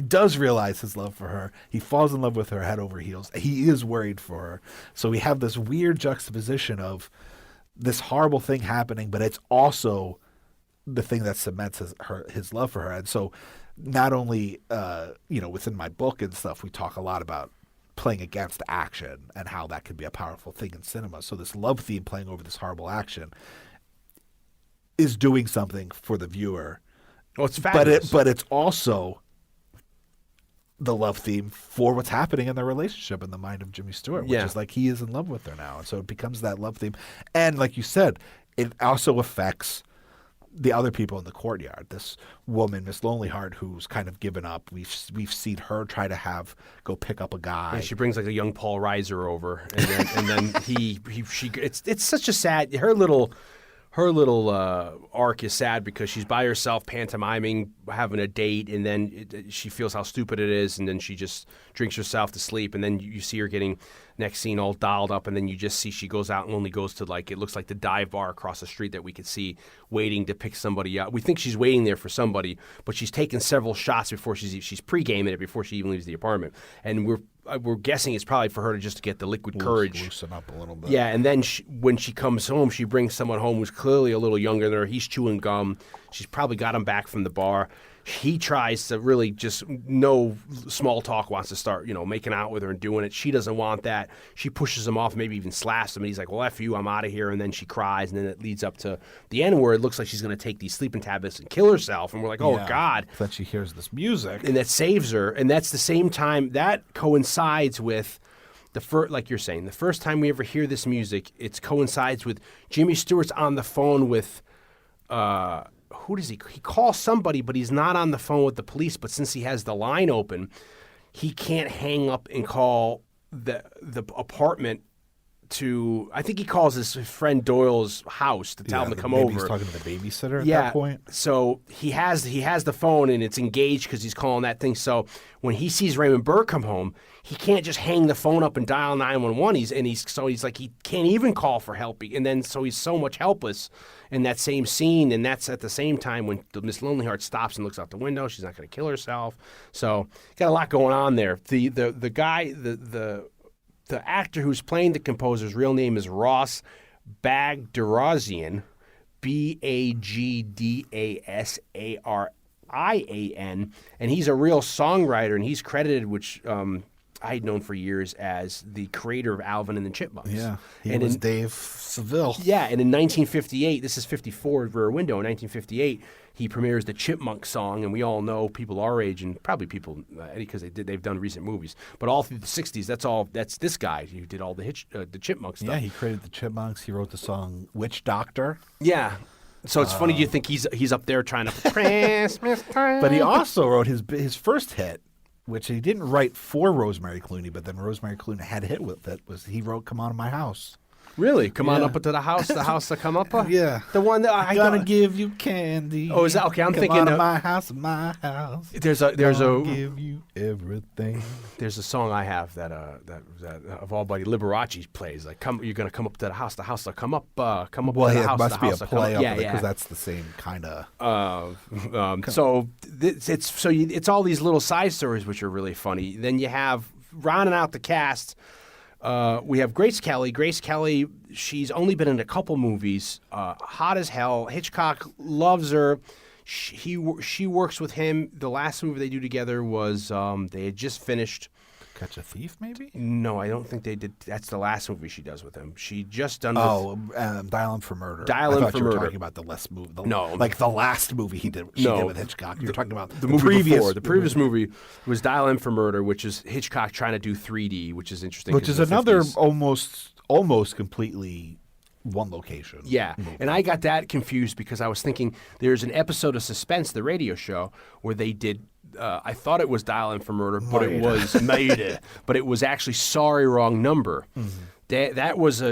does realize his love for her. He falls in love with her head over heels. He is worried for her. So we have this weird juxtaposition of this horrible thing happening, but it's also the thing that cements his love for her. And so not only within my book and stuff, we talk a lot about playing against action and how that can be a powerful thing in cinema. So this love theme playing over this horrible action is doing something for the viewer. Oh, it's fabulous. But it's also the love theme for what's happening in their relationship in the mind of Jimmy Stewart, which is like he is in love with her now. And so it becomes that love theme. And like you said, it also affects the other people in the courtyard. This woman, Miss Lonely Heart, who's kind of given up. We've seen her try to go pick up a guy. And she brings like a young Paul Reiser over, and then it's such a sad. Her little arc is sad because she's by herself pantomiming, having a date, and then she feels how stupid it is, and then she just drinks herself to sleep, and then you see her getting, next scene, all dolled up, and then you just see she goes out and only goes to, like, it looks like the dive bar across the street that we could see, waiting to pick somebody up. We think she's waiting there for somebody, but she's taken several shots before she's pre-gaming it before she even leaves the apartment, and we're guessing it's probably for her to just get the liquid courage. Loosen up a little bit. Yeah, and then when she comes home, she brings someone home who's clearly a little younger than her. He's chewing gum. She's probably got him back from the bar. He tries to really just no small talk, wants to start, making out with her and doing it. She doesn't want that. She pushes him off, maybe even slaps him. And he's like, well, F you, I'm out of here. And then she cries. And then it leads up to the end where it looks like she's going to take these sleeping tablets and kill herself. And we're like, oh, God. Then she hears this music. And that saves her. And that's the same time that coincides with like you're saying, the first time we ever hear this music, it coincides with Jimmy Stewart's on the phone with who does he calls somebody, but he's not on the phone with the police. But since he has the line open, he can't hang up and call the apartment to, I think he calls his friend Doyle's house to tell him to come over. He's talking to the babysitter at that point. So he has the phone and it's engaged because he's calling that thing. So when he sees Raymond Burr come home, he can't just hang the phone up and dial 911. He's like, he can't even call for help. And then so he's so much helpless in that same scene. And that's at the same time when Miss Lonely Heart stops and looks out the window. She's not going to kill herself. So got a lot going on there. The guy, the actor who's playing the composer's real name is Ross Bagdasarian, Bagdasarian, and he's a real songwriter, and he's credited, which I had known for years as the creator of Alvin and the Chipmunks. Yeah, he was Dave Seville. Yeah, and in 1958, this is 54 Rear Window, in 1958, he premieres the Chipmunk song, and we all know, people our age, and probably people, because they've done recent movies, but all through the 60s, that's this guy who did all the Chipmunk stuff. Yeah, he created the Chipmunks. He wrote the song Witch Doctor. Yeah. So it's funny you think he's up there trying to Christmas time. But he also wrote his first hit, which he didn't write for Rosemary Clooney, but then Rosemary Clooney had a hit with it, he wrote Come On to My House. Really? Come on up into the house to come up? Yeah. The one that I'm gonna give you candy. Oh, is that okay? I'm Come thinking on to my house. There's I'll give you everything. There's a song I have that of all buddy Liberace plays. Like, you're gonna come up to the house will come up to the house. Well, it must be a play up yeah, because that's the same kind of. So it's all these little side stories which are really funny. Then you have rounding out the cast. We have Grace Kelly. Grace Kelly, she's only been in a couple movies. Hot as hell. Hitchcock loves her. She works with him. The last movie they do together was they had just finished Catch a Thief, maybe? No, I don't think they did. That's the last movie she does with him. She just done. Dial In for Murder. Dial I In thought for you were Murder. talking about the last movie. No. Like the last movie she did with Hitchcock. You're talking about the movie previous before. The previous movie was Dial In for Murder, which is Hitchcock trying to do 3D, which is interesting. Which is another almost completely one location. Yeah, and I got that confused because I was thinking there's an episode of Suspense, the radio show, where they did. I thought it was Dial In for Murder, but it was Maida. But it was actually Sorry Wrong Number. That was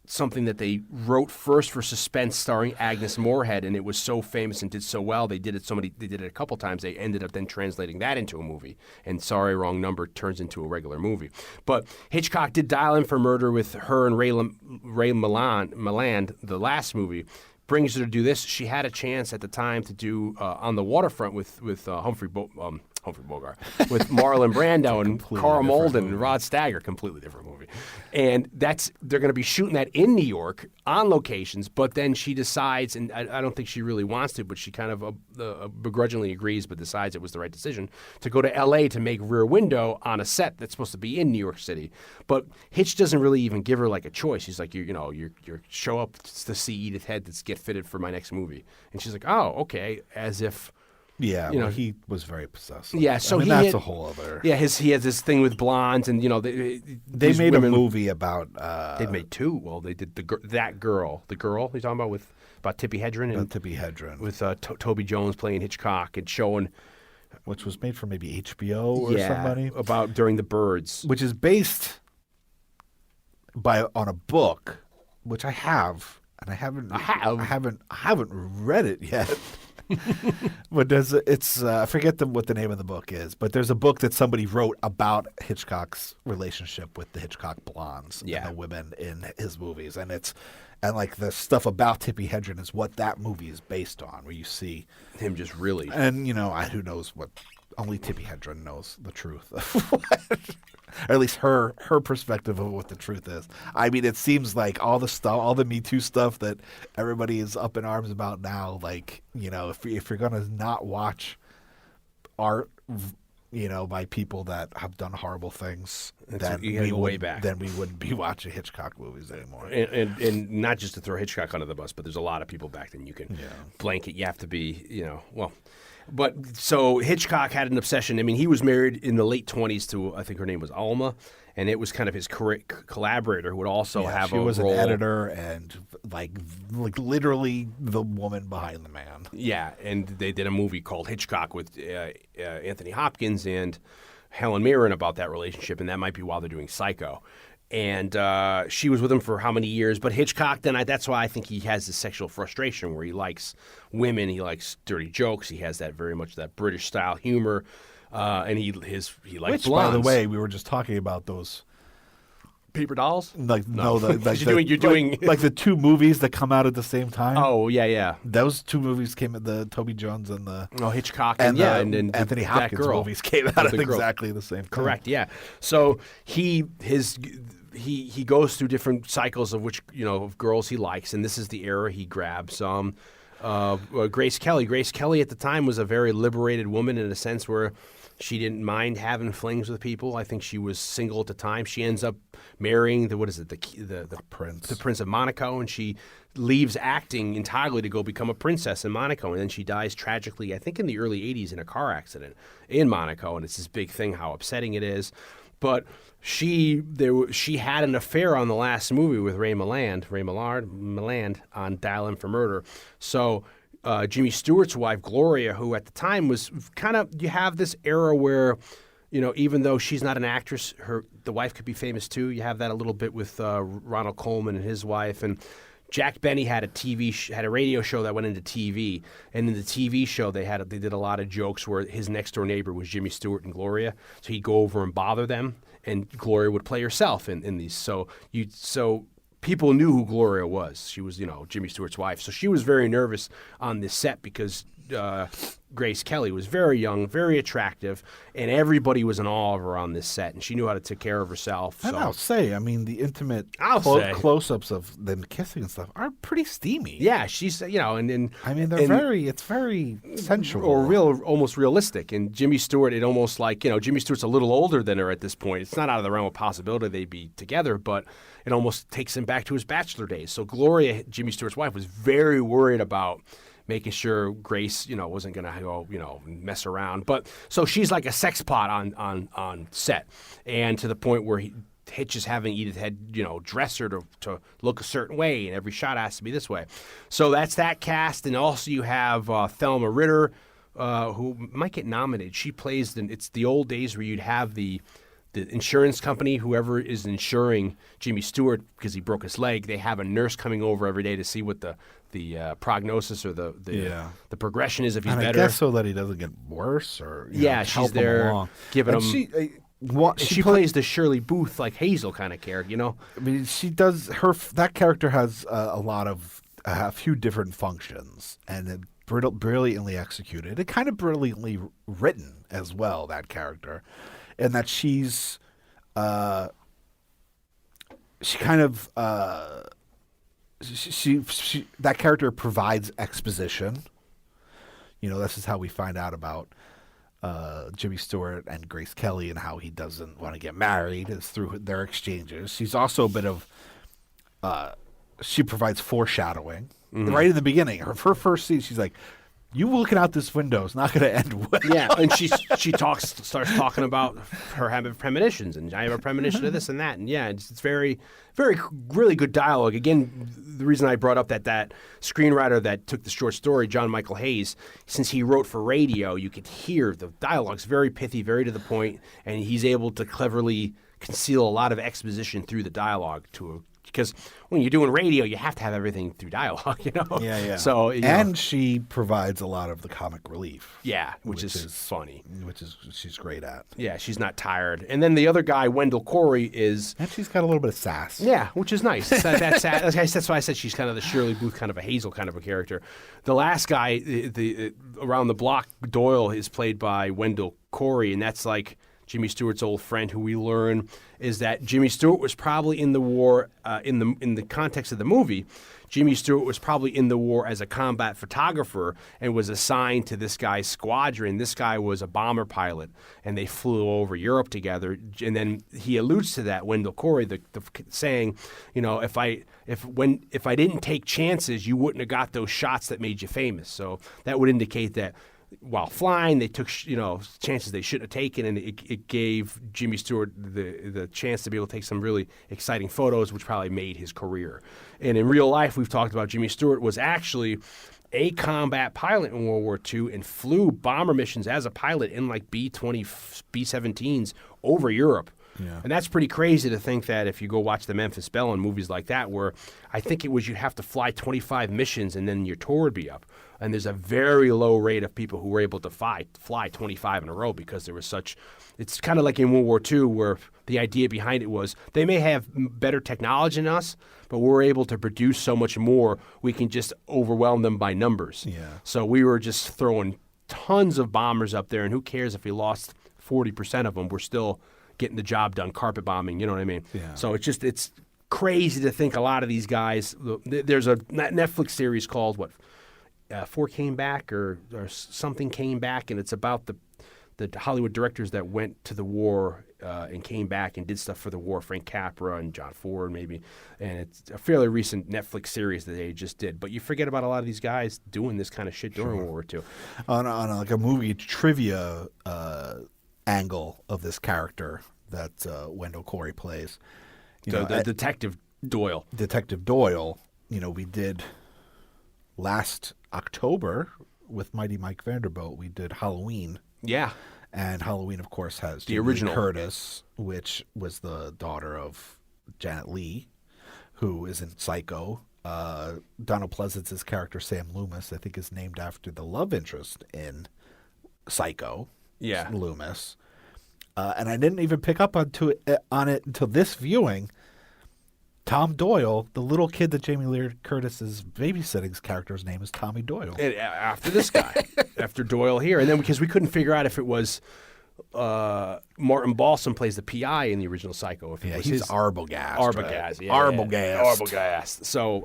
something that they wrote first for Suspense, starring Agnes Moorehead, and it was so famous and did so well. They did it They did it a couple times. They ended up then translating that into a movie, and Sorry Wrong Number turns into a regular movie. But Hitchcock did Dial In for Murder with her and Ray Milland, the last movie. Brings her to do this. She had a chance at the time to do On the Waterfront with Humphrey Bogart, with Marlon Brando and Carl Malden and Rod Steiger. Completely different movie. And they're going to be shooting that in New York on locations, but then she decides, and I don't think she really wants to, but she kind of begrudgingly agrees, but decides it was the right decision, to go to L.A. to make Rear Window on a set that's supposed to be in New York City. But Hitch doesn't really even give her like a choice. He's like, you show up to see Edith Head that's get fitted for my next movie. And she's like, oh, okay, as if... Yeah, he was very possessive. Yeah, so that's a whole other. Yeah, he has this thing with blondes, and they made a movie about. They made two. Well, they did that girl. The girl you're talking about about Tippi Hedren. About Tippi Hedren with Toby Jones playing Hitchcock and showing. Which was made for maybe HBO or somebody. About during the Birds, which is based on a book, which I have, and I haven't read it yet. But I forget what the name of the book is, but there's a book that somebody wrote about Hitchcock's relationship with the Hitchcock blondes and the women in his movies, and like the stuff about Tippi Hedren is what that movie is based on, where you see him just really, and who knows what. Only Tippi Hedren knows the truth of or at least her perspective of what the truth is. I mean, it seems like all the Me Too stuff that everybody is up in arms about now, like, if you're going to not watch art, by people that have done horrible things, then we wouldn't be watching Hitchcock movies anymore. And not just to throw Hitchcock under the bus, but there's a lot of people back then you can blanket. You have to be, But so Hitchcock had an obsession. I mean, he was married in the late 20s to, I think her name was Alma, and it was kind of his collaborator who would also have a role. She was an editor and like literally the woman behind the man. Yeah, and they did a movie called Hitchcock with Anthony Hopkins and Helen Mirren about that relationship, and that might be while they're doing Psycho. And she was with him for how many years? But Hitchcock, that's why I think he has this sexual frustration where he likes women, he likes dirty jokes, he has that very much that British style humor, and he likes blondes. By the way, we were just talking about those paper dolls. Like you're doing like the two movies that come out at the same time. Oh yeah. Those two movies came at the Toby Jones and the Hitchcock and Anthony Anthony Hopkins movies came out at exactly the same time. Correct. Yeah. So he goes through different cycles of which of girls he likes, and this is the era he grabs. Grace Kelly. Grace Kelly at the time was a very liberated woman in a sense where she didn't mind having flings with people. I think she was single at the time. She ends up marrying the Prince, the Prince of Monaco, and she leaves acting entirely to go become a princess in Monaco. And then she dies tragically, I think in the early 80s, in a car accident in Monaco. And it's this big thing, how upsetting it is. But she had an affair on the last movie with Ray Milland on Dial In for Murder. So Jimmy Stewart's wife, Gloria, who at the time was kind of, you have this era where, even though she's not an actress, the wife could be famous too. You have that a little bit with Ronald Colman and his wife. And Jack Benny had a radio show that went into TV. And in the TV show, they did a lot of jokes where his next door neighbor was Jimmy Stewart and Gloria. So he'd go over and bother them, and Gloria would play herself in these. So people knew who Gloria was. She was, Jimmy Stewart's wife. So she was very nervous on this set because Grace Kelly was very young, very attractive, and everybody was in awe of her on this set, and she knew how to take care of herself. And so. I'll say, I mean, the intimate close-ups of them kissing and stuff are pretty steamy. Yeah, she's, and I mean, it's very sensual. Or almost realistic. And Jimmy Stewart, it almost like, Jimmy Stewart's a little older than her at this point. It's not out of the realm of possibility they'd be together, but it almost takes him back to his bachelor days. So Gloria, Jimmy Stewart's wife, was very worried about making sure Grace, wasn't going to go, mess around. But so she's like a sex pot on set, and to the point where Hitch is having Edith Head, dress her to look a certain way, and every shot has to be this way. So that's that cast, and also you have Thelma Ritter, who might get nominated. She plays it's the old days where you'd have the insurance company, whoever is insuring Jimmy Stewart because he broke his leg, they have a nurse coming over every day to see what the prognosis or the progression is if he's better. I guess so that he doesn't get worse or she's there giving him. She plays the Shirley Booth like Hazel kind of character, I mean, she does that character has a few different functions, and it brilliantly executed. It kind of brilliantly written as well, that character. And that she that character provides exposition. This is how we find out about Jimmy Stewart and Grace Kelly and how he doesn't want to get married is through their exchanges. She's also a bit of she provides foreshadowing right in the beginning. Her first scene, she's like, "You looking out this window is not going to end well." Yeah, and she starts talking about her having premonitions, and I have a premonition of this and that, and it's very, very, really good dialogue. Again, the reason I brought up that screenwriter that took the short story, John Michael Hayes, since he wrote for radio, you could hear the dialogue's very pithy, very to the point, and he's able to cleverly conceal a lot of exposition through the dialogue because when you're doing radio, you have to have everything through dialogue, Yeah. So, she provides a lot of the comic relief. Yeah, which is funny. She's great at. Yeah, she's not tired. And then the other guy, Wendell Corey, is... And she's got a little bit of sass. Yeah, which is nice. That's why I said she's kind of the Shirley Booth, kind of a Hazel kind of a character. The last guy, the around the block, Doyle, is played by Wendell Corey, and that's like Jimmy Stewart's old friend, who we learn is that Jimmy Stewart was probably in the war, in the context of the movie, Jimmy Stewart was probably in the war as a combat photographer and was assigned to this guy's squadron. This guy was a bomber pilot, and they flew over Europe together. And then he alludes to that, Wendell Corey, the saying, if I didn't take chances, you wouldn't have got those shots that made you famous. So that would indicate that while flying, they took chances they shouldn't have taken, and it gave Jimmy Stewart the chance to be able to take some really exciting photos, which probably made his career. And in real life, we've talked about Jimmy Stewart was actually a combat pilot in World War II and flew bomber missions as a pilot in like B-20, B-17s over Europe. Yeah. And that's pretty crazy to think that if you go watch the Memphis Belle and movies like that, where I think it was you'd have to fly 25 missions and then your tour would be up. And there's a very low rate of people who were able to fly 25 in a row because there was such – it's kind of like in World War II where the idea behind it was they may have better technology than us, but we're able to produce so much more, we can just overwhelm them by numbers. Yeah. So we were just throwing tons of bombers up there, and who cares if we lost 40% of them? We're still getting the job done, carpet bombing, you know what I mean? Yeah. So it's crazy to think a lot of these guys – there's a Netflix series called what – Four Came Back or something Came Back, and it's about the Hollywood directors that went to the war and came back and did stuff for the war, Frank Capra and John Ford maybe, and it's a fairly recent Netflix series that they just did. But you forget about a lot of these guys doing this kind of shit during World War II. On like a movie trivia angle of this character that Wendell Corey plays. The Detective Doyle. Detective Doyle, we did last October with Mighty Mike Vanderbilt, we did Halloween. Yeah. And Halloween, of course, has the original Curtis, which was the daughter of Janet Leigh, who is in Psycho. Donald Pleasance's character, Sam Loomis, I think is named after the love interest in Psycho. Yeah. Loomis. And I didn't even pick up on it until this viewing. Tom Doyle, the little kid that Jamie Lee Curtis's babysitting's character's name is Tommy Doyle. And after this guy, after Doyle here. And then because we couldn't figure out if it was Martin Balsam plays the PI in the original Psycho. If it was he's his Arbogast. Arbogast. Yeah, Arbogast. Arbogast. So,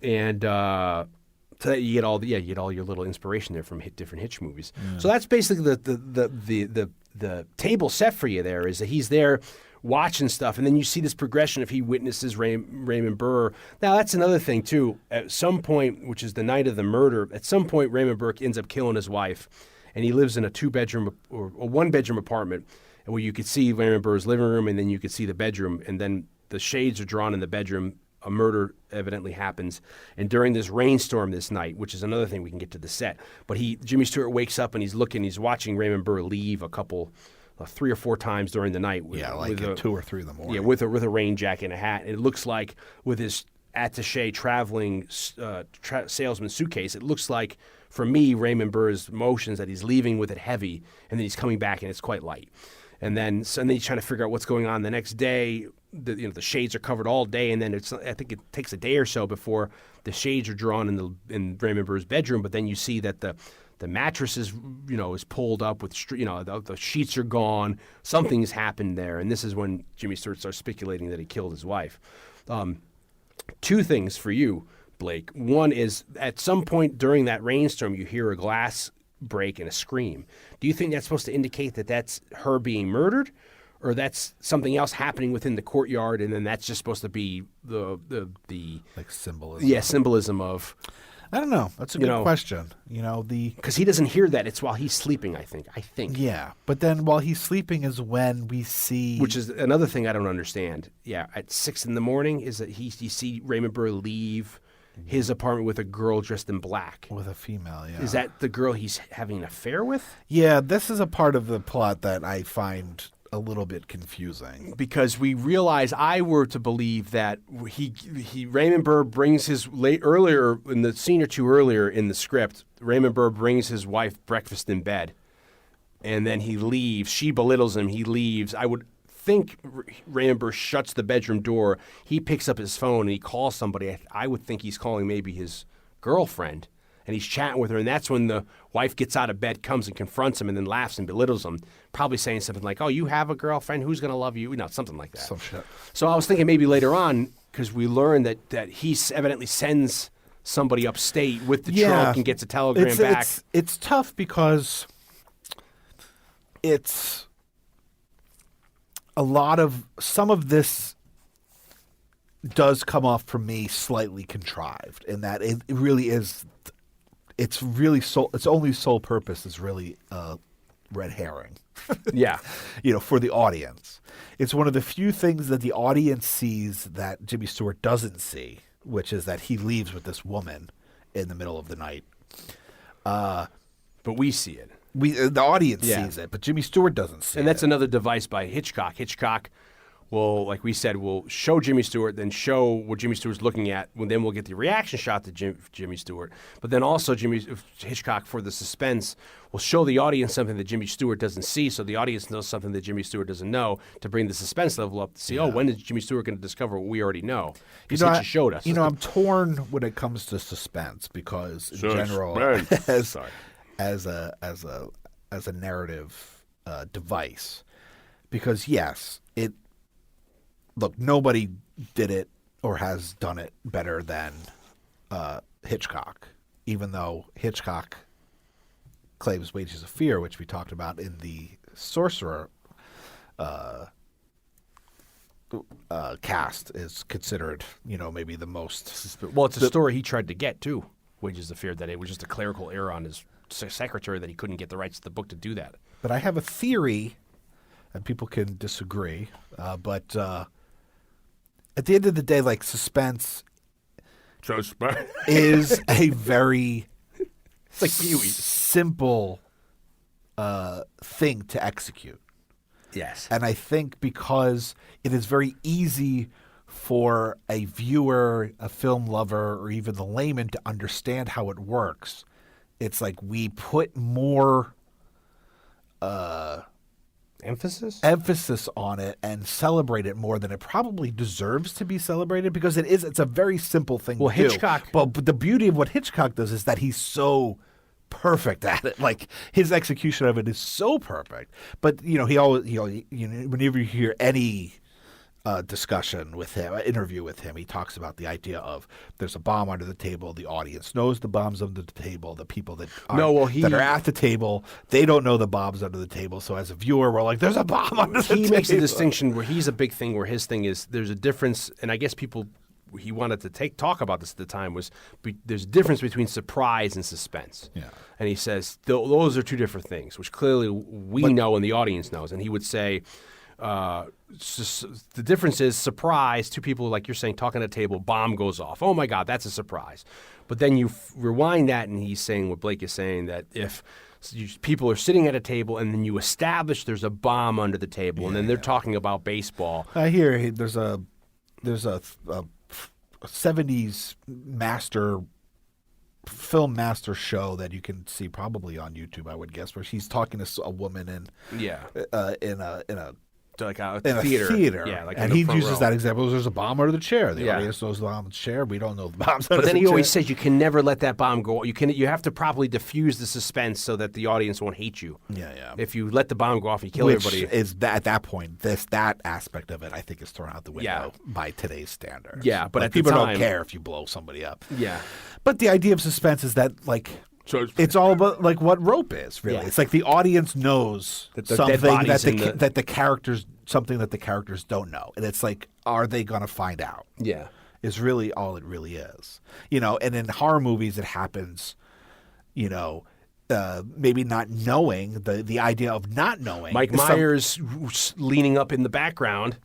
so that you get all your little inspiration there from different Hitch movies. So that's basically the table set for you there, is that he's there watching stuff, and then you see this progression if he witnesses Raymond Burr. Now, that's another thing, too. At some point, which is the night of the murder, at some point Raymond Burr ends up killing his wife, and he lives in a two-bedroom or a one-bedroom apartment where you could see Raymond Burr's living room, and then you could see the bedroom, and then the shades are drawn in the bedroom. A murder evidently happens, and during this rainstorm this night, which is another thing we can get to the set, but Jimmy Stewart wakes up and he's watching Raymond Burr leave 3 or 4 times during the night. At 2 or 3 in the morning. Yeah, with a rain jacket and a hat. And it looks like with his attaché traveling salesman suitcase, it looks like, for me, Raymond Burr's motions that he's leaving with it heavy, and then he's coming back and it's quite light. And then he's trying to figure out what's going on the next day. The shades are covered all day, and then I think it takes a day or so before the shades are drawn in Raymond Burr's bedroom. But then you see that the mattress is pulled up with the sheets are gone. Something's happened there, and this is when Jimmy Stewart starts speculating that he killed his wife. 2 things for you, Blake. One is at some point during that rainstorm, you hear a glass break and a scream. Do you think that's supposed to indicate that that's her being murdered, or that's something else happening within the courtyard, and then that's just supposed to be the like symbolism? Yeah, symbolism of. I don't know. That's a good question. Because he doesn't hear that. It's while he's sleeping, I think. Yeah, but then while he's sleeping is when we see... Which is another thing I don't understand. Yeah, at 6 in the morning is that you see Raymond Burr leave his apartment with a girl dressed in black. With a female, yeah. Is that the girl he's having an affair with? Yeah, this is a part of the plot that I find a little bit confusing. Because we realize I were to believe that Raymond Burr brings earlier in the scene or two earlier in the script, Raymond Burr brings his wife breakfast in bed, and then he leaves. She belittles him. He leaves. I would think Raymond Burr shuts the bedroom door. He picks up his phone and he calls somebody. I would think he's calling maybe his girlfriend. And he's chatting with her, and that's when the wife gets out of bed, comes and confronts him, and then laughs and belittles him, probably saying something like, "Oh, you have a girlfriend? Who's going to love you?" Something like that. Some shit. So I was thinking maybe later on, because we learned that he evidently sends somebody upstate with the trunk and gets a telegram back. It's tough because it's some of this does come off for me slightly contrived in that it really is. Its only sole purpose is really red herring. Yeah. For the audience. It's one of the few things that the audience sees that Jimmy Stewart doesn't see, which is that he leaves with this woman in the middle of the night. But we see it. The audience sees it, but Jimmy Stewart doesn't see it. And that's another device by Hitchcock. Hitchcock will, like we said, will show Jimmy Stewart, then show what Jimmy Stewart's looking at. Then we'll get the reaction shot to Jimmy Stewart. But then also Hitchcock, for the suspense, will show the audience something that Jimmy Stewart doesn't see, so the audience knows something that Jimmy Stewart doesn't know, to bring the suspense level up to see, when is Jimmy Stewart going to discover what we already know? Because Hitch showed us. I'm torn when it comes to suspense because, in general, as a narrative device, because yes, Look, nobody did it or has done it better than Hitchcock, even though Hitchcock claims Wages of Fear, which we talked about in the Sorcerer cast, is considered, maybe the most... Well, it's a story he tried to get, too, Wages of Fear, that it was just a clerical error on his secretary that he couldn't get the rights to the book to do that. But I have a theory, and people can disagree, but... at the end of the day, like, suspense is a very simple thing to execute. Yes. And I think because it is very easy for a viewer, a film lover, or even the layman to understand how it works, it's like we put more emphasis on it and celebrate it more than it probably deserves to be celebrated, because it's a very simple thing to do. Hitchcock. But the beauty of what Hitchcock does is that he's so perfect at it. Like, his execution of it is so perfect. But he always whenever you hear any discussion with him, an interview with him, he talks about the idea of there's a bomb under the table. The audience knows the bomb's under the table. The people that that are at the table, they don't know the bomb's under the table. So as a viewer, we're like, there's a bomb under the table. He makes a distinction where he's a big thing, where his thing is there's a difference, and I guess he wanted to talk about this at the time, there's a difference between surprise and suspense. Yeah. And he says those are two different things, which clearly we know and the audience knows. And he would say, the difference is surprise. Two people, like you're saying, talking at a table, bomb goes off. Oh my God, that's a surprise. But then you rewind that, and he's saying what Blake is saying, that if people are sitting at a table and then you establish there's a bomb under the table, and then they're talking about baseball. I hear there's a 70s film master show that you can see probably on YouTube, I would guess, where she's talking to a woman in a theater. Yeah, like and he uses that example. There's a bomb under the chair. The audience knows the bomb under the chair. We don't know the bomb's under the chair. But then he always says you can never let that bomb go. You have to properly diffuse the suspense so that the audience won't hate you. Yeah. If you let the bomb go off and you kill everybody. At that point, that aspect of it, I think, is thrown out the window by today's standards. Yeah, but at people the time, don't care if you blow somebody up. Yeah. But the idea of suspense is that, like, it's all about like what rope is, really. Yeah. It's like the audience knows something that the characters don't know, and it's like, are they going to find out? Yeah, is really all it really is. And in horror movies, it happens. Maybe not knowing the idea of not knowing. Mike Myers leaning up in the background.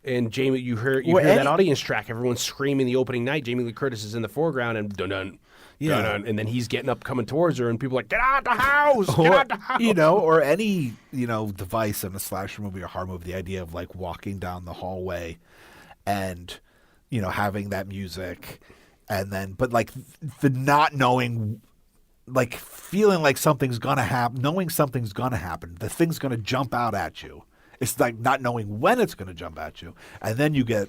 And Jamie, you hear that audience track. Everyone's screaming the opening night. Jamie Lee Curtis is in the foreground, and dun-dun, dun-dun, and then he's getting up, coming towards her, and people are like, get out the house, get out the house. Or any, device in a slasher movie or horror movie, the idea of like walking down the hallway and, having that music, and then, but like the not knowing, like feeling like something's going to happen, knowing something's going to happen, the thing's going to jump out at you. It's like not knowing when it's going to jump at you. And then you get,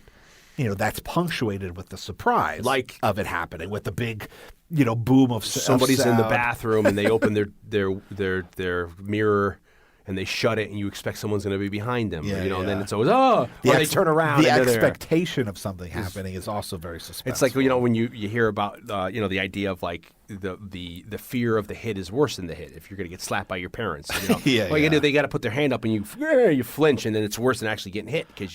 that's punctuated with the surprise of it happening, with the big, boom of somebody's sound. In the bathroom and they open their mirror and they shut it, and you expect someone's going to be behind them. And then it's always, they turn around. The expectation of something happening is also very suspenseful. It's like, when you hear about, the idea of like the fear of the hit is worse than the hit. If you're going to get slapped by your parents, they got to put their hand up and you flinch, and then it's worse than actually getting hit because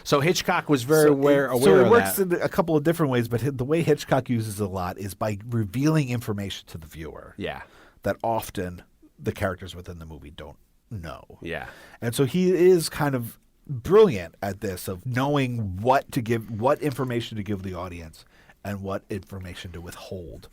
So Hitchcock was very aware of that. So it works in a couple of different ways, but the way Hitchcock uses it a lot is by revealing information to the viewer. Yeah, that often the characters within the movie don't know. Yeah. And so he is kind of brilliant at this, of knowing what information to give the audience and what information to withhold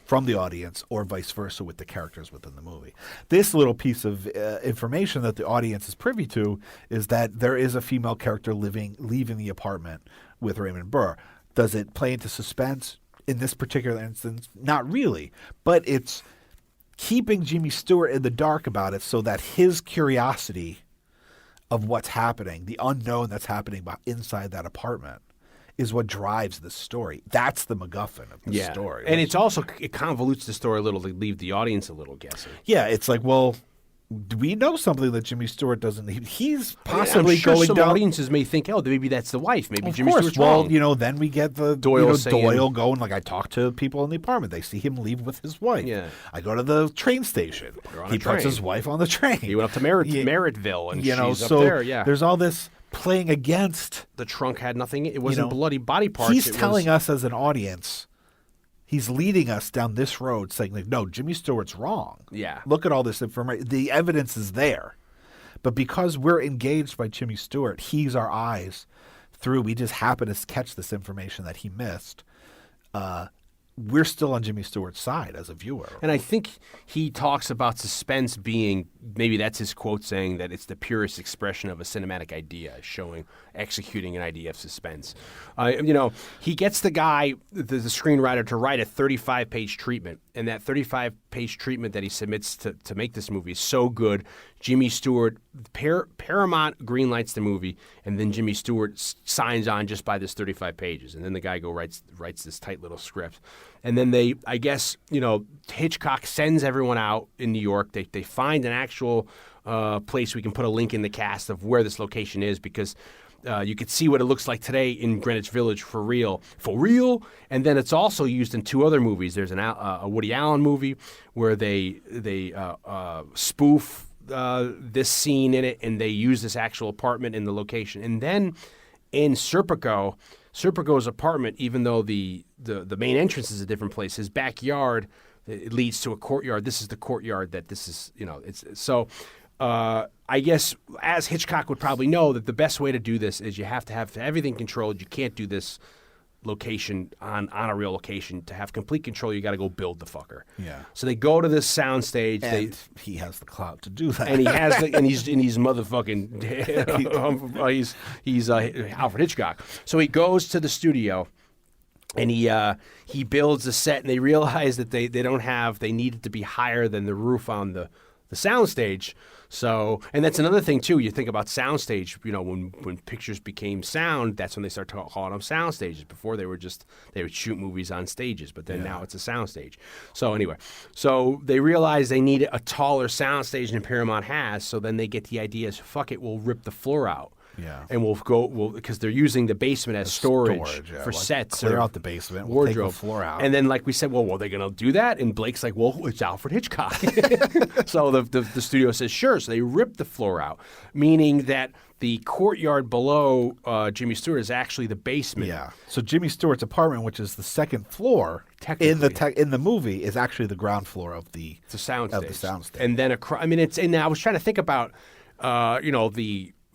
from the audience, or vice versa with the characters within the movie. This little piece of information that the audience is privy to is that there is a female character leaving the apartment with Raymond Burr. Does it play into suspense? In this particular instance, not really. But it's keeping Jimmy Stewart in the dark about it, so that his curiosity of what's happening, the unknown that's happening inside that apartment, is what drives the story. That's the MacGuffin of the story. And it convolutes the story a little to leave the audience a little guessing. Yeah, it's like, well, do we know something that Jimmy Stewart doesn't? He's possibly I'm sure going some down. Audiences may think, oh, maybe that's the wife. Maybe Of Jimmy course. Stewart's Well, wrong. then we get the Doyle Doyle going. Like, I talk to people in the apartment. They see him leave with his wife. Yeah. I go to the train station. He puts his wife on the train. He went up to Merrittville, and she's so up there. Yeah. There's all this playing against. The trunk had nothing. It wasn't bloody body parts. He's telling us as an audience. He's leading us down this road, saying, like, no, Jimmy Stewart's wrong. Yeah. Look at all this information. The evidence is there. But because we're engaged by Jimmy Stewart, he's our eyes through. We just happen to catch this information that he missed. We're still on Jimmy Stewart's side as a viewer. And I think he talks about suspense being, maybe that's his quote, saying that it's the purest expression of a cinematic idea, executing an idea of suspense. He gets the guy, the screenwriter, to write a 35-page treatment. And that 35-page treatment that he submits to make this movie is so good, Jimmy Stewart, Paramount greenlights the movie, and then Jimmy Stewart signs on just by this 35 pages. And then the guy writes this tight little script. And then I guess, Hitchcock sends everyone out in New York. They find an actual place. We can put a link in the cast of where this location is, because you could see what it looks like today in Greenwich Village for real. And then it's also used in 2 other movies. There's a Woody Allen movie where they spoof this scene in it, and they use this actual apartment in the location. And then in Serpico's apartment, even though the main entrance is a different place, his backyard, it leads to a courtyard. This is the courtyard that this is, it's so. I guess, as Hitchcock would probably know, that the best way to do this is you have to have everything controlled. You can't do this location on a real location. To have complete control, you got to go build the fucker. Yeah. So they go to this soundstage. And he has the clout to do that. And he has and he's motherfucking he's Alfred Hitchcock. So he goes to the studio. And he builds a set, and they realize that they need it to be higher than the roof on the soundstage. So, and that's another thing too. You think about soundstage. When pictures became sound, that's when they start calling them sound stages. Before they would shoot movies on stages, but then now it's a soundstage. So anyway, they realize they need a taller soundstage than Paramount has. So then they get the idea: fuck it, we'll rip the floor out. Yeah. And we'll because they're using the basement as storage for sets. Clear out the basement, wardrobe. We'll take the floor out. And then, like we said, well, are they going to do that? And Blake's like, well, it's Alfred Hitchcock. So the studio says, sure. So they rip the floor out, meaning that the courtyard below Jimmy Stewart is actually the basement. Yeah. So Jimmy Stewart's apartment, which is the second floor in the movie, is actually the ground floor of the soundstage. And then and I was trying to think about,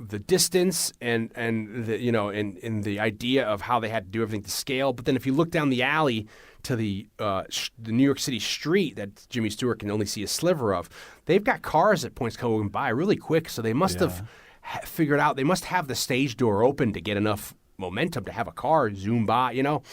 the distance and the idea of how they had to do everything to scale. But then if you look down the alley to the New York City street that Jimmy Stewart can only see a sliver of, they've got cars at points going by really quick. So they must have figured out, they must have the stage door open to get enough momentum to have a car zoom by,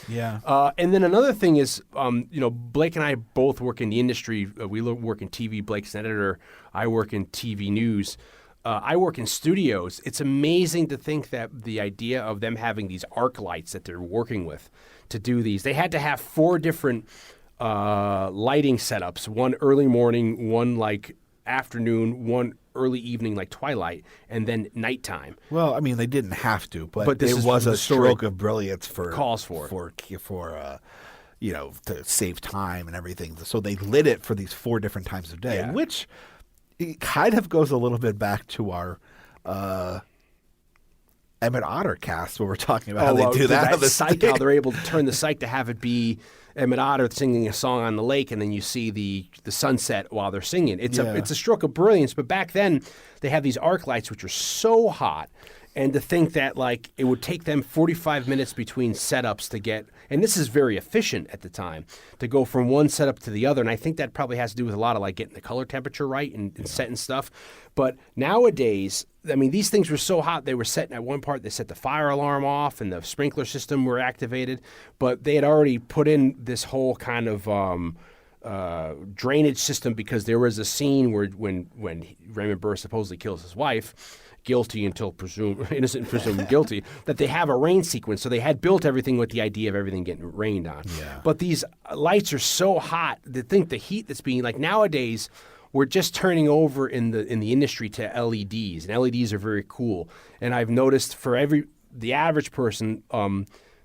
Yeah. And then another thing is, Blake and I both work in the industry. We work in TV. Blake's an editor. I work in TV news. I work in studios. It's amazing to think that the idea of them having these arc lights that they're working with to do these. They had to have 4 different lighting setups, one early morning, one like afternoon, one early evening like twilight, and then nighttime. Well, I mean, they didn't have to, but it was a stroke of brilliance for to save time and everything. So they lit it for these 4 different times of day, which it kind of goes a little bit back to our Emmett Otter cast where we're talking about how they do that. How they're able to turn the psych to have it be Emmett Otter singing a song on the lake, and then you see the sunset while they're singing. It's a stroke of brilliance. But back then, they had these arc lights which were so hot. And to think that it would take them 45 minutes between setups to get, and this is very efficient at the time, to go from one setup to the other. And I think that probably has to do with a lot of getting the color temperature right and setting stuff. But nowadays, I mean, these things were so hot, they were setting at one part, they set the fire alarm off and the sprinkler system were activated. But they had already put in this whole kind of drainage system, because there was a scene where when Raymond Burr supposedly kills his wife, innocent and presumed guilty, that they have a rain sequence. So they had built everything with the idea of everything getting rained on. Yeah. But these lights are so hot to think the heat that's being nowadays, we're just turning over in the industry to LEDs, and LEDs are very cool. And I've noticed for the average person,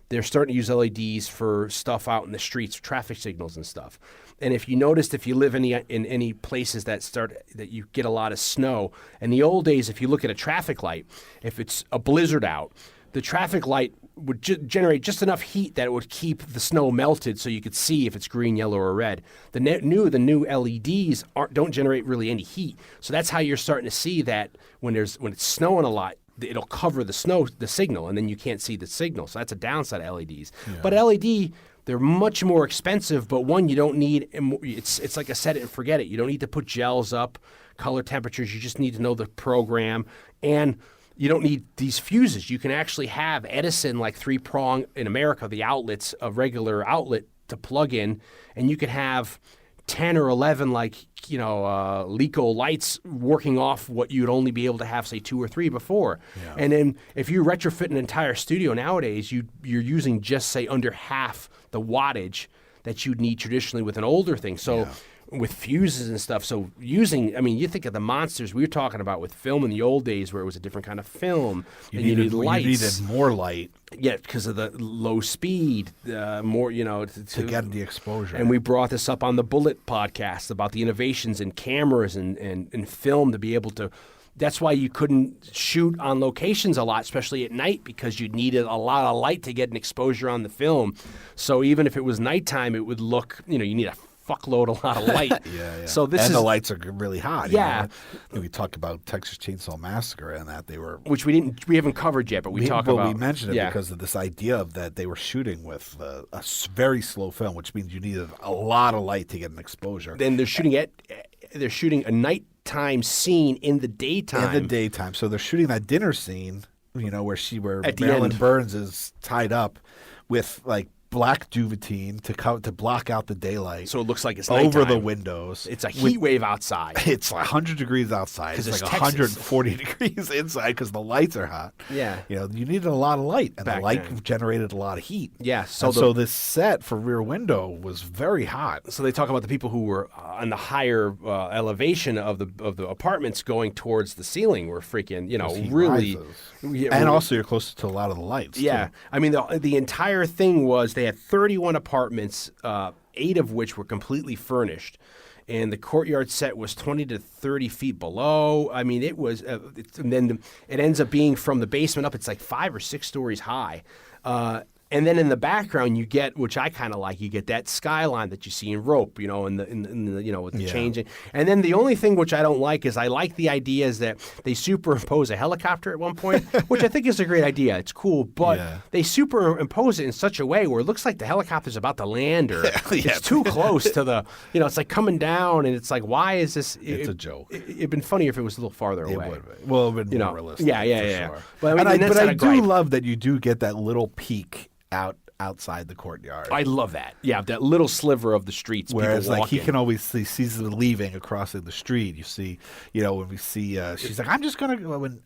they're starting to use LEDs for stuff out in the streets, traffic signals and stuff. And if you noticed, if you live in any places that you get a lot of snow, in the old days, if you look at a traffic light, if it's a blizzard out, the traffic light would generate just enough heat that it would keep the snow melted, so you could see if it's green, yellow, or red. The new LEDs don't generate really any heat, so that's how you're starting to see that when it's snowing a lot, it'll cover the signal, and then you can't see the signal. So that's a downside of LEDs. Yeah. But LED, they're much more expensive, but one, you don't need, it's like a set it and forget it. You don't need to put gels up, color temperatures. You just need to know the program. And you don't need these fuses. You can actually have Edison, 3-prong in America, the outlets, a regular outlet to plug in, and you can have 10 or 11 Leco lights working off what you'd only be able to have, say, 2 or 3 before. Yeah. And then if you retrofit an entire studio nowadays, you're using just, say, under half the wattage that you'd need traditionally with an older thing. So with fuses and stuff. So you think of the monsters we were talking about with film in the old days where it was a different kind of film. You needed lights. You needed more light. Yeah, because of the low speed, more, to get the exposure. And we brought this up on the Bullet podcast about the innovations in cameras and film to be able to. That's why you couldn't shoot on locations a lot, especially at night, because you needed a lot of light to get an exposure on the film. So even if it was nighttime, it would look, you need a fuckload, a lot of light. Yeah. So the lights are really hot. Yeah. We talked about Texas Chainsaw Massacre and that they were, which we haven't covered yet, but we mentioned it because of this idea of that they were shooting with a very slow film, which means you needed a lot of light to get an exposure. Then they're shooting a nighttime scene in the daytime. So they're shooting that dinner scene, where at the Marilyn end. Burns is tied up with black duvetine to block out the daylight. So it looks like it's over nighttime. The windows. It's a heat wave outside. It's 100 degrees outside. It's 140 degrees inside because the lights are hot. Yeah. You needed a lot of light, and Back the light then. generated a lot of heat. Yeah. So this set for Rear Window was very hot. So they talk about the people who were on the higher elevation of the apartments going towards the ceiling were freaking, really. And also you're close to a lot of the lights. Yeah. Too. I mean, the entire thing was they had 31 apartments, 8 of which were completely furnished. And the courtyard set was 20 to 30 feet below. I mean, it was, and then it ends up being from the basement up, it's like 5 or 6 stories high. And then in the background, you get, which I kind of like, you get that skyline that you see in Rope, in the with the changing. And then the only thing which I don't like is I like the idea is that they superimpose a helicopter at one point, which I think is a great idea. It's cool, but they superimpose it in such a way where it looks like the helicopter's about to land, or it's too close to the, it's like coming down, and it's like, why is this? It's a joke. It'd been funnier if it was a little farther away. It would be. Well, it would be more realistic. Yeah. Sure. But I do love that you do get that little peek outside the courtyard. I love that. Yeah, that little sliver of the streets. Whereas, people he can always sees them leaving across the street. You see, when we see, she's like, I'm just gonna go when.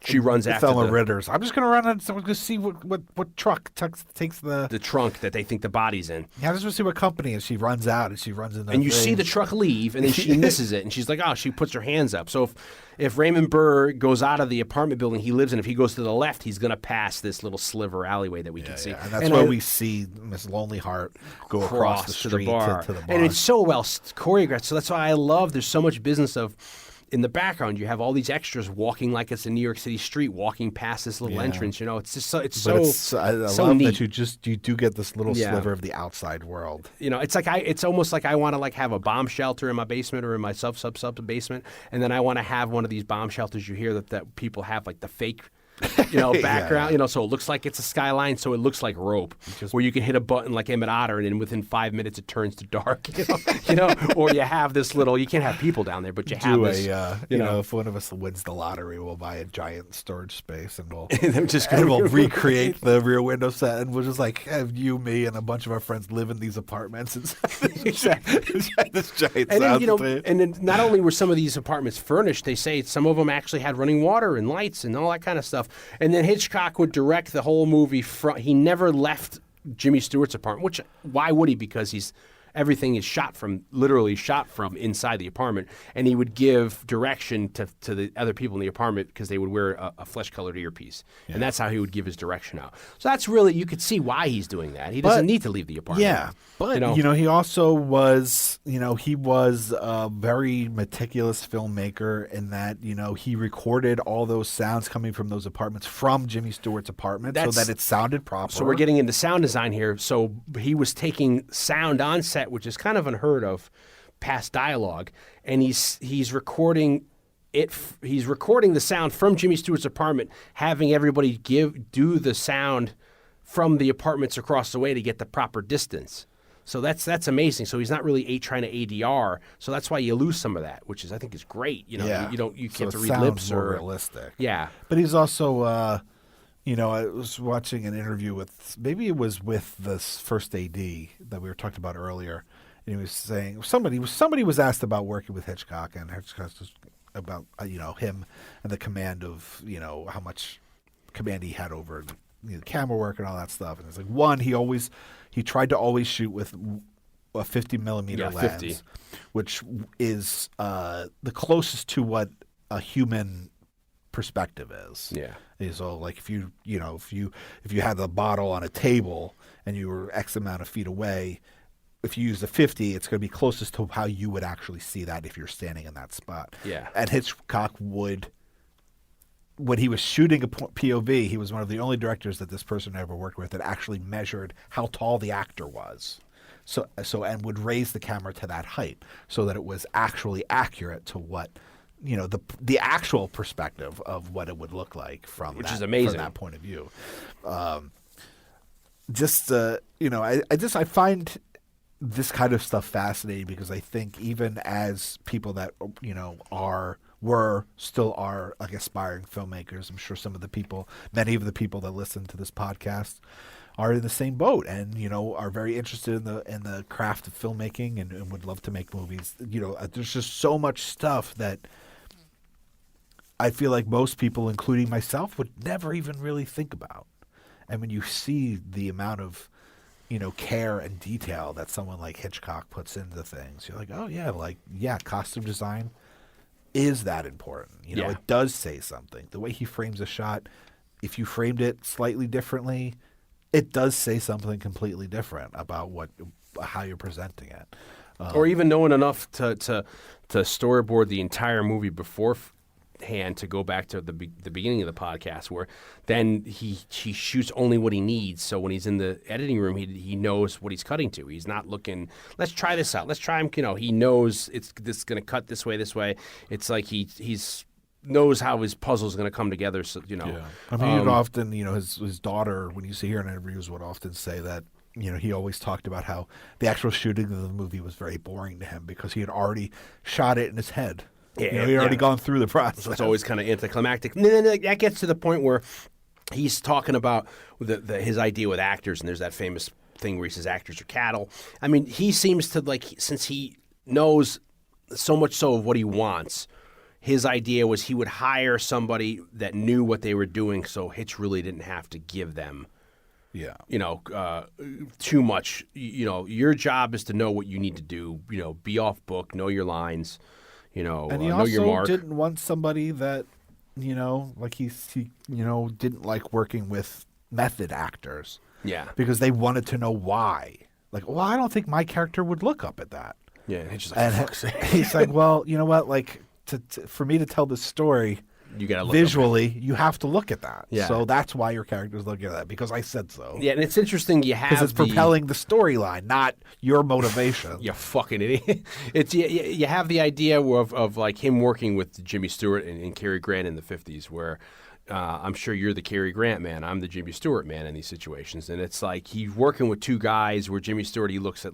She runs after Thelma Ritter's. I'm just going to run and someone's going to see what truck takes the trunk that they think the body's in. Yeah, I just want to see what company. And she runs out and she runs in the And you see the truck leave, and then she misses it, and she's like, she puts her hands up. So if Raymond Burr goes out of the apartment building he lives in, if he goes to the left, he's going to pass this little sliver alleyway that we can see. Yeah. And that's why we see Miss Lonely Heart go across the street to the bar. And it's so well choreographed. So that's why I love there's so much business of. In the background, you have all these extras walking like it's a New York City street, walking past this little entrance. It's just I love neat. that you do get this little sliver of the outside world. It's almost like I want to have a bomb shelter in my basement or in my sub basement, and then I want to have one of these bomb shelters you hear that people have, like the fake. Background, so it looks like it's a skyline, so it looks like Rope, where you can hit a button like Emmett Otter, and then within 5 minutes it turns to dark, or you have this little, you can't have people down there, but you have this, if one of us wins the lottery, we'll buy a giant storage space, and we'll we'll recreate the Rear Window set, and we'll just have you, me, and a bunch of our friends live in these apartments inside this giant soundstage. And then not only were some of these apartments furnished, they say some of them actually had running water and lights and all that kind of stuff. And then Hitchcock would direct the whole movie he never left Jimmy Stewart's apartment, which, why would he? Because everything is literally shot from inside the apartment, and he would give direction to the other people in the apartment because they would wear a flesh-colored earpiece, and that's how he would give his direction out. So that's really, you could see why he's doing that. He doesn't need to leave the apartment. Yeah, but he also was, he was a very meticulous filmmaker in that, he recorded all those sounds coming from those apartments from Jimmy Stewart's apartment so that it sounded proper. So we're getting into sound design here. So he was taking sound on set, which is kind of unheard of, past dialogue, and he's recording it. He's recording the sound from Jimmy Stewart's apartment, having everybody do the sound from the apartments across the way to get the proper distance. So that's amazing. So he's not really trying to ADR. So that's why you lose some of that, which I think is great. You get to read lips more or realistic. Yeah, but he's also. I was watching an interview with, maybe it was with this first AD that we were talking about earlier. and he was saying somebody was asked about working with Hitchcock, and Hitchcock was about him and the command of how much command he had over the camera work and all that stuff. And it's like, one, he tried to always shoot with a 50 millimeter lens, 50. which is the closest to what a human perspective is. Yeah. So like if you had the bottle on a table and you were X amount of feet away, if you use the 50, it's going to be closest to how you would actually see that if you're standing in that spot. Yeah. And Hitchcock when he was shooting a POV, he was one of the only directors that this person ever worked with that actually measured how tall the actor was. So and would raise the camera to that height so that it was actually accurate to what the actual perspective of what it would look like from is amazing from that point of view. I find this kind of stuff fascinating because I think even as people that still are like aspiring filmmakers, I'm sure many of the people that listen to this podcast are in the same boat and are very interested in the craft of filmmaking and would love to make movies. There's just so much stuff that I feel like most people, including myself, would never even really think about. And when you see the amount of care and detail that someone like Hitchcock puts into things, you're like, oh yeah, costume design is that important. It does say something. The way he frames a shot, if you framed it slightly differently, it does say something completely different about how you're presenting it. Or even knowing enough to storyboard the entire movie beforehand, to go back to the beginning of the podcast, where then he shoots only what he needs. So when he's in the editing room, he knows what he's cutting to. He's not looking, let's try this out. Let's try him. He knows this going to cut this way. It's like he's knows how his puzzle's going to come together. So Yeah. I mean, often his daughter, when you see her in interviews, would often say that he always talked about how the actual shooting of the movie was very boring to him because he had already shot it in his head. He had already gone through the process. So it's always kind of anticlimactic. And then that gets to the point where he's talking about his idea with actors, and there's that famous thing where he says actors are cattle. I mean, he seems to since he knows so much so of what he wants, his idea was he would hire somebody that knew what they were doing, so Hitch really didn't have to give them too much. Your job is to know what you need to do, be off book, know your lines, and he know your mark. also didn't want somebody that, he didn't like working with method actors. Yeah. Because they wanted to know why. Like, well, I don't think my character would look up at that. Yeah, and Hitch is like, fuck's sake. He's like, well, you know what, like, for me to tell this story you gotta look visually, you have to look at that. Yeah. So that's why your character's looking at that, because I said so. Yeah, and it's interesting you have because it's propelling the storyline, not your motivation. You fucking idiot. It's you have the idea of like him working with Jimmy Stewart and Cary Grant in the 50s, where I'm sure you're the Cary Grant man, I'm the Jimmy Stewart man in these situations, and it's like he's working with two guys where Jimmy Stewart he looks at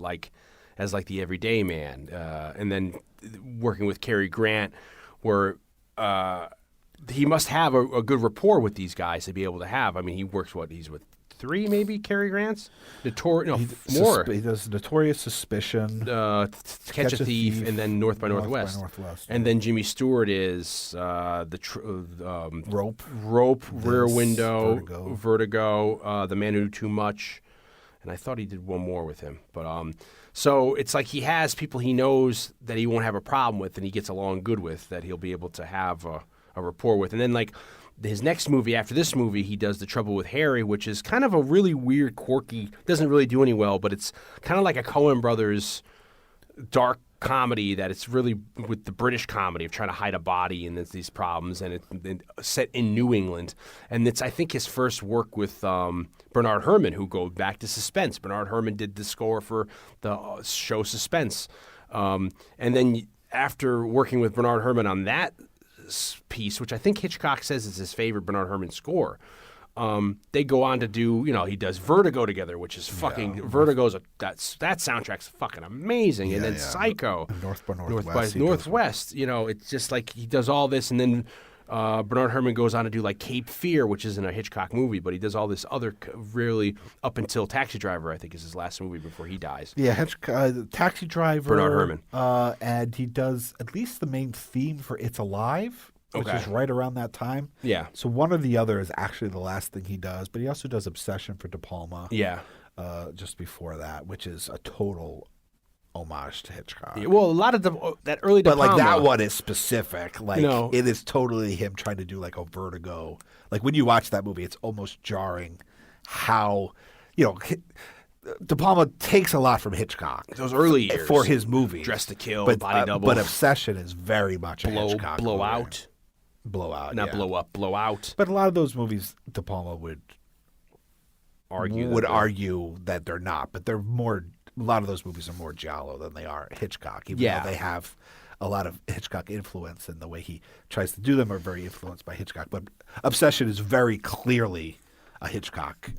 as the everyday man, and then working with Cary Grant where he must have a good rapport with these guys to be able to have. I mean, he works he's with 3 maybe Cary Grants? More. He does Notorious Suspicion, Catch a Thief, and then North by Northwest. And then Jimmy Stewart is Rope, Rear Window, Vertigo, The Man Who Knew Too Much, and I thought he did one more with him. But so it's like he has people he knows that he won't have a problem with and he gets along good with, that he'll be able to have a rapport with. And then his next movie after this movie, he does The Trouble with Harry, which is kind of a really weird, quirky, doesn't really do any well, but it's kind of like a Coen Brothers dark comedy that it's really with the British comedy of trying to hide a body and there's these problems, and it's set in New England. And it's, I think, his first work with Bernard Herrmann, who go back to Suspense. Bernard Herrmann did the score for the show Suspense. And then after working with Bernard Herrmann on that piece, which I think Hitchcock says is his favorite Bernard Herrmann score, they go on to do, he does Vertigo together, which is fucking, Vertigo's that soundtrack's fucking amazing. And then Psycho. And North by Northwest. It's just like he does all this, and then Bernard Herrmann goes on to do like Cape Fear, which isn't a Hitchcock movie, but he does all this other really up until Taxi Driver, I think is his last movie before he dies. Yeah, Taxi Driver. Bernard Herrmann. And he does at least the main theme for It's Alive, which Okay. is right around that time. Yeah. So one or the other is actually the last thing he does, but he also does Obsession for De Palma. Yeah. Just before that, which is a total homage to Hitchcock. Yeah, well, a lot of that early De But like Palma, that one is specific. Like No. it is totally him trying to do like a Vertigo. Like when you watch that movie, it's almost jarring how, De Palma takes a lot from Hitchcock. Those early years. For his movies. Dress to Kill, but, Body Double. But Obsession is very much a Hitchcock movie. Blowout. Blowout, Not yeah. Blow Up, Blowout. But a lot of those movies, De Palma would argue that they're not, but they're more. A lot of those movies are more giallo than they are Hitchcock, even though they have a lot of Hitchcock influence, and the way he tries to do them are very influenced by Hitchcock. But Obsession is very clearly a Hitchcock,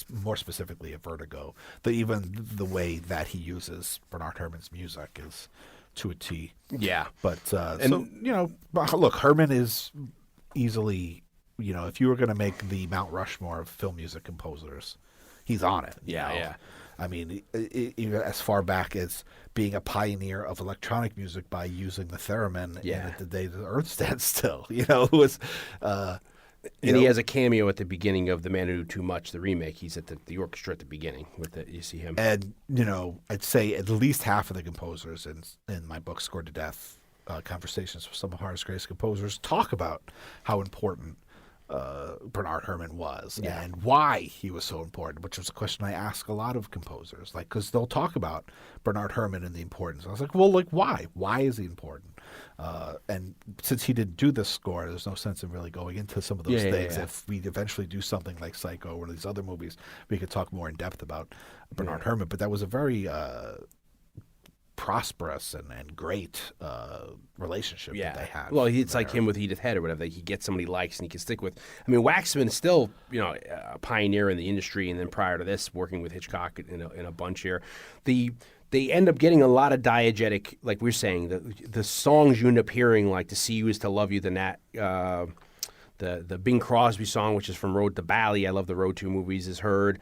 more specifically a Vertigo. Even the way that he uses Bernard Herrmann's music is to a T. Yeah. But look, Herrmann is easily, if you were going to make the Mount Rushmore of film music composers, he's on it. Yeah. I mean, even as far back as being a pioneer of electronic music by using the theremin in The Day the Earth Stands Still, it was... and he has a cameo at the beginning of The Man Who Knew Too Much, the remake. He's at the orchestra at the beginning. You see him. And, I'd say at least half of the composers in my book, Scored to Death, Conversations with Some of Horror's Greatest Composers, talk about how important Bernard Herrmann was and why he was so important, which was a question I ask a lot of composers, because they'll talk about Bernard Herrmann and the importance. I was like, well, why? Why is he important? And since he didn't do this score, there's no sense in really going into some of those things. Yeah. If we eventually do something like Psycho or these other movies, we could talk more in depth about Bernard Herrmann. But that was a very prosperous and great relationship that they had. Well, it's like him with Edith Head or whatever. He gets somebody he likes and he can stick with. I mean, Waxman is still, a pioneer in the industry, and then prior to this, working with Hitchcock in a bunch here. They end up getting a lot of diegetic, like we're saying. The songs you end up hearing, like "To See You Is to Love You," the Bing Crosby song, which is from Road to Bali. I love the Road to movies, is heard.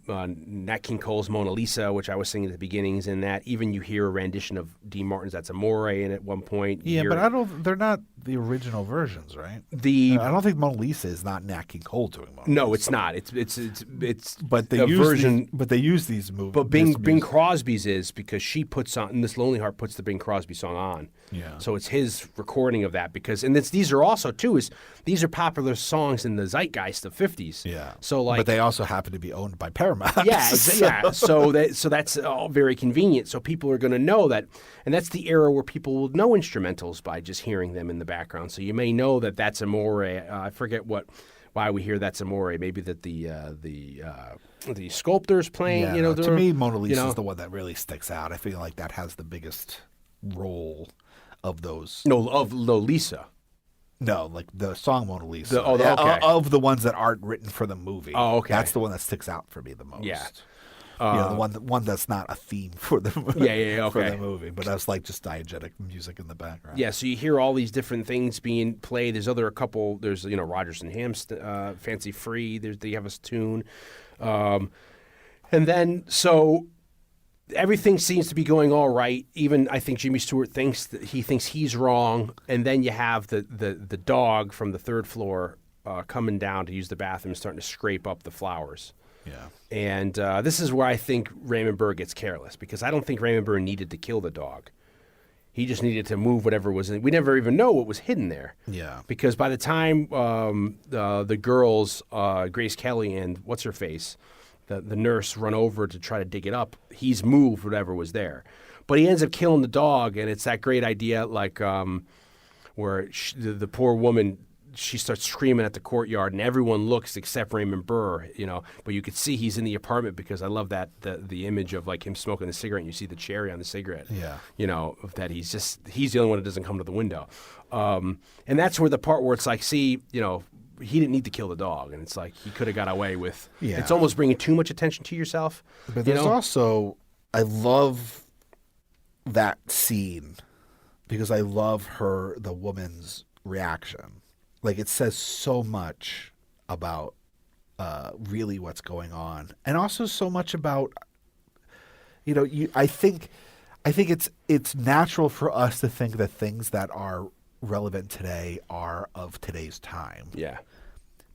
Nat King Cole's Mona Lisa, which I was singing at the beginning, is in that. Even you hear a rendition of Dean Martin's That's Amore in at one point. Yeah, but they're not the original versions, right? I don't think Mona Lisa is not Nat King Cole doing Mona Lisa. No, it's not. It's but they a use version. but they use these movies. But Bing Crosby's is because she puts on, and this Lonely Heart puts the Bing Crosby song on. Yeah. So it's his recording of that these are also too these are popular songs in the zeitgeist of 50s. Yeah. So but they also happen to be owned by Paramount. Yeah, yeah. So that's all very convenient. So people are going to know that, and that's the era where people will know instrumentals by just hearing them in the background. So you may know that That's Amore. I forget why we hear That's Amore. Maybe that the sculptor's playing. Yeah, to me, Mona Lisa is the one that really sticks out. I feel like that has the biggest role of those. No, of Lolisa. No, like the song Mona Lisa. Okay. Of the ones that aren't written for the movie. Oh, okay. That's the one that sticks out for me the most. Yeah. The one that's not a theme for the movie. Yeah, okay. For the movie, but that's like just diegetic music in the background. Yeah, so you hear all these different things being played. There's Rodgers and Ham's Fancy Free. They have a tune, and then so everything seems to be going all right. Even I think Jimmy Stewart thinks he's wrong, and then you have the dog from the third floor coming down to use the bathroom, starting to scrape up the flowers. Yeah. And this is where I think Raymond Burr gets careless, because I don't think Raymond Burr needed to kill the dog. He just needed to move whatever was in. We never even know what was hidden there. Yeah. Because by the time the girls, Grace Kelly and what's her face, the nurse run over to try to dig it up, he's moved whatever was there. But he ends up killing the dog, and it's that great idea, like where the poor woman, she starts screaming at the courtyard, and everyone looks except Raymond Burr, But you could see he's in the apartment, because I love that the image of like him smoking the cigarette, and you see the cherry on the cigarette. Yeah. That he's the only one that doesn't come to the window, and that's where the part where it's like, see, he didn't need to kill the dog, and it's like he could have got away with. Yeah. It's almost bringing too much attention to yourself. But there's also, I love that scene because I love the woman's reaction. like it says so much about really what's going on, and also so much about I think it's natural for us to think that things that are relevant today are of today's time. Yeah.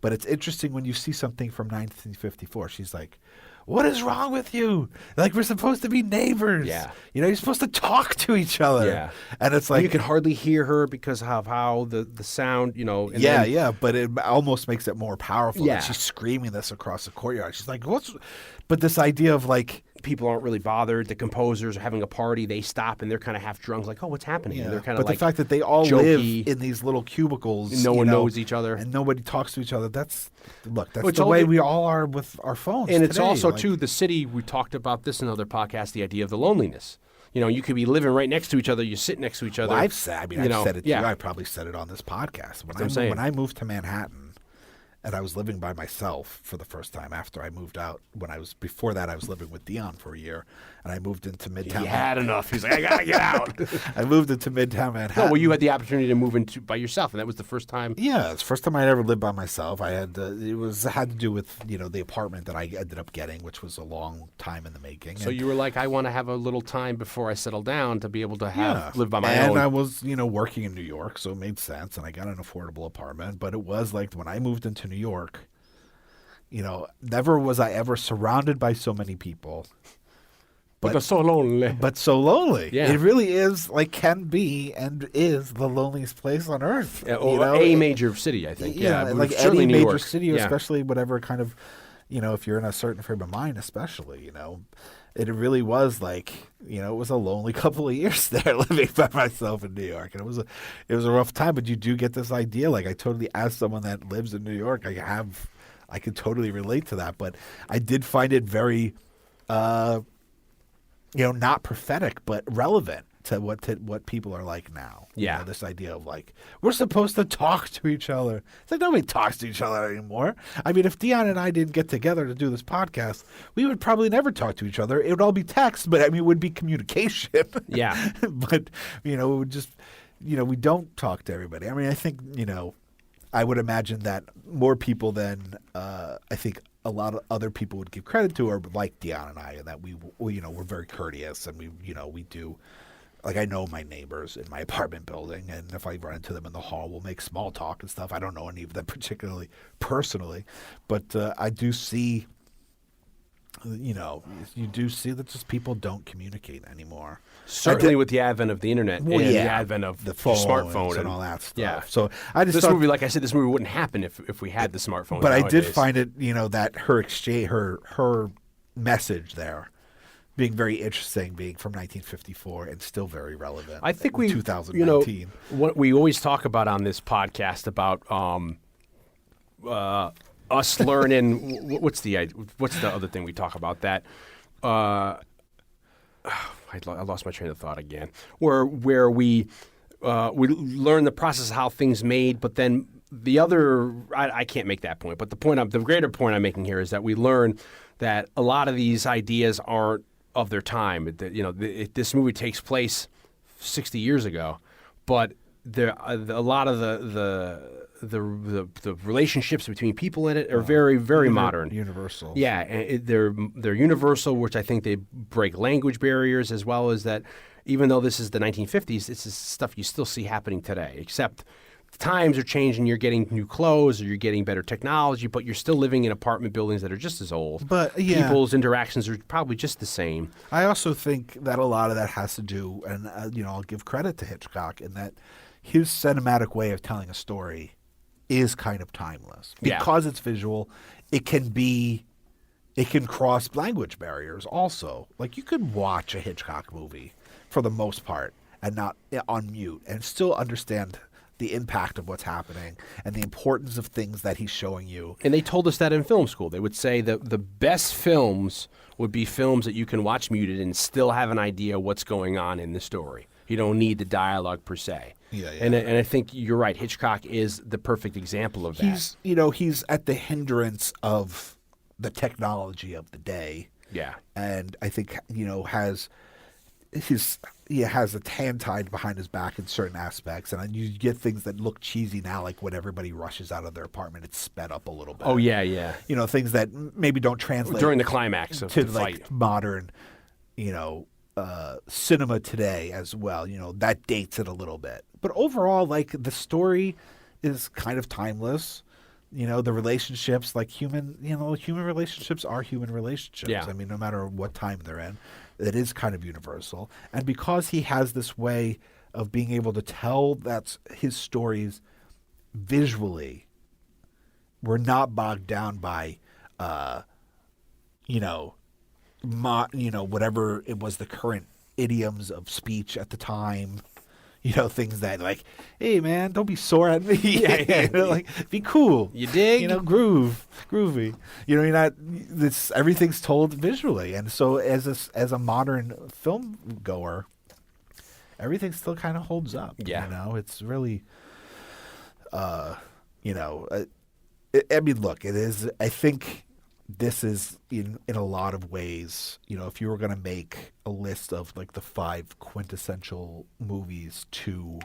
But it's interesting when you see something from 1954. She's like, "What is wrong with you? Like, we're supposed to be neighbors. Yeah. You're supposed to talk to each other." Yeah. And it's like you can hardly hear her because of how the sound, and yeah, then- yeah, but it almost makes it more powerful. Yeah. That she's screaming this across the courtyard. She's like, "What's?" But this idea of like, people aren't really bothered. The composers are having a party. They stop and they're kind of half drunk, like, "Oh, what's happening?" And they're kind of but like the fact that they all jokey. live in these little cubicles, No one knows each other. and nobody talks to each other. That's It's the all way the- we all are with our phones. And it's today. also, Like, too, the city, we talked about this in another podcast, the idea of the loneliness. You could be living right next to each other. You sit next to each other. Well, I've said it to yeah. you. I probably said it on this podcast. what I'm saying. When I moved to Manhattan, and I was living by myself for the first time after I moved out. Before that, I was living with Dion for a year, and I moved into Midtown. He had enough. He's like, I gotta get out. I moved into Midtown Manhattan. No, well, you had the opportunity to move into by yourself, and that was the first time. Yeah, it's the first time I ever lived by myself. I had had to do with the apartment that I ended up getting, which was a long time in the making. So And- you were like, I want to have a little time before I settle down to be able to yeah. live by my and own. I was working in New York, so it made sense, and I got an affordable apartment. But it was like when I moved into New York, never was I ever surrounded by so many people. But you're so lonely. But so lonely. Yeah. It really is, can be and is the loneliest place on earth. Or a major city, I think. Yeah, like certainly any New major York. city, or Yeah. especially whatever kind of, if you're in a certain frame of mind, especially, it really was it was a lonely couple of years there living by myself in New York, and it was a rough time. But you do get this idea, I totally, as someone that lives in New York, I could totally relate to that. But I did find it very, not prophetic, but relevant to what people are like now. Yeah. This idea of we're supposed to talk to each other. It's like nobody talks to each other anymore. I mean, if Dion and I didn't get together to do this podcast, we would probably never talk to each other. It would all be text, but it would be communication. Yeah. But, it would just, we don't talk to everybody. I mean, I think, I would imagine that more people than I think a lot of other people would give credit to are like Dion and I, and that we're very courteous, and we do. I know my neighbors in my apartment building, and if I run into them in the hall, we'll make small talk and stuff. I don't know any of them particularly personally, but I do see, you do see that just people don't communicate anymore. Certainly with the advent of the internet and the advent of the phone smartphone and all that stuff. Yeah. So I just this thought, movie, like I said, this movie wouldn't happen if we had the smartphone. but nowadays. I did find it, that her exchange, her message there, being very interesting, being from 1954 and still very relevant. I think in 2019. What we always talk about on this podcast about us learning. What's the other thing we talk about that? I lost my train of thought again. Where we learn the process of how things made, but then the other I can't make that point. But the greater point I'm making here is that we learn that a lot of these ideas aren't of their time. This movie takes place 60 years ago, but a lot of the relationships between people in it are very, very modern, universal. Yeah, and they're universal, which I think they break language barriers, as well as that. Even though this is the 1950s, this is stuff you still see happening today, except times are changing. You're getting new clothes, or you're getting better technology, but you're still living in apartment buildings that are just as old. But yeah, people's interactions are probably just the same. I also think that a lot of that has to do, and I'll give credit to Hitchcock in that his cinematic way of telling a story is kind of timeless because it's visual. It can cross language barriers. Also, you could watch a Hitchcock movie for the most part and not on mute and still understand the impact of what's happening and the importance of things that he's showing you. And they told us that in film school. They would say that the best films would be films that you can watch muted and still have an idea what's going on in the story. You don't need the dialogue per se. Yeah. And I think you're right. Hitchcock is the perfect example of that. He's at the hindrance of the technology of the day. Yeah. And I think, has he has a hand tied behind his back in certain aspects, and you get things that look cheesy now, like when everybody rushes out of their apartment, it's sped up a little bit. Oh yeah, yeah. Things that maybe don't translate During the climax of to the like fight. modern, cinema today as well. That dates it a little bit, but overall, like the story is kind of timeless. The relationships, like human relationships are human relationships. Yeah. I mean, no matter what time they're in, it is kind of universal. And because he has this way of being able to tell his stories visually, we're not bogged down by, whatever it was, the current idioms of speech at the time. Things that like, hey man, don't be sore at me. Yeah. Like, be cool. You dig? Groovy. You're not. Everything's told visually, and so as a modern film goer, everything still kind of holds up. Yeah. It's really, I mean, look, it is. I think this is in a lot of ways, if you were going to make a list of like the 5 quintessential movies to,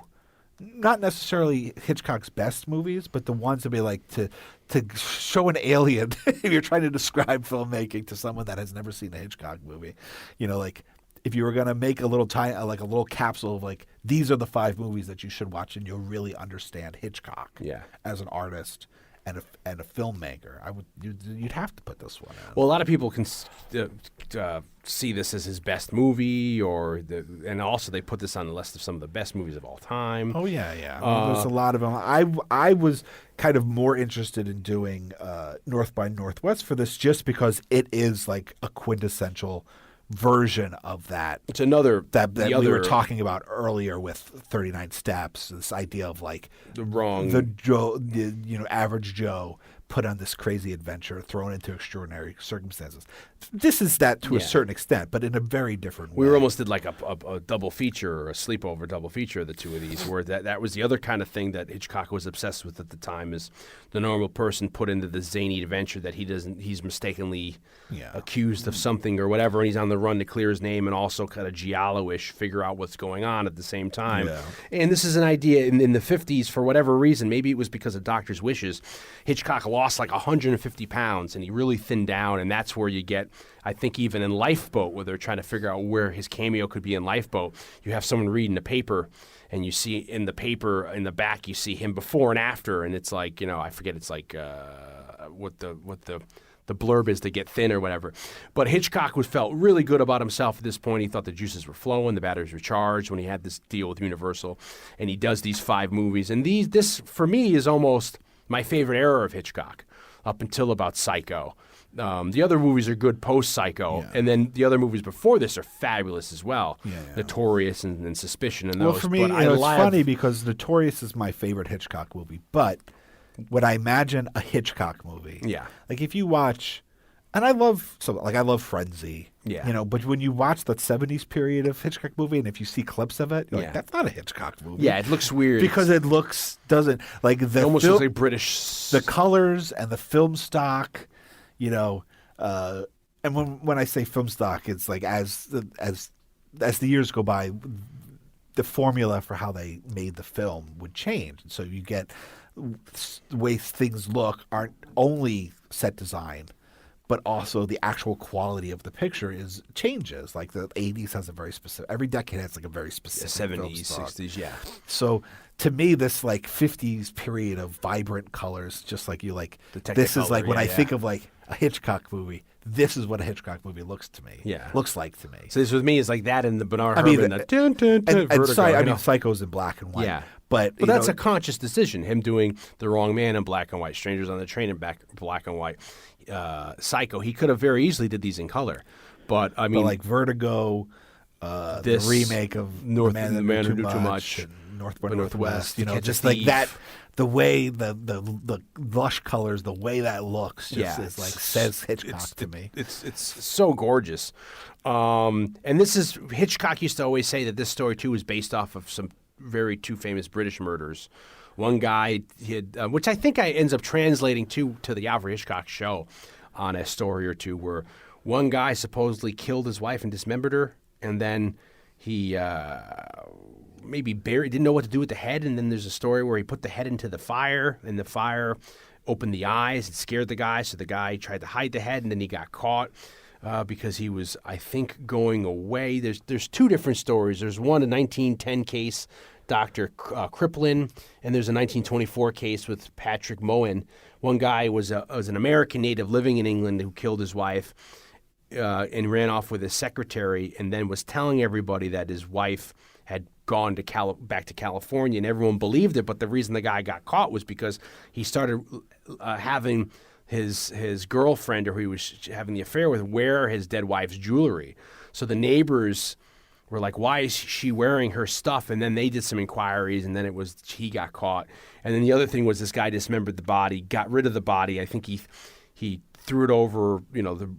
not necessarily Hitchcock's best movies, but the ones that be like to show an alien if you're trying to describe filmmaking to someone that has never seen a Hitchcock movie, like if you were going to make a little like a little capsule of like, these are the 5 movies that you should watch and you'll really understand Hitchcock as an artist and a filmmaker, you'd have to put this one in. Well, a lot of people can see this as his best movie, and also they put this on the list of some of the best movies of all time. Oh yeah. I mean, there's a lot of them. I was kind of more interested in doing North by Northwest for this, just because it is like a quintessential version of that. It's another that we were talking about earlier with 39 Steps. This idea of like the average Joe put on this crazy adventure, thrown into extraordinary circumstances. This is that to a certain extent, but in a very different way. We almost did like a double feature or a sleepover double feature of the two of these, where that was the other kind of thing that Hitchcock was obsessed with at the time, is the normal person put into the zany adventure that he's mistakenly accused of something or whatever, and he's on the run to clear his name, and also kind of giallo-ish figure out what's going on at the same time. Yeah. And this is an idea in the 50s, for whatever reason, maybe it was because of doctor's wishes, Hitchcock lost like 150 pounds, and he really thinned down, and that's where you get, I think even in Lifeboat, where they're trying to figure out where his cameo could be in Lifeboat, you have someone reading the paper, and you see in the paper in the back, you see him before and after, and it's like, I forget, it's like what the blurb is to get thin or whatever. But Hitchcock felt really good about himself at this point. He thought the juices were flowing, the batteries were charged when he had this deal with Universal, and he does these 5 movies. And this, for me, is almost my favorite era of Hitchcock, up until about Psycho. The other movies are good post-Psycho, and then the other movies before this are fabulous as well. Notorious and Suspicion and those. Well, for me, it's funny because Notorious is my favorite Hitchcock movie, but when I imagine a Hitchcock movie, like if you watch, and I love Frenzy, but when you watch that 70s period of Hitchcock movie, and if you see clips of it, you're like, that's not a Hitchcock movie. Yeah, it looks weird. Because it doesn't, like the almost looks like British. The colors and the film stock, and when I say film stock, it's like as the years go by, the formula for how they made the film would change. And so you get the way things look aren't only set design, but also the actual quality of the picture changes. Like the 80s has a very specific, every decade has like a very specific 70s, 60s, yeah. So to me, this like 50s period of vibrant colors, just like you like, this is like when I think of like a Hitchcock movie, this is what a Hitchcock movie looks like to me. So this with me is like that in the Bernard Herrmann, Vertigo. Psycho's in black and white. Yeah. But that's a conscious decision, him doing The Wrong Man in black and white, Strangers on the Train in black and white, Psycho. He could have very easily did these in color. But, I mean... But like Vertigo, the remake of The Man Who Knew Too Much, and North by Northwest, just like that, the way the lush colors, the way that looks, is like says Hitchcock to me. It's so gorgeous. And this is, Hitchcock used to always say that this story, too, is based off of some two famous British murders. One guy, which I think ends up translating to the Alfred Hitchcock show on a story or two, where one guy supposedly killed his wife and dismembered her, and then he maybe didn't know what to do with the head, and then there's a story where he put the head into the fire, and the fire opened the eyes. It scared the guy, so the guy tried to hide the head, and then he got caught because he was, I think, going away. There's two different stories. There's one, a 1910 case, Dr. Kriplin, and there's a 1924 case with Patrick Moen. One guy was an American native living in England who killed his wife and ran off with his secretary, and then was telling everybody that his wife had gone back to California, and everyone believed it. But the reason the guy got caught was because he started having his girlfriend, or who he was having the affair with, wear his dead wife's jewelry. So the neighbors were like, "Why is she wearing her stuff?" And then they did some inquiries, and then he got caught. And then the other thing was this guy dismembered the body, got rid of the body. I think he threw it over,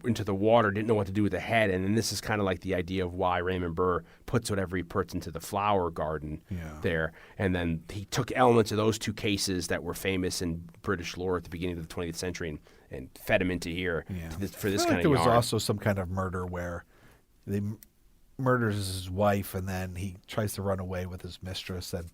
into the water, didn't know what to do with the head. And then this is kind of like the idea of why Raymond Burr puts whatever he puts into the flower garden there. And then he took elements of those two cases that were famous in British lore at the beginning of the 20th century and fed them into here for this kind of there was yarn. also some kind of murder where they murders his wife, and then he tries to run away with his mistress, and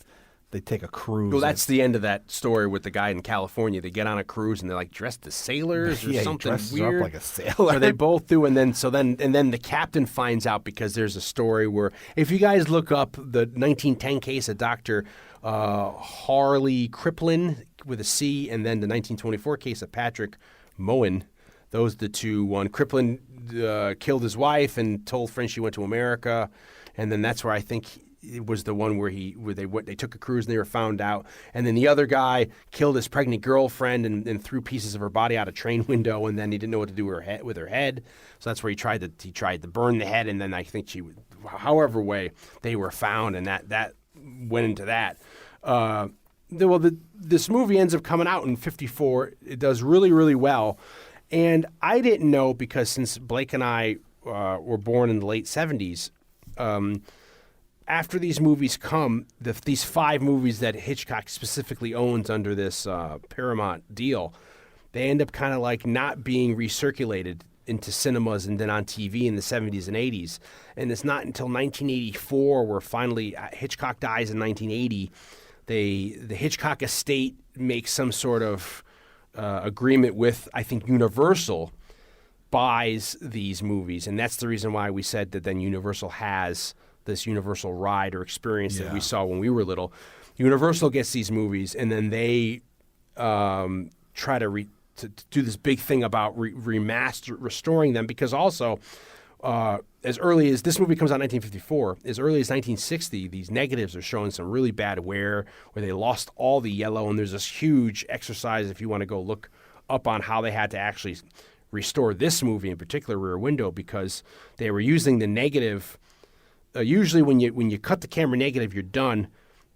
they take a cruise. Well, that's the end of that story with the guy in California. They get on a cruise and they're like dressed as sailors or something he dresses weird. up like a sailor. Or they both do, and then the captain finds out, because there's a story where, if you guys look up the 1910 case of Dr. Harley Kriplin with a C, and then the 1924 case of Patrick Moen, those are the two. One, Kriplin killed his wife and told friends she went to America, and then that's where I think it was the one where they took a cruise and they were found out. And then the other guy killed his pregnant girlfriend and threw pieces of her body out a train window, and then he didn't know what to do with her head. So that's where he tried to burn the head, and then I think however way they were found, and that went into that. This movie ends up coming out in 1954. It does really, really well. And I didn't know, because since Blake and I were born in the late 70s, after these movies come, these 5 movies that Hitchcock specifically owns under this Paramount deal, they end up kind of like not being recirculated into cinemas and then on TV in the 70s and 80s. And it's not until 1984 where finally Hitchcock dies in 1980. The Hitchcock estate makes some sort of agreement with, I think, Universal, buys these movies. And that's the reason why we said that then Universal has this Universal ride or experience that we saw when we were little. Universal gets these movies, and then they try to do this big thing about restoring them, because also as early as this movie comes out in 1954, as early as 1960, these negatives are showing some really bad wear where they lost all the yellow, and there's this huge exercise if you want to go look up on how they had to actually restore this movie, in particular Rear Window, because they were using the negative. Usually when you cut the camera negative, you're done.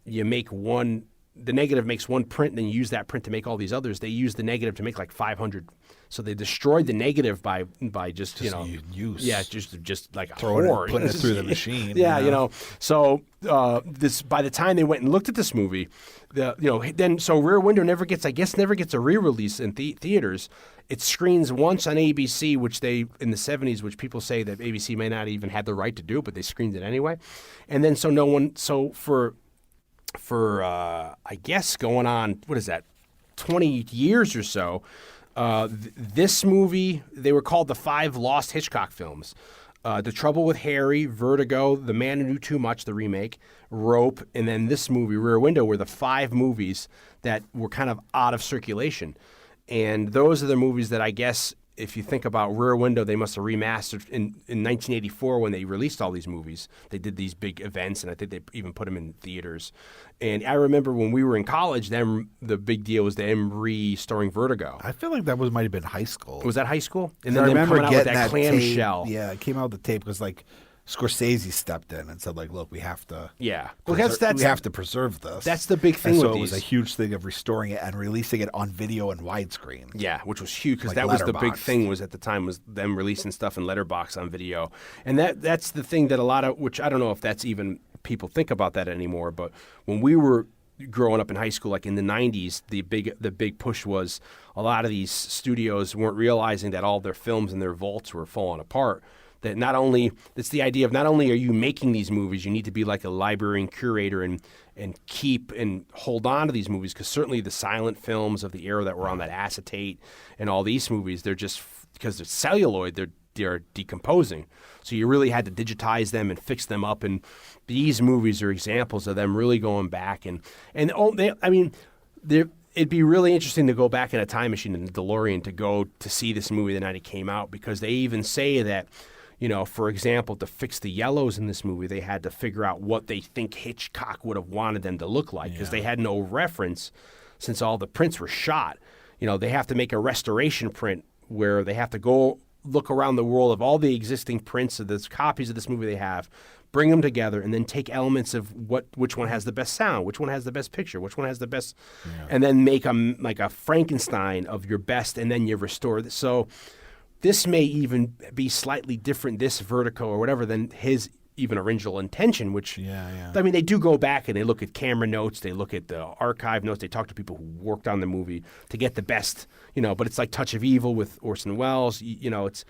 You make one. The negative makes one print, and then you use that print to make all these others. They use the negative to make like 500. So they destroyed the negative by just use. Yeah, just like throwing a putting it through the machine. Yeah, So this, by the time they went and looked at this movie, so Rear Window never gets a re-release in theaters. It screens once on ABC, which they, in the 70s, which people say that ABC may not even had the right to do, but they screened it anyway. And then for I guess going on, what is that, 20 years or so, this movie, they were called the 5 Lost Hitchcock films. The Trouble with Harry, Vertigo, The Man Who Knew Too Much, the remake, Rope, and then this movie, Rear Window, were the 5 movies that were kind of out of circulation. And those are the movies that I guess, if you think about Rear Window, they must have remastered in 1984 when they released all these movies. They did these big events, and I think they even put them in theaters. And I remember when we were in college, the big deal was them restoring Vertigo. I feel like that might have been high school. Was that high school? And then I them remember coming out with getting that clamshell. Yeah, it came out with the tape because like Scorsese stepped in and said, like, look, we have to we have to preserve this. That's the big thing and so with it was these. a huge thing of restoring it and releasing it on video and widescreen. Yeah, which was huge, because Like that was the big Letterboxd. thing, was at the time, was them releasing stuff in Letterboxd on video. And that's the thing that a lot of, which I don't know if that's even, people think about that anymore, but when we were growing up in high school, like in the 90s, the big push was a lot of these studios weren't realizing that all their films and their vaults were falling apart. That not only it's the idea of not only are you making these movies, you need to be like a librarian curator and keep and hold on to these movies, because certainly the silent films of the era that were on that acetate and all these movies, they're just because they're celluloid, they're decomposing. So you really had to digitize them and fix them up, and these movies are examples of them really going back it'd be really interesting to go back in a time machine in the DeLorean to go to see this movie the night it came out, because they even say that, for example, to fix the yellows in this movie, they had to figure out what they think Hitchcock would have wanted them to look like, because they had no reference since all the prints were shot. They have to make a restoration print where they have to go look around the world of all the existing prints of this copies of this movie they have, bring them together, and then take elements of which one has the best sound, which one has the best picture, which one has the best, and then make like a Frankenstein of your best, and then you restore it. So this may even be slightly different, this Vertigo or whatever, than his even original intention, which, I mean, they do go back and they look at camera notes, they look at the archive notes, they talk to people who worked on the movie to get the best, but it's like Touch of Evil with Orson Welles, it's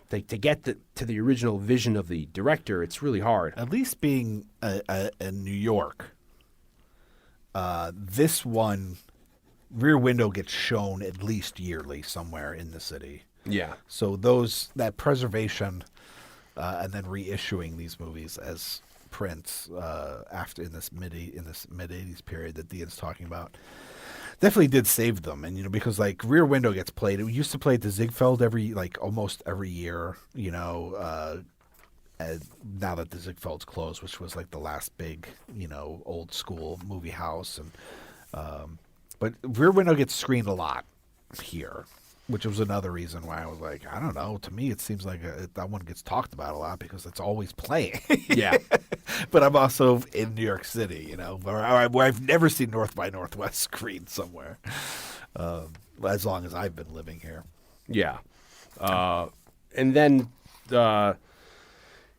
to get to the original vision of the director, it's really hard. At least being in New York, this one, Rear Window gets shown at least yearly somewhere in the city. Yeah. So that preservation and then reissuing these movies as prints after in this mid '80s period that Dion's talking about definitely did save them. And because like Rear Window gets played, it used to play at the Ziegfeld almost every year. And now that the Ziegfeld's closed, which was like the last big old school movie house, and but Rear Window gets screened a lot here, which was another reason why I was like, I don't know. To me, it seems like that one gets talked about a lot because it's always playing. Yeah. But I'm also in New York City, where I've never seen North by Northwest screened somewhere, as long as I've been living here. Yeah. And then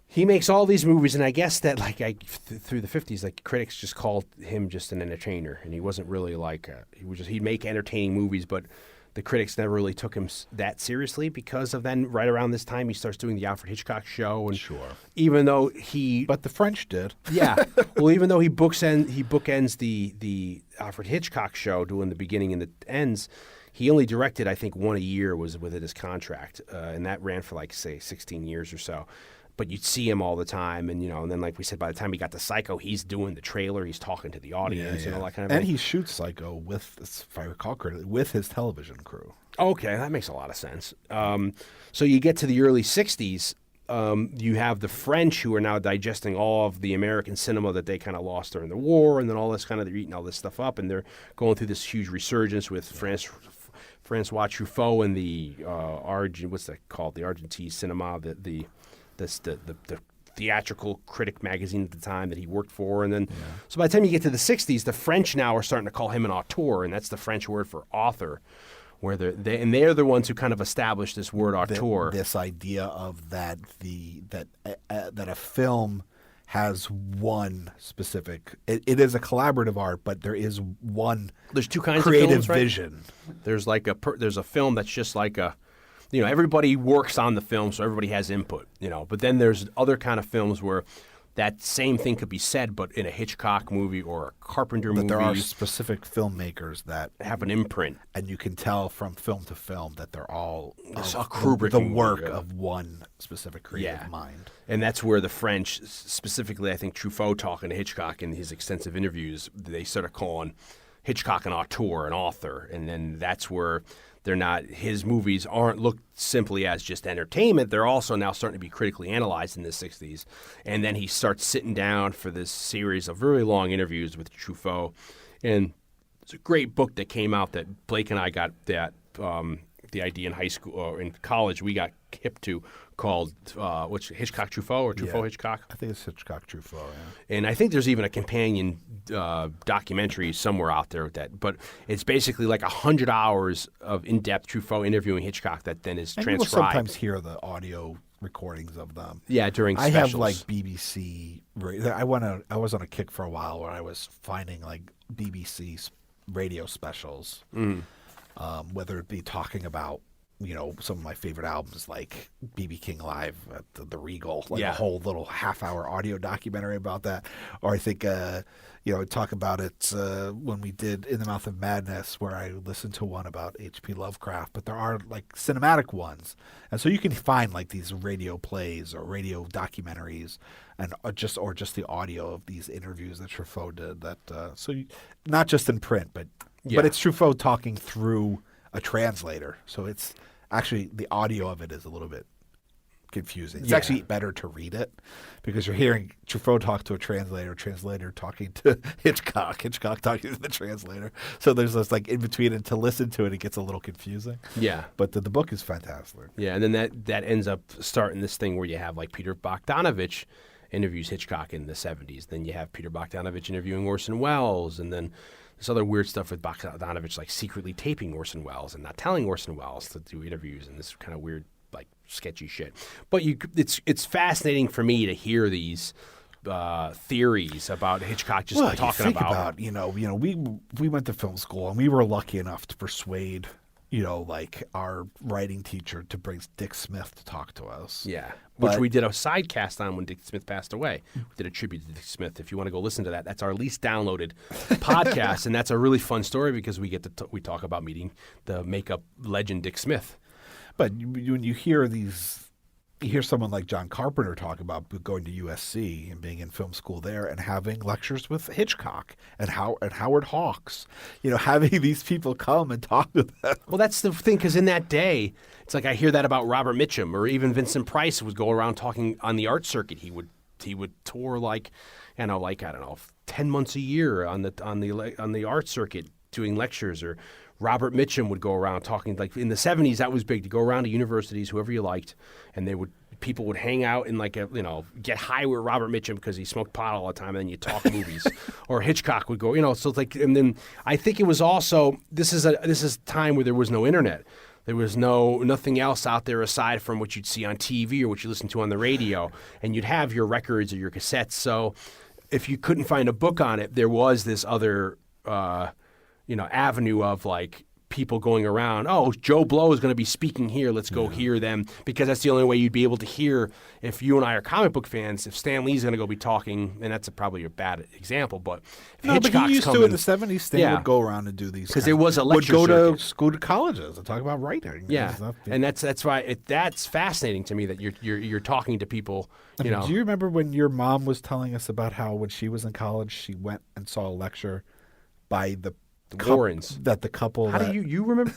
he makes all these movies, and I guess that through the 50s, critics just called him just an entertainer, and he wasn't really he'd make entertaining movies, but the critics never really took him that seriously, because of then right around this time he starts doing the Alfred Hitchcock show, and even though but the French did, well, even though he bookends the Alfred Hitchcock show, doing the beginning and the ends, he only directed, I think, one a year was within his contract, and that ran for 16 years or so. But you'd see him all the time, and and then like we said, by the time he got to Psycho, he's doing the trailer, he's talking to the audience, and all that kind of thing. And he shoots Psycho with, if I recall correctly, with his television crew. Okay, that makes a lot of sense. So you get to the early '60s, you have the French who are now digesting all of the American cinema that they kind of lost during the war, and then all this kind of they're eating all this stuff up, and they're going through this huge resurgence with Francois Truffaut and the what's that called? The Argentine cinema, the theatrical critic magazine at the time that he worked for. And then, so by the time you get to the 60s, the French now are starting to call him an auteur, and that's the French word for author, where they're the ones who kind of established this word auteur. This idea of that a film has one specific. It is a collaborative art, but there is one. There's two kinds creative of films, right? vision. There's there's a film that's just like a. Everybody works on the film, so everybody has input, But then there's other kind of films where that same thing could be said, but in a Hitchcock movie or a Carpenter movie. There are specific filmmakers that have an imprint. And you can tell from film to film that they're all Kubrick the work of one specific creative mind. And that's where the French, specifically I think Truffaut talking to Hitchcock in his extensive interviews, they sort of calling Hitchcock an auteur, an author. And then that's where his movies aren't looked simply as just entertainment. They're also now starting to be critically analyzed in the 60s. And then he starts sitting down for this series of very long interviews with Truffaut. And it's a great book that came out that Blake and I got that the idea in high school or in college we got hip to, called Hitchcock Truffaut or Truffaut Hitchcock? I think it's Hitchcock Truffaut, yeah. And I think there's even a companion documentary somewhere out there but it's basically like 100 hours of in-depth Truffaut interviewing Hitchcock that then is transcribed. You will sometimes hear the audio recordings of them. Yeah, during specials. I have like BBC. I was on a kick for a while where I was finding like BBC radio specials, whether it be talking about some of my favorite albums like B.B. King Live at the Regal, like Yeah. a whole little half-hour audio documentary about that. Or I think, talk about it when we did In the Mouth of Madness, where I listened to one about H.P. Lovecraft. But there are like cinematic ones, and so you can find like these radio plays or radio documentaries, and just the audio of these interviews that Truffaut did. Not just in print, but it's Truffaut talking through a translator. So it's actually the audio of it is a little bit confusing. It's actually better to read it because you're hearing Truffaut talk to a translator talking to Hitchcock talking to the translator. So there's this like in between, and to listen to it, it gets a little confusing. Yeah. But the book is fantastic. Yeah, and then that ends up starting this thing where you have like Peter Bogdanovich interviews Hitchcock in the 70s. Then you have Peter Bogdanovich interviewing Orson Welles, and then this other weird stuff with Bogdanovich, like secretly taping Orson Welles and not telling Orson Welles to do interviews, and this kind of weird, like sketchy shit. But it's fascinating for me to hear these theories about Hitchcock just talking about. We went to film school and we were lucky enough to persuade, like our writing teacher to bring Dick Smith to talk to us. Yeah. Which we did a side cast on when Dick Smith passed away. We did a tribute to Dick Smith. If you want to go listen to that, that's our least downloaded podcast, and that's a really fun story because we get to we talk about meeting the makeup legend Dick Smith. But when you hear you hear someone like John Carpenter talk about going to USC and being in film school there and having lectures with Hitchcock and Howard Hawks, having these people come and talk to them. Well, that's the thing, because in that day, it's like I hear that about Robert Mitchum, or even Vincent Price would go around talking on the art circuit. He would tour like 10 months a year on the art circuit doing lectures. Or Robert Mitchum would go around talking, like in the 70s, that was big, to go around to universities, whoever you liked, and people would hang out and get high with Robert Mitchum because he smoked pot all the time, and then you talk movies. Or Hitchcock would go, so it's like, and then I think it was also, this is a time where there was no internet. There was nothing else out there aside from what you'd see on TV or what you listen to on the radio, and you'd have your records or your cassettes. So if you couldn't find a book on it, there was this other avenue of like people going around, oh, Joe Blow is going to be speaking here, let's go hear them, because that's the only way you'd be able to hear, if you and I are comic book fans, if Stan Lee's going to go be talking, and that's probably a bad example, but if Hitchcock's but he used coming, to in the 70s, Stan would go around and do these. Because there was a lecture would go circuit. to colleges and talk about writing. Yeah, and that's why that's fascinating to me that you're talking to people, Do you remember when your mom was telling us about how when she was in college, she went and saw a lecture by the Warrens. That the couple. How do you remember?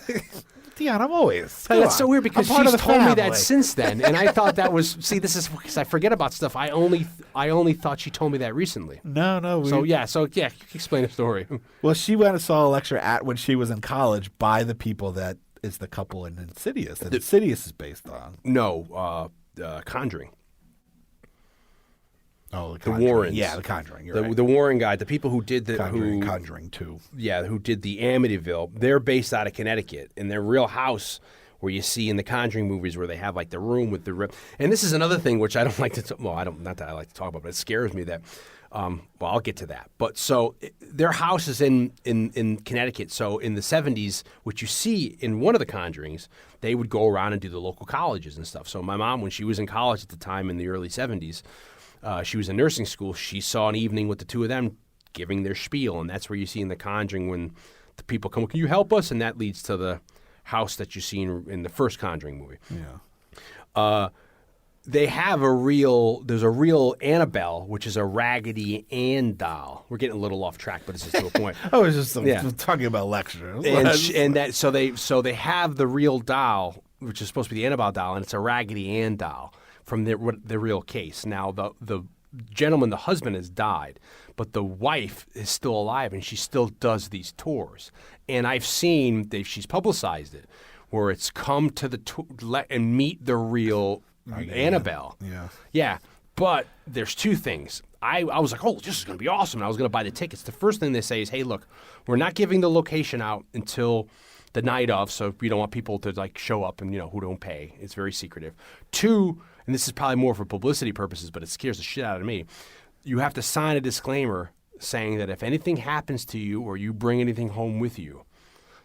Dion, I'm always. That's so weird because she's told me that since. since then, and I thought that was. See, this is because I forget about stuff. I only thought she told me that recently. No. So explain the story. Well, she went and saw a lecture when she was in college by the people that is the couple in Insidious that Insidious is based on. No, Conjuring. Oh, the Warrens. Yeah, the Conjuring. You're right. The Warren guy, the people who did Conjuring 2. Yeah, who did the Amityville. They're based out of Connecticut, and their real house, where you see in the Conjuring movies, where they have like the room with the and this is another thing which I don't like to. Not that I like to talk about, but it scares me that. I'll get to that. But so their house is in Connecticut. So in the 70s, what you see in one of the Conjurings, they would go around and do the local colleges and stuff. So my mom, when she was in college at the time in the early 70s. She was in nursing school. She saw an evening with the two of them giving their spiel, and that's where you see in The Conjuring when the people come, can you help us? And that leads to the house that you see in the first Conjuring movie. Yeah. They have there's a real Annabelle, which is a Raggedy Ann doll. We're getting a little off track, but it's just to a point. I was just talking about lectures. So they have the real doll, which is supposed to be the Annabelle doll, and it's a Raggedy Ann doll from the real case. Now, the gentleman, the husband, has died, but the wife is still alive, and she still does these tours. And I've seen, she's publicized it, where it's come to and meet the real Annabelle. Yeah. Yeah, but there's two things. I was like, oh, this is going to be awesome. And I was going to buy the tickets. The first thing they say is, hey, look, we're not giving the location out until the night of, so we don't want people to like show up and who don't pay. It's very secretive. Two, and this is probably more for publicity purposes, but it scares the shit out of me. You have to sign a disclaimer saying that if anything happens to you or you bring anything home with you,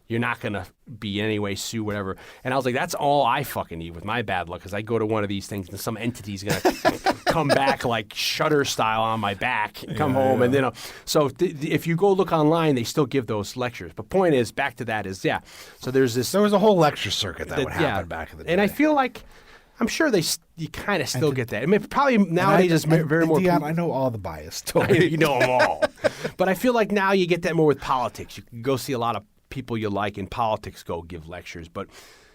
You're not going to be in any way sue, whatever. And I was like, that's all I fucking need with my bad luck, because I go to one of these things and some entity's going to come back like Shutter style on my back, come home. And, so if you go look online, they still give those lectures. But point is, back to that is, so there's this. There was a whole lecture circuit that would happen back in the day. And I feel like, I'm sure you kind of still get that. I mean, probably nowadays it's very more. Dion, I know all the bias stories. You know them all. But I feel like now you get that more with politics. You can go see a lot of people you like in politics go give lectures, but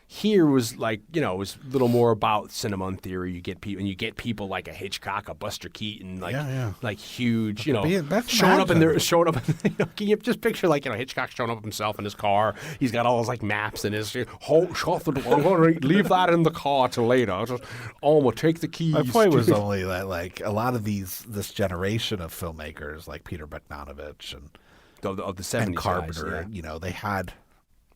here was like, it was a little more about cinema and theory. You get people like a Hitchcock, a Buster Keaton, like huge, showing up. Can you just picture like, Hitchcock showing up himself in his car? He's got all those like maps in his. I'm going to leave that in the car till later. We'll take the keys. My point was only that like a lot of this generation of filmmakers like Peter Bogdanovich and of the 70s and Carpenter, guys, they had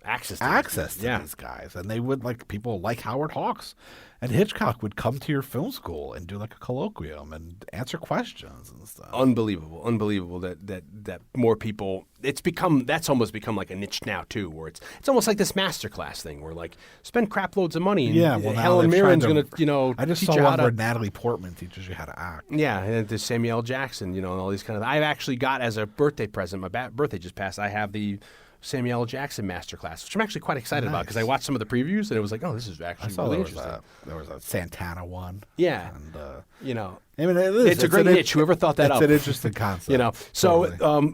access to these guys, and they would like people like Howard Hawks and Hitchcock would come to your film school and do like a colloquium and answer questions and stuff. Unbelievable that more people. That's almost become like a niche now too, where it's almost like this masterclass thing where like spend crap loads of money. And Helen Mirren's going to I just teach saw you one how where to. Natalie Portman teaches you how to act. Yeah, and there's Samuel L. Jackson, and all these kind of. I've actually got as a birthday present. My birthday just passed. I have the Samuel L. Jackson masterclass, which I'm actually quite excited about because I watched some of the previews and it was like, oh, this is actually really interesting. There was a Santana one. Yeah, and I mean, it's a great niche. Whoever thought that up? It's an interesting concept. So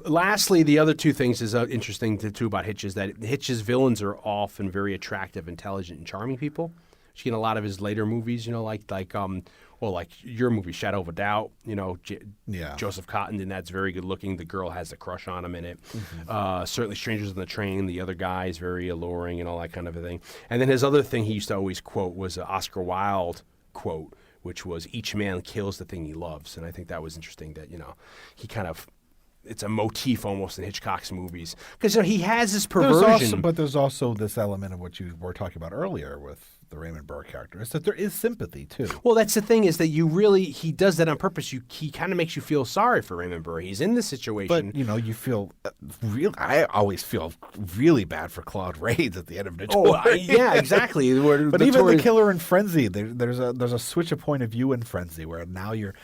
lastly, the other two things is interesting too about Hitch is that Hitch's villains are often very attractive, intelligent, and charming people. You get a lot of his later movies, like your movie, Shadow of a Doubt, Joseph Cotton, and that's very good looking. The girl has a crush on him in it. Mm-hmm. Certainly Strangers on the Train, the other guy is very alluring and all that kind of a thing. And then his other thing he used to always quote was an Oscar Wilde quote, which was, each man kills the thing he loves. And I think that was interesting that, he kind of, it's a motif almost in Hitchcock's movies. Because he has this perversion. But there's also this element of what you were talking about earlier with the Raymond Burr character, is that there is sympathy too. Well, that's the thing, is that he does that on purpose. He kind of makes you feel sorry for Raymond Burr. He's in this situation. But, you feel I always feel really bad for Claude Rains at the end of Notorious. Oh, yeah, exactly. But even the killer in Frenzy, there's a switch of point of view in Frenzy where now you're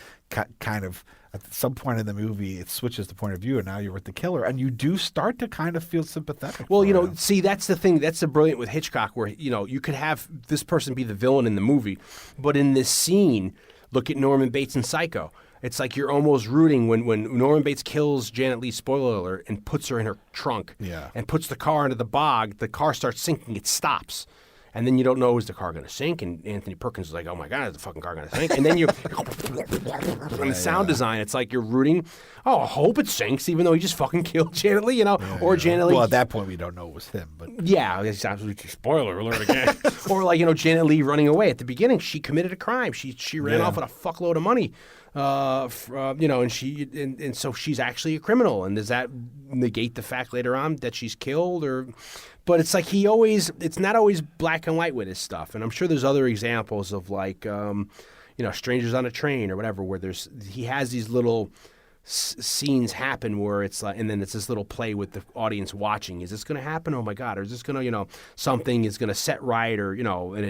kind of, at some point in the movie, it switches the point of view, and now you're with the killer, and you do start to kind of feel sympathetic. Well, see, that's the thing. That's the brilliant with Hitchcock, where you could have this person be the villain in the movie, but in this scene, look at Norman Bates in Psycho. It's like you're almost rooting when Norman Bates kills Janet Leigh, spoiler alert, and puts her in her trunk, and puts the car into the bog. The car starts sinking. It stops. And then you don't know, is the car going to sink? And Anthony Perkins is like, oh my God, is the fucking car going to sink? And then and sound design, it's like you're rooting, I hope it sinks, even though he just fucking killed Janet Leigh, or Janet Leigh. Well, at that point, we don't know it was him. But yeah, it's absolutely spoiler alert again. Or like, Janet Leigh running away. At the beginning, she committed a crime. She ran off with a fuckload of money. And so she's actually a criminal. And does that negate the fact later on that she's killed? But it's like it's not always black and white with his stuff. And I'm sure there's other examples of like, Strangers on a Train or whatever, where he has these little scenes happen where it's like, and then it's this little play with the audience watching. Is this going to happen? Oh my God! Or is this going to, something is going to set right? Or and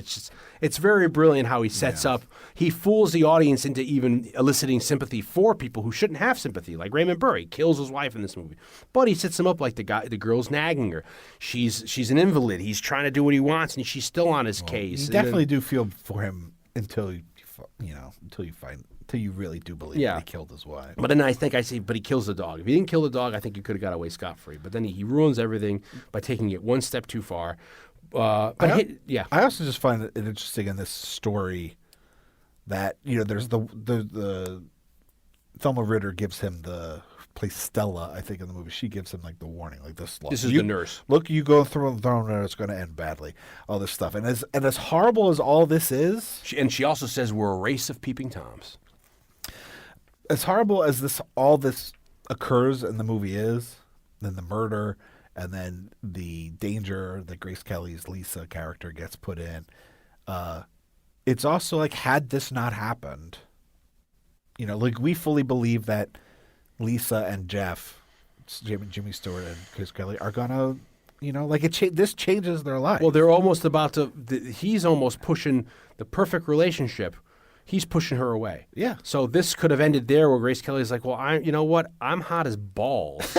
it's very brilliant how he sets up. He fools the audience into even eliciting sympathy for people who shouldn't have sympathy. Like Raymond Burr, he kills his wife in this movie, but he sets him up like the girl's nagging her. She's an invalid. He's trying to do what he wants, and she's still on his case. You definitely do feel for him until you really do believe that he killed his wife. But then but he kills the dog. If he didn't kill the dog, I think he could have got away scot-free. But then he ruins everything by taking it one step too far. I also just find it interesting in this story that, there's the Thelma Ritter gives him plays Stella, I think, in the movie. She gives him like the warning, like this. This is the nurse. Look, you go through the throne, and it's going to end badly. All this stuff, and as horrible as all this is, she also says we're a race of peeping toms. As horrible as all this occurs in the movie is, then the murder, and then the danger that Grace Kelly's Lisa character gets put in. It's also like, had this not happened, like we fully believe that Lisa and Jeff, Jimmy Stewart and Grace Kelly, are gonna You know, like this changes their life. Well, they're almost about to. He's almost pushing the perfect relationship. He's pushing her away. Yeah. So this could have ended there, where Grace Kelly's like, "Well, you know what? I'm hot as balls,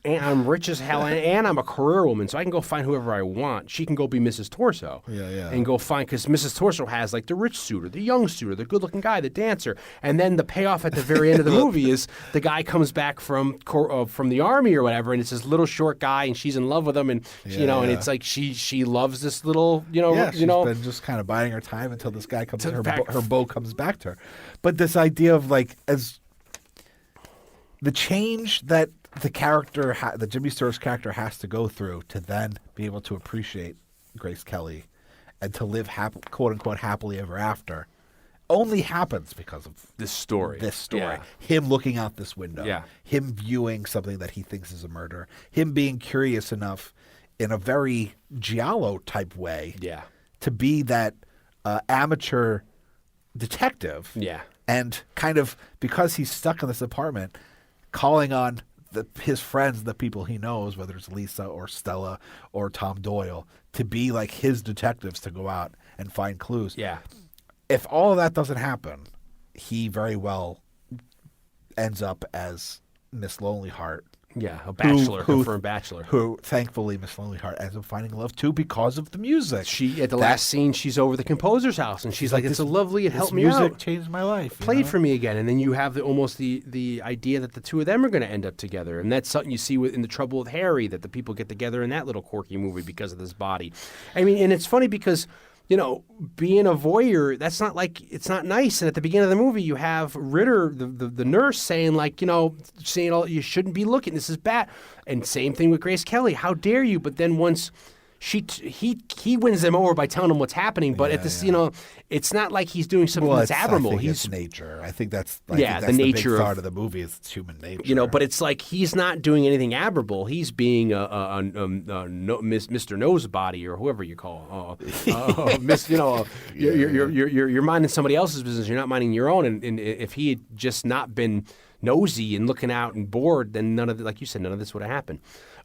and I'm rich as hell, and I'm a career woman, so I can go find whoever I want. She can go be Mrs. Torso, and go find because Mrs. Torso has like the rich suitor, the young suitor, the good-looking guy, the dancer, and then the payoff at the very end of the movie is the guy comes back from the army or whatever, and it's this little short guy, and she's in love with him, and and it's like she loves this little she's been just kind of biding her time until this guy comes, her beau comes back to her, but this idea of like as the change that the character, that Jimmy Stewart's character has to go through to then be able to appreciate Grace Kelly and to live quote unquote happily ever after only happens because of this story. Yeah. Him looking out this window. Yeah. Him viewing something that he thinks is a murder. Him being curious enough in a very giallo type way to be that amateur detective. Yeah. And kind of, because he's stuck in this apartment, calling on his friends, the people he knows, whether it's Lisa or Stella or Tom Doyle, to be like his detectives to go out and find clues. Yeah. If all of that doesn't happen, he very well ends up as Miss Lonely Heart. Yeah, a bachelor, confirmed bachelor. Who, thankfully, Miss Lonely Heart ends up finding love, too, because of the music. She, at the last scene, she's over the composer's house, and she's like, it's a lovely, it helped me out. Music changed my life. Played for me again. And then you have almost the idea that the two of them are going to end up together. And that's something you see in The Trouble with Harry, that the people get together in that little quirky movie because of this body. I mean, and it's funny because, being a voyeur, that's not like, it's not nice. And at the beginning of the movie, you have Ritter, the nurse, saying like, saying, you shouldn't be looking, this is bad. And same thing with Grace Kelly, how dare you? But then once he wins them over by telling them what's happening, but at this, it's not like he's doing something that's admirable. I think he's it's nature. I think that's the nature. big thought of the movie is it's human nature. But it's like he's not doing anything admirable. He's being Mr. Nosebody or whoever you call. You're minding somebody else's business. You're not minding your own. And if he had just not been nosy and looking out and bored, then none of like you said, none of this would have happened.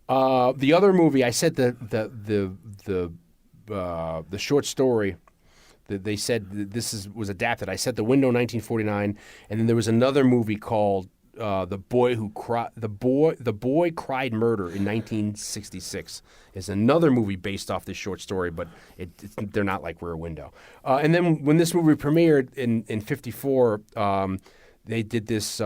The other movie, I said the short story that they said that was adapted. I said The Window, 1949, and then there was another movie called The Boy Cried Murder in 1966. It's another movie based off this short story, but they're not like Rear Window. And then when this movie premiered in 54, they did this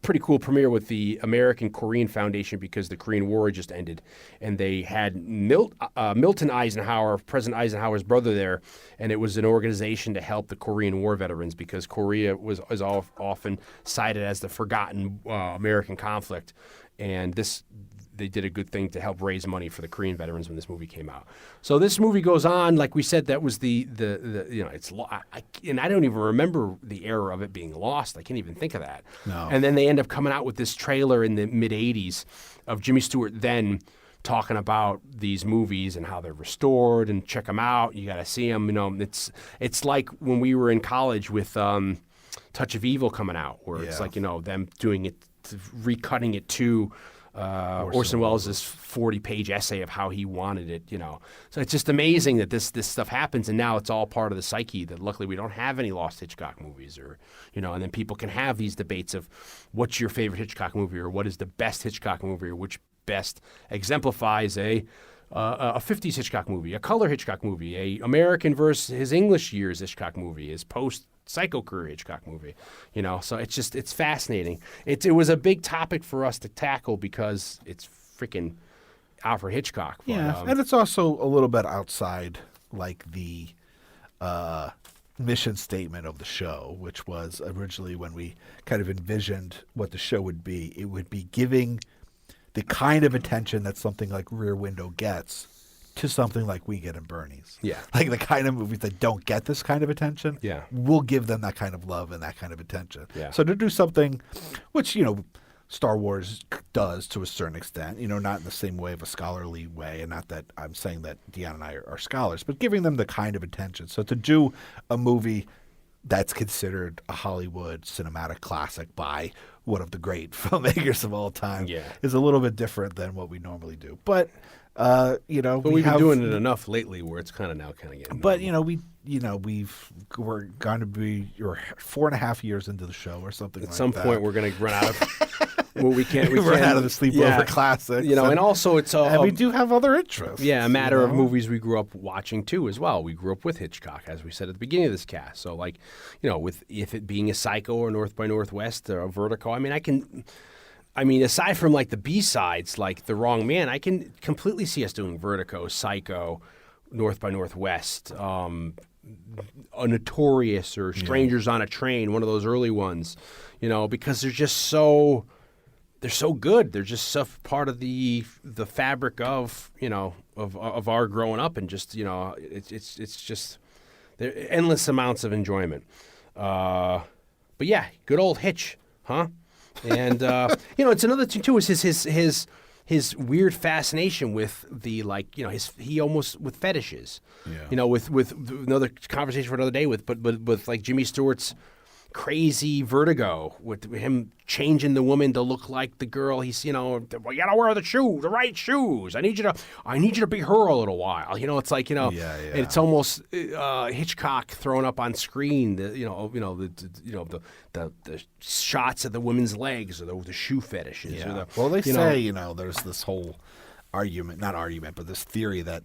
pretty cool premiere with the American Korean Foundation because the Korean War had just ended, and they had Milton Eisenhower, President Eisenhower's brother, there, and it was an organization to help the Korean War veterans because Korea was often cited as the forgotten American conflict, and they did a good thing to help raise money for the Korean veterans when this movie came out. So this movie goes on, like we said, that was it's and I don't even remember the era of it being lost. I can't even think of that. No. And then they end up coming out with this trailer in the mid '80s of Jimmy Stewart then talking about these movies and how they're restored and check them out. You got to see them. It's like when we were in college with Touch of Evil coming out, where it's like them doing it, recutting it to. Orson Welles' 40-page essay of how he wanted it, So it's just amazing that this stuff happens, and now it's all part of the psyche that luckily we don't have any lost Hitchcock movies, or and then people can have these debates of what's your favorite Hitchcock movie, or what is the best Hitchcock movie, or which best exemplifies a 50s Hitchcock movie, a color Hitchcock movie, a American versus his English years Hitchcock movie, his post-Psycho career Hitchcock movie, So it's fascinating. It was a big topic for us to tackle because it's freaking Alfred Hitchcock. But, and it's also a little bit outside like the mission statement of the show, which was originally when we kind of envisioned what the show would be. It would be giving the kind of attention that something like Rear Window gets to something like we get in Bernie's. Yeah. Like the kind of movies that don't get this kind of attention, we'll give them that kind of love and that kind of attention. Yeah. So to do something which, Star Wars does to a certain extent, not in the same way of a scholarly way, and not that I'm saying that Dion and I are scholars, but giving them the kind of attention. So to do a movie that's considered a Hollywood cinematic classic by one of the great filmmakers of all time is a little bit different than what we normally do. But we've been doing it enough lately where it's kind of getting. But we're going to be 4.5 years into the show or something. At some point, we're going to run out of. Well, we can't run out of the sleepover classics. And also it's and we do have other interests. Yeah, a matter of movies we grew up watching too as well. We grew up with Hitchcock, as we said at the beginning of this cast. So with if it being a Psycho or North by Northwest or a Vertigo, aside from like the B-sides, like The Wrong Man, I can completely see us doing Vertigo, Psycho, North by Northwest, a Notorious or Strangers on a Train, one of those early ones, because they're just they're so good. They're just so part of the fabric of of our growing up, and just it's just there endless amounts of enjoyment. But yeah, good old Hitch, huh? And it's another thing too is his weird fascination with the he almost with fetishes. Yeah. With another conversation for another day with like Jimmy Stewart's crazy Vertigo with him changing the woman to look like the girl. He's you gotta wear the right shoes. I need you to be her a little while. It's like it's almost Hitchcock throwing up on screen the shots of the woman's legs or the shoe fetishes. Yeah. They say there's this whole but this theory that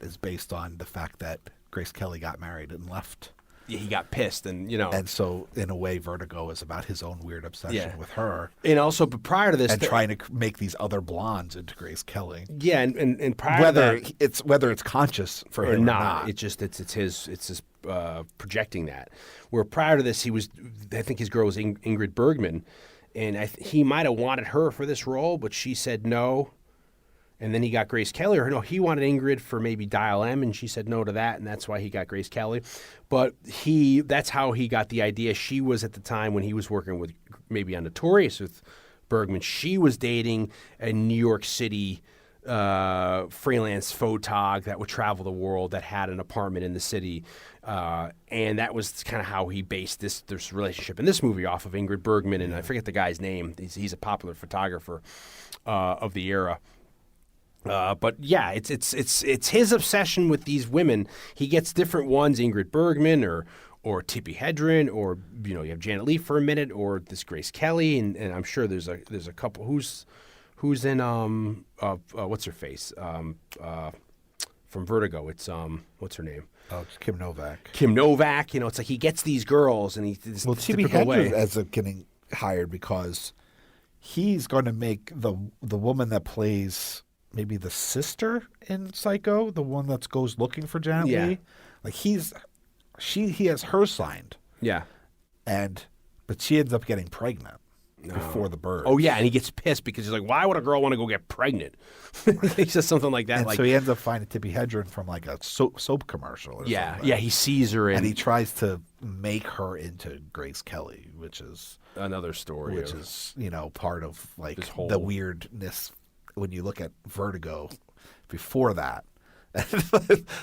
is based on the fact that Grace Kelly got married and left. He got pissed, and and so in a way, Vertigo is about his own weird obsession with her, and also, but prior to this, and trying to make these other blondes into Grace Kelly. Yeah, and prior to that, whether it's conscious for him or not, it's his projecting that. Where prior to this, I think his girl was Ingrid Bergman, and he might have wanted her for this role, but she said no. And then he got Grace Kelly, or no, he wanted Ingrid for maybe Dial M, and she said no to that, and that's why he got Grace Kelly. But that's how he got the idea. She was at the time when he was working with maybe on Notorious with Bergman. She was dating a New York City freelance photog that would travel the world that had an apartment in the city, and that was kind of how he based this relationship in this movie off of Ingrid Bergman, and I forget the guy's name. He's a popular photographer of the era. But yeah, it's his obsession with these women. He gets different ones, Ingrid Bergman or Tippi Hedren, or you have Janet Leigh for a minute, or this Grace Kelly, and I'm sure there's a couple who's in what's her face from Vertigo. It's what's her name? Oh, it's Kim Novak. Kim Novak. It's like he gets these girls, and Tippi Hedren ends up getting hired because he's going to make the woman that plays maybe the sister in Psycho, the one that goes looking for Janet Leigh. Like he has her signed. Yeah. But she ends up getting pregnant before the bird. Oh yeah, and he gets pissed because he's like, why would a girl want to go get pregnant? He says something like that. And so he ends up finding Tippi Hedren from like a soap commercial or something. Yeah, he sees her and he tries to make her into Grace Kelly, which is another story. Which is, part of like the weirdness when you look at Vertigo before that.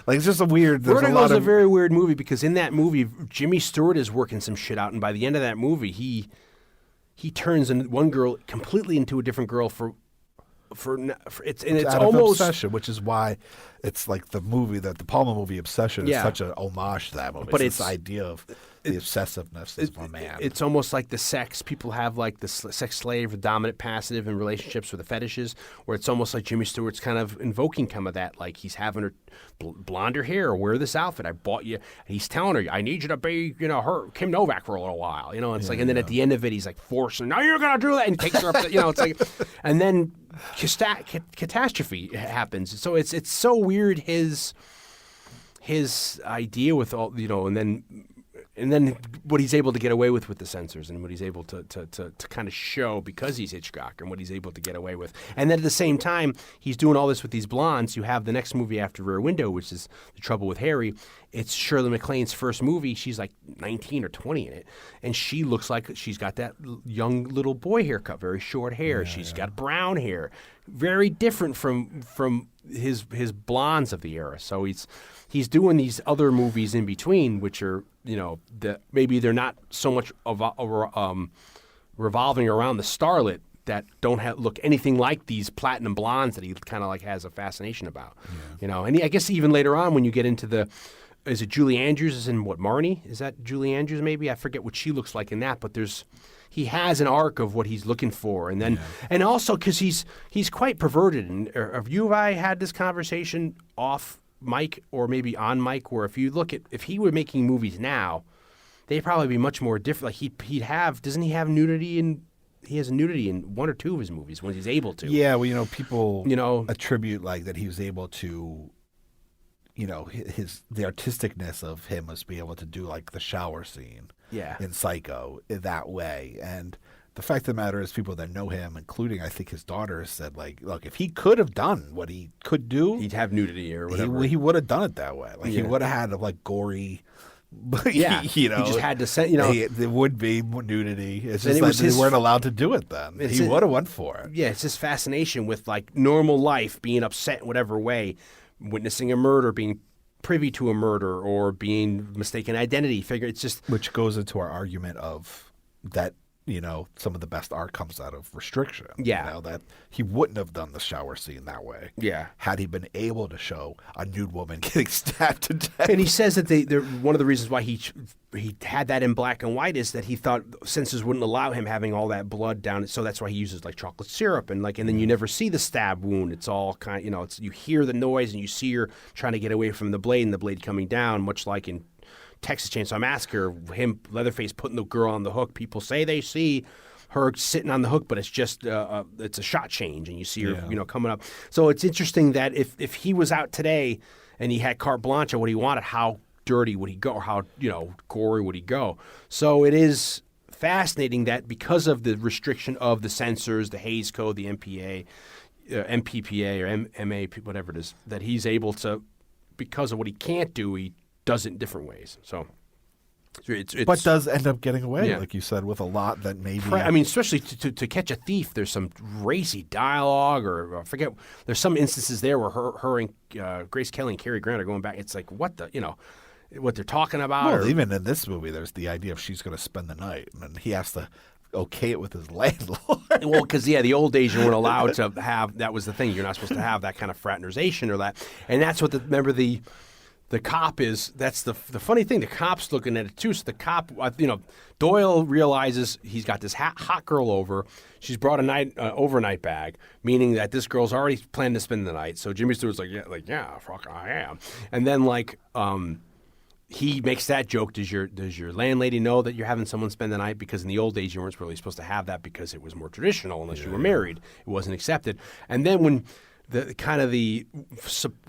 Like it's just a weird. Vertigo's a very weird movie because in that movie, Jimmy Stewart is working some shit out, and by the end of that movie, he turns one girl completely into a different girl for it's almost Obsession, which is why it's like the movie that the Palma movie Obsession is such an homage to that movie. But it's this idea of the obsessiveness of a man. It's almost like the sex. People have like the sex slave, the dominant passive in relationships with the fetishes, where it's almost like Jimmy Stewart's kind of invoking some of that. Like he's having her blonde her hair or wear this outfit. I bought you. He's telling her, I need you to be, her Kim Novak for a little while. It's like, and then at the end of it, he's like forcing, now you're going to do that, and takes her up, it's like, and then catastrophe happens. So it's so weird his idea with all, and then what he's able to get away with the censors, and what he's able to kind of show because he's Hitchcock, and what he's able to get away with. And then at the same time, he's doing all this with these blondes. You have the next movie after Rear Window, which is The Trouble with Harry. It's Shirley MacLaine's first movie. She's like 19 or 20 in it, and she looks like she's got that young little boy haircut, very short hair. She's got brown hair, very different from his blondes of the era. So he's doing these other movies in between, which are maybe they're not so much revolving around the starlet that don't look anything like these platinum blondes that he kind of like has a fascination about. Yeah. And I guess even later on when you get into is it Julie Andrews is in what, Marnie? Is that Julie Andrews maybe? I forget what she looks like in that, but he has an arc of what he's looking for. And then and also because he's quite perverted. And have you and I had this conversation off mic or maybe on mic where if you look at if he were making movies now, they'd probably be much more different. Like he'd have, doesn't he have nudity in? He has nudity in one or two of his movies when he's able to. Yeah, well, people attribute like that he was able to, the artisticness of him was be able to do like the shower scene in Psycho that way. And the fact of the matter is people that know him, including I think his daughter, said like, look, if he could have done what he could do. He'd have nudity or whatever. He would have done it that way. Like he would have had like gory... But he just had to say, there would be nudity. It's just that they weren't allowed to do it then. He would have went for it. Yeah, it's his fascination with like normal life, being upset in whatever way, witnessing a murder, being privy to a murder, or being mistaken identity. It's just which goes into our argument of that. Some of the best art comes out of restriction. Yeah. That he wouldn't have done the shower scene that way. Yeah. Had he been able to show a nude woman getting stabbed to death. And he says that one of the reasons why he had that in black and white is that he thought censors wouldn't allow him having all that blood down. So that's why he uses like chocolate syrup and then you never see the stab wound. It's all kind of, you hear the noise and you see her trying to get away from the blade and the blade coming down, much like in Texas Chainsaw Massacre, him, Leatherface, putting the girl on the hook. People say they see her sitting on the hook, but it's just it's a shot change, and you see her, coming up. So it's interesting that if he was out today and he had carte blanche on what he wanted, how dirty would he go, or how gory would he go? So it is fascinating that because of the restriction of the censors, the Hays Code, the MPA, MPPA, or MA, whatever it is, that he's able to, because of what he can't do, he does it in different ways. So it's but does end up getting away, like you said, with a lot that maybe... I mean, especially to catch a thief, there's some racy dialogue, or I forget, there's some instances there where her and Grace Kelly and Cary Grant are going back. It's like, what they're talking about. Well, even in this movie, there's the idea of she's going to spend the night, and he has to okay it with his landlord. Well, because, the old days you weren't allowed to have, that was the thing. You're not supposed to have that kind of fraternization or that. And that's what the cop is. That's the funny thing. The cop's looking at it too. So the cop, Doyle realizes he's got this hot girl over. She's brought a overnight bag, meaning that this girl's already planning to spend the night. So Jimmy Stewart's yeah, fuck, I am. And then he makes that joke. Does your landlady know that you're having someone spend the night? Because in the old days you weren't really supposed to have that because it was more traditional unless you were married. It wasn't accepted. And then when the kind of the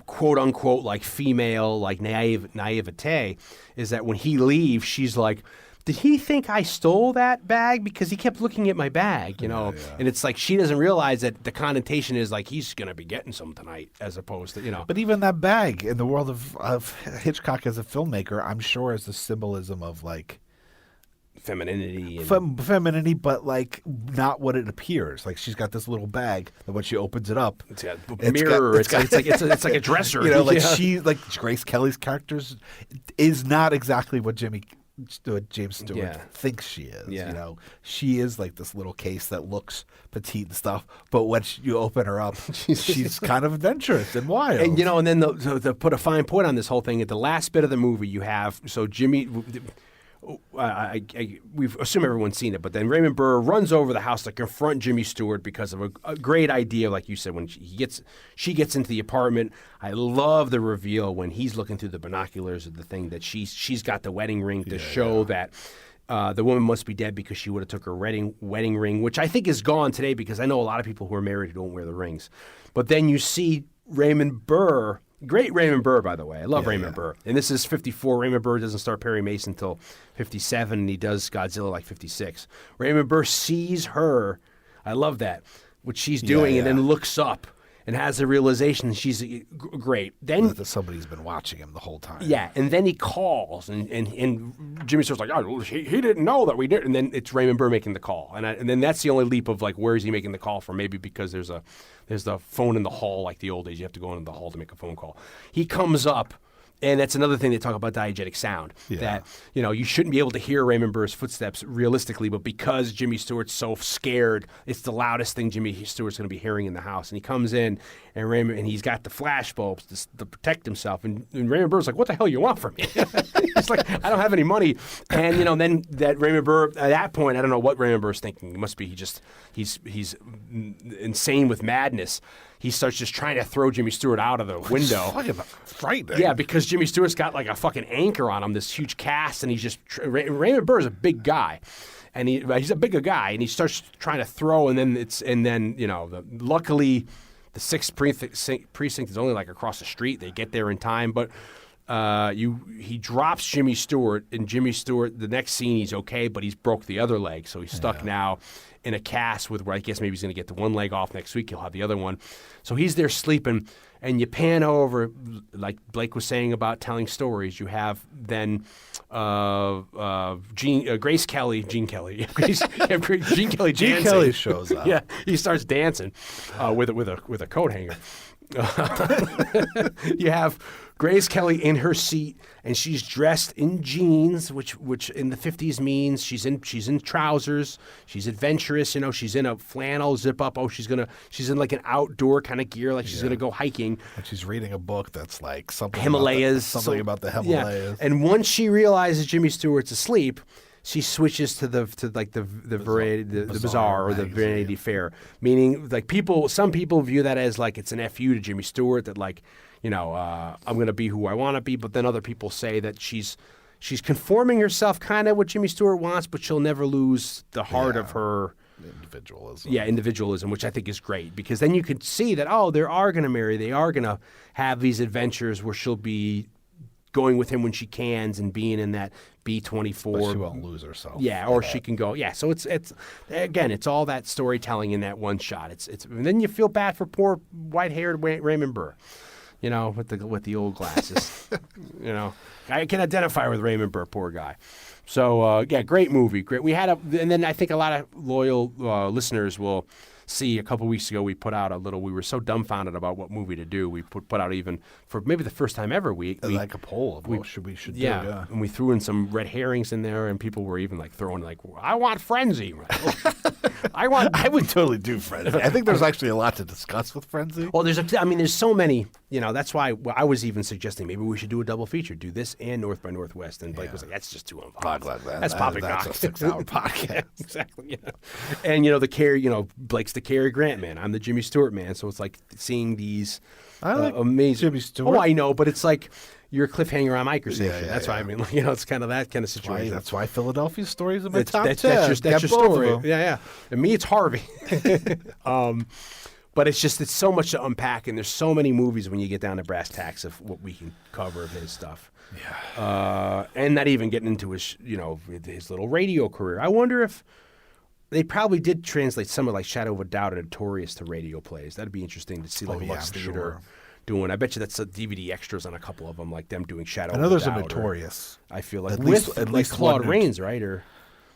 quote unquote like female like naivete is that when he leaves, she's like, did he think I stole that bag? Because he kept looking at my bag, And it's like she doesn't realize that the connotation is like he's going to be getting some tonight as opposed to, But even that bag in the world of Hitchcock as a filmmaker, I'm sure is the symbolism of like femininity and femininity, but like not what it appears. Like she's got this little bag that when she opens it up, it's got a mirror. It's like a dresser. She like Grace Kelly's characters is not exactly what James Stewart thinks she is. Yeah. She is like this little case that looks petite and stuff, but when you open her up, she's kind of adventurous and wild. And and then to put a fine point on this whole thing, at the last bit of the movie, you have Jimmy. We assume everyone's seen it, but then Raymond Burr runs over the house to confront Jimmy Stewart because of a great idea, like you said, when she gets into the apartment. I love the reveal when he's looking through the binoculars of the thing that she's got the wedding ring to show that the woman must be dead because she would have took her wedding ring, which I think is gone today because I know a lot of people who are married who don't wear the rings. But then you see Raymond Burr. Great Raymond Burr, by the way. I love Raymond Burr. And this is 54. Raymond Burr doesn't start Perry Mason until 57, and he does Godzilla like 56. Raymond Burr sees her. I love that, what she's doing, and then looks up. and has the realization she's great. Then That somebody's been watching him the whole time. yeah, and then he calls, and Jimmy Stewart's like, oh, he didn't know that we did. And then it's Raymond Burr making the call, and then that's the only leap of like, where is he making the call from? Maybe because there's the phone in the hall, like the old days. You have to go into the hall to make a phone call. He comes up. And that's another thing they talk about diegetic sound. Yeah. That, you shouldn't be able to hear Raymond Burr's footsteps realistically, but because Jimmy Stewart's so scared, it's the loudest thing Jimmy Stewart's going to be hearing in the house. And he comes in, and he's got the flash bulbs to protect himself. And Raymond Burr's like, what the hell you want from me? He's like, I don't have any money. And, then that Raymond Burr, at that point, I don't know what Raymond Burr's thinking. It must be he's insane with madness. He starts just trying to throw Jimmy Stewart out of the window. Fucking frightening. Yeah, because Jimmy Stewart's got like a fucking anchor on him, this huge cast, and he's just Raymond Burr is a big guy, and he's a bigger guy, and he starts trying to throw, and then luckily the 6th precinct is only like across the street. They get there in time, but he drops Jimmy Stewart, and Jimmy Stewart, the next scene he's okay, but he's broke the other leg, so he's stuck now in a cast with where I guess maybe he's going to get the one leg off next week. He'll have the other one. So he's there sleeping, and you pan over, like Blake was saying about telling stories. You have then Grace Kelly, Gene Kelly. Gene Kelly dancing. Gene Kelly shows up. Yeah, he starts dancing with a coat hanger. You have Grace Kelly in her seat, and she's dressed in jeans, which in the 50s means she's in trousers. She's adventurous, she's in a flannel zip up. Oh, she's in like an outdoor kind of gear, like she's gonna go hiking. And she's reading a book that's like something Himalayas, about the Himalayas. Yeah. And once she realizes Jimmy Stewart's asleep, she switches to the Bazaar or the Vanity Fair, meaning like some people view that as like it's an FU to Jimmy Stewart, that like, I'm going to be who I want to be, but then other people say that she's conforming herself kind of what Jimmy Stewart wants, but she'll never lose the heart of her individualism. Yeah, individualism, which I think is great, because then you could see that, they are going to marry, they are going to have these adventures where she'll be going with him when she can and being in that B-24. But she won't lose herself. Yeah, or she can go. Yeah, so it's again, it's all that storytelling in that one shot. It's and then you feel bad for poor white-haired Raymond Burr, with the old glasses. I can identify with Raymond Burr, poor guy. So great movie. Great. And then I think a lot of loyal listeners will see a couple weeks ago we put out we were so dumbfounded about what movie to do. We put out, even for maybe the first time ever, we like a poll of what should do. Yeah, and we threw in some red herrings in there, and people were even like throwing like, I want Frenzy. I would totally do Frenzy. I think there's actually a lot to discuss with Frenzy. Well, there's so many, that's why I was even suggesting maybe we should do a double feature, do this and North by Northwest, and Blake was like, that's just too involved. That's poppycock. That's a 6-hour podcast. Exactly. And the Cary, Blake's the Cary Grant man. I'm the Jimmy Stewart man. So it's like seeing these amazing Jimmy Stewart. Oh, I know, but it's like you're a cliffhanger on microstation. That's why I mean, it's kind of that kind of situation. That's why Philadelphia Stories in my top 10. That's your story. Yeah. And me, it's Harvey. But it's so much to unpack, and there's so many movies when you get down to brass tacks of what we can cover of his stuff. Yeah. And not even getting into his little radio career. I wonder if they probably did translate some of like Shadow of a Doubt and Notorious to radio plays. That'd be interesting to see Lux Theater doing. I bet you that's DVD extras on a couple of them, like them doing Shadow of a Doubt. I know there's a Notorious. I feel like at least Claude Rains, right? Or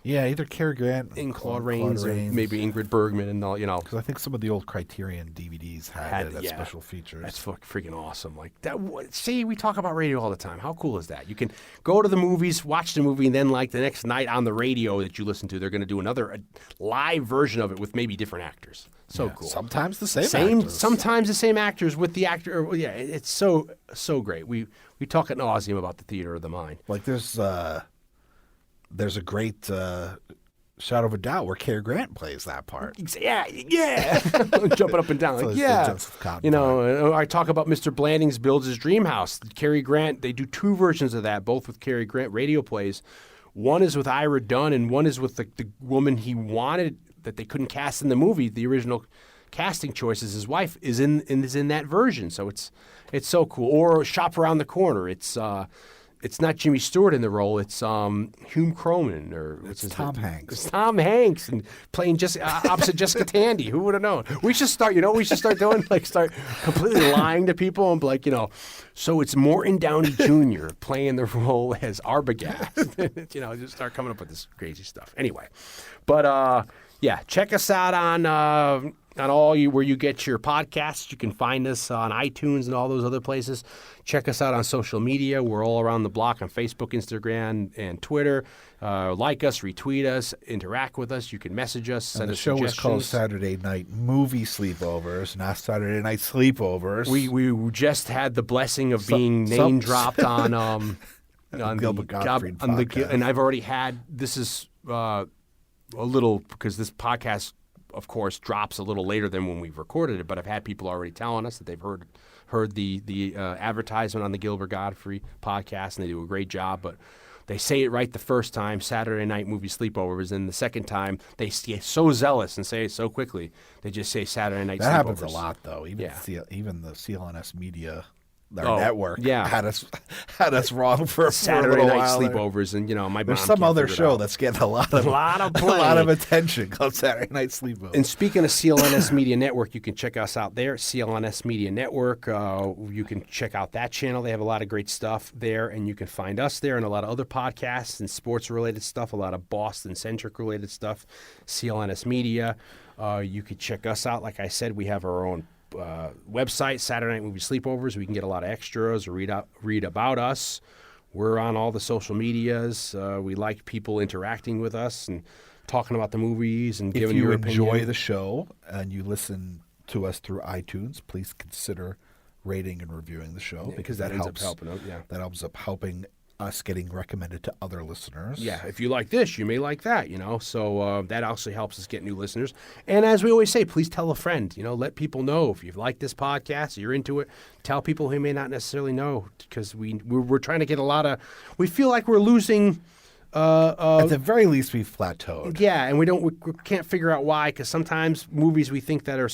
either Cary Grant and Claude Rains, or maybe Ingrid Bergman and all, Because I think some of the old Criterion DVDs had special features. That's freaking awesome. Like that. See, we talk about radio all the time. How cool is that? You can go to the movies, watch the movie, and then like the next night on the radio that you listen to, they're going to do another live version of it with maybe different actors. So cool. Sometimes the same actors. Sometimes the same actors with the actor. It's so great. We talk ad nauseum about the theater of the mind. Like there's a great Shadow of a Doubt where Cary Grant plays that part. Yeah. Jumping up and down. I talk about Mr. Blandings Builds His Dream House. Cary Grant, they do two versions of that, both with Cary Grant radio plays. One is with Ira Dunn, and one is with the woman he wanted that they couldn't cast in the movie. The original casting choices, his wife, is in that version. So it's so cool. Or Shop Around the Corner. It's it's not Jimmy Stewart in the role. It's Hume Croman or what's his Tom name? Hanks. It's Tom Hanks and playing just opposite Jessica Tandy. Who would have known? We should start. You know, what we should start doing start completely lying to people and be like, so it's Morton Downey Jr. playing the role as Arbogast. Just start coming up with this crazy stuff. Anyway, but yeah, check us out on where you get your podcasts. You can find us on iTunes and all those other places. Check us out on social media. We're all around the block on Facebook, Instagram, and Twitter. Like us, retweet us, interact with us. You can message us, send us suggestions. The show was called Saturday Night Movie Sleepovers, not Saturday Night Sleepovers. We just had the blessing of being name dropped on Gilbert Gottfried podcast. and I've already had. This is a little because this podcast, of course, drops a little later than when we've recorded it, but I've had people already telling us that they've heard the advertisement on the Gilbert Gottfried podcast, and they do a great job. But they say it right the first time, Saturday Night Movie Sleepovers, and the second time they get so zealous and say it so quickly, they just say Saturday Night Sleepovers. That happens a lot, though. Even the CLNS Media. Network had us wrong for Saturday a Night while Sleepovers, and my there's mom some can't other figure it show out. that's getting a lot of attention called Saturday Night Sleepovers. And speaking of CLNS Media Network, you can check us out there, CLNS Media Network. You can check out that channel. They have a lot of great stuff there, and you can find us there and a lot of other podcasts and sports-related stuff, a lot of Boston-centric related stuff, CLNS Media. You could check us out. Like I said, we have our own website, Saturday Night Movie Sleepovers. We can get a lot of extras or read about us. We're on all the social medias. We like people interacting with us and talking about the movies and giving your opinion. If you enjoy the show and you listen to us through iTunes, please consider rating and reviewing the show because that helps helping out. Yeah, that ends up helping us getting recommended to other listeners. Yeah, if you like this, you may like that, So that also helps us get new listeners. And as we always say, please tell a friend. Let people know if you like this podcast, you're into it. Tell people who may not necessarily know because we're trying to get a lot of. We feel like we're losing. At the very least, we've plateaued. Yeah, and we can't figure out why because sometimes movies we think that are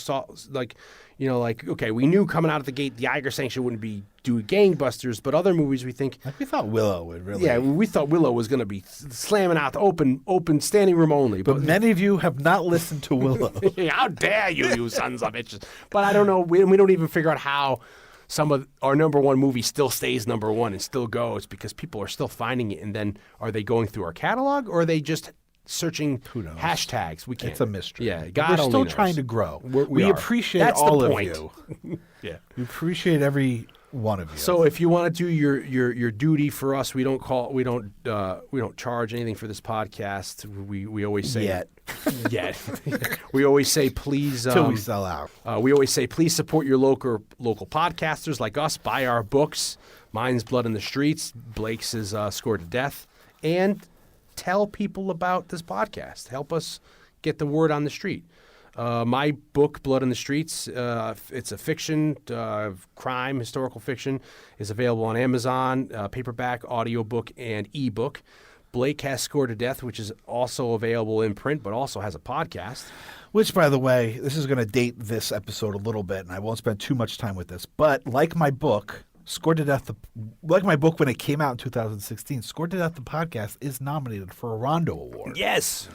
okay, we knew coming out of the gate the Iger sanction wouldn't be doing gangbusters, but other movies we think we thought Willow would really. Yeah, we thought Willow was going to be slamming out the open standing room only. But many of you have not listened to Willow. How dare you sons of bitches! But I don't know. We don't even figure out how some of our number one movie still stays number one and still goes because people are still finding it. And then are they going through our catalog or are they just searching hashtags? We can't. It's a mystery. Yeah, God we're only still knows. Trying to grow. We appreciate That's all the of point. you. Yeah, we appreciate every one of you. So if you want to do your duty for us, we don't charge anything for this podcast. We always say yet. We always say please till we sell out. We always say please support your local podcasters like us. Buy our books. Mine's Blood in the Streets. Blake's is Scored to Death. And tell people about this podcast. Help us get the word on the street. My book, Blood in the Streets, it's a fiction, crime, historical fiction, is available on Amazon, paperback, audiobook, and ebook. Blake has Scored to Death, which is also available in print, but also has a podcast. Which, by the way, this is going to date this episode a little bit, and I won't spend too much time with this. But like my book, Scored to Death, like my book when it came out in 2016, Scored to Death, the podcast, is nominated for a Rondo Award. Yes.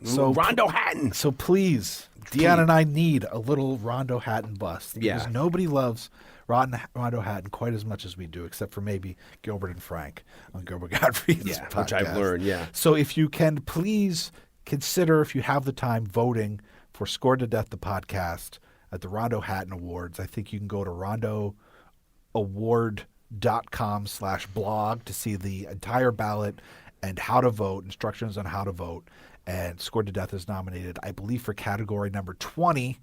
So Rondo Hatton. So please, Dion and I need a little Rondo Hatton bust. Because nobody loves Rondo Hatton quite as much as we do, except for maybe Gilbert and Frank on Gilbert Gottfried's podcast. Which I've learned, So if you can, please consider, if you have the time, voting for Scored to Death, the podcast at the Rondo Hatton Awards. I think you can go to rondoaward.com/blog to see the entire ballot and how to vote, instructions on how to vote. And Scored to Death is nominated, I believe, for category number 20,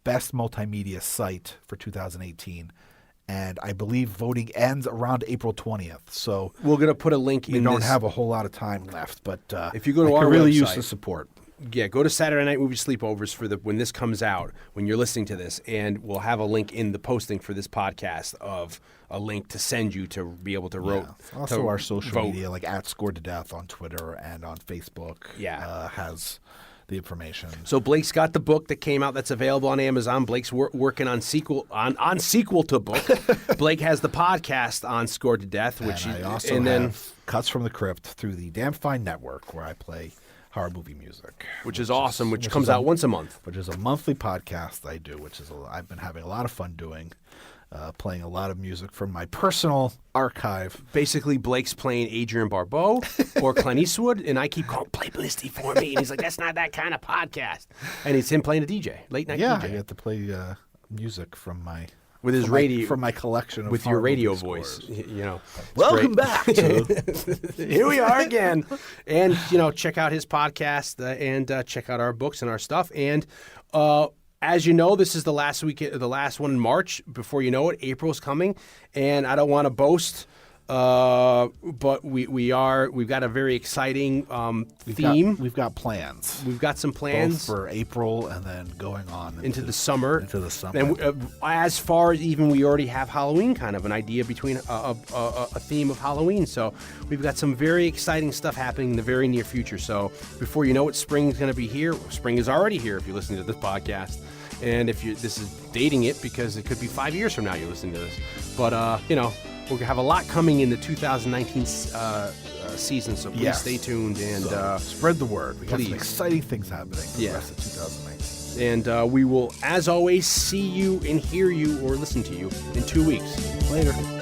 Best Multimedia Site for 2018. And I believe voting ends around April 20th. So we're going to put a link in. We don't have a whole lot of time left, but if you go to our really website, use the support. Yeah, go to Saturday Night Movie Sleepovers for when this comes out, when you're listening to this, and we'll have a link in the posting for this podcast of a link to send you to be able to vote. Also, our social media, like @Scored to Death on Twitter and on Facebook, the information. So Blake's got the book that came out that's available on Amazon. Blake's working on sequel to book. Blake has the podcast on Scored to Death, which and I also have Cuts from the Crypt through the Damn Fine Network, where I play horror movie music, which is awesome. Which comes out once a month. Which is a monthly podcast I do, which is I've been having a lot of fun doing. Playing a lot of music from my personal archive. Basically, Blake's playing Adrian Barbeau or Clint Eastwood, and I keep calling, play Blisty for me. And he's like, that's not that kind of podcast. And it's him playing a DJ, late night DJ. Yeah, I get to play music from my... With his radio, from my collection of with your radio voice, you know. Welcome back to here we are again, and check out his podcast and check out our books and our stuff. And as you know, this is the last week, the last one in March. Before you know it, April's coming, and I don't want to boast. But we've got a very exciting theme. We've got plans. We've got some plans both for April and then going on into the summer. And as far as even we already have Halloween, kind of an idea between a theme of Halloween. So we've got some very exciting stuff happening in the very near future. So before you know it, spring's going to be here. Spring is already here if you're listening to this podcast. And if this is dating it because it could be 5 years from now you're listening to this. But we'll have a lot coming in the 2019 season, so please stay tuned and spread the word. We got please. Some exciting things happening for the rest of 2019. And we will, as always, see you and hear you or listen to you in 2 weeks. Later.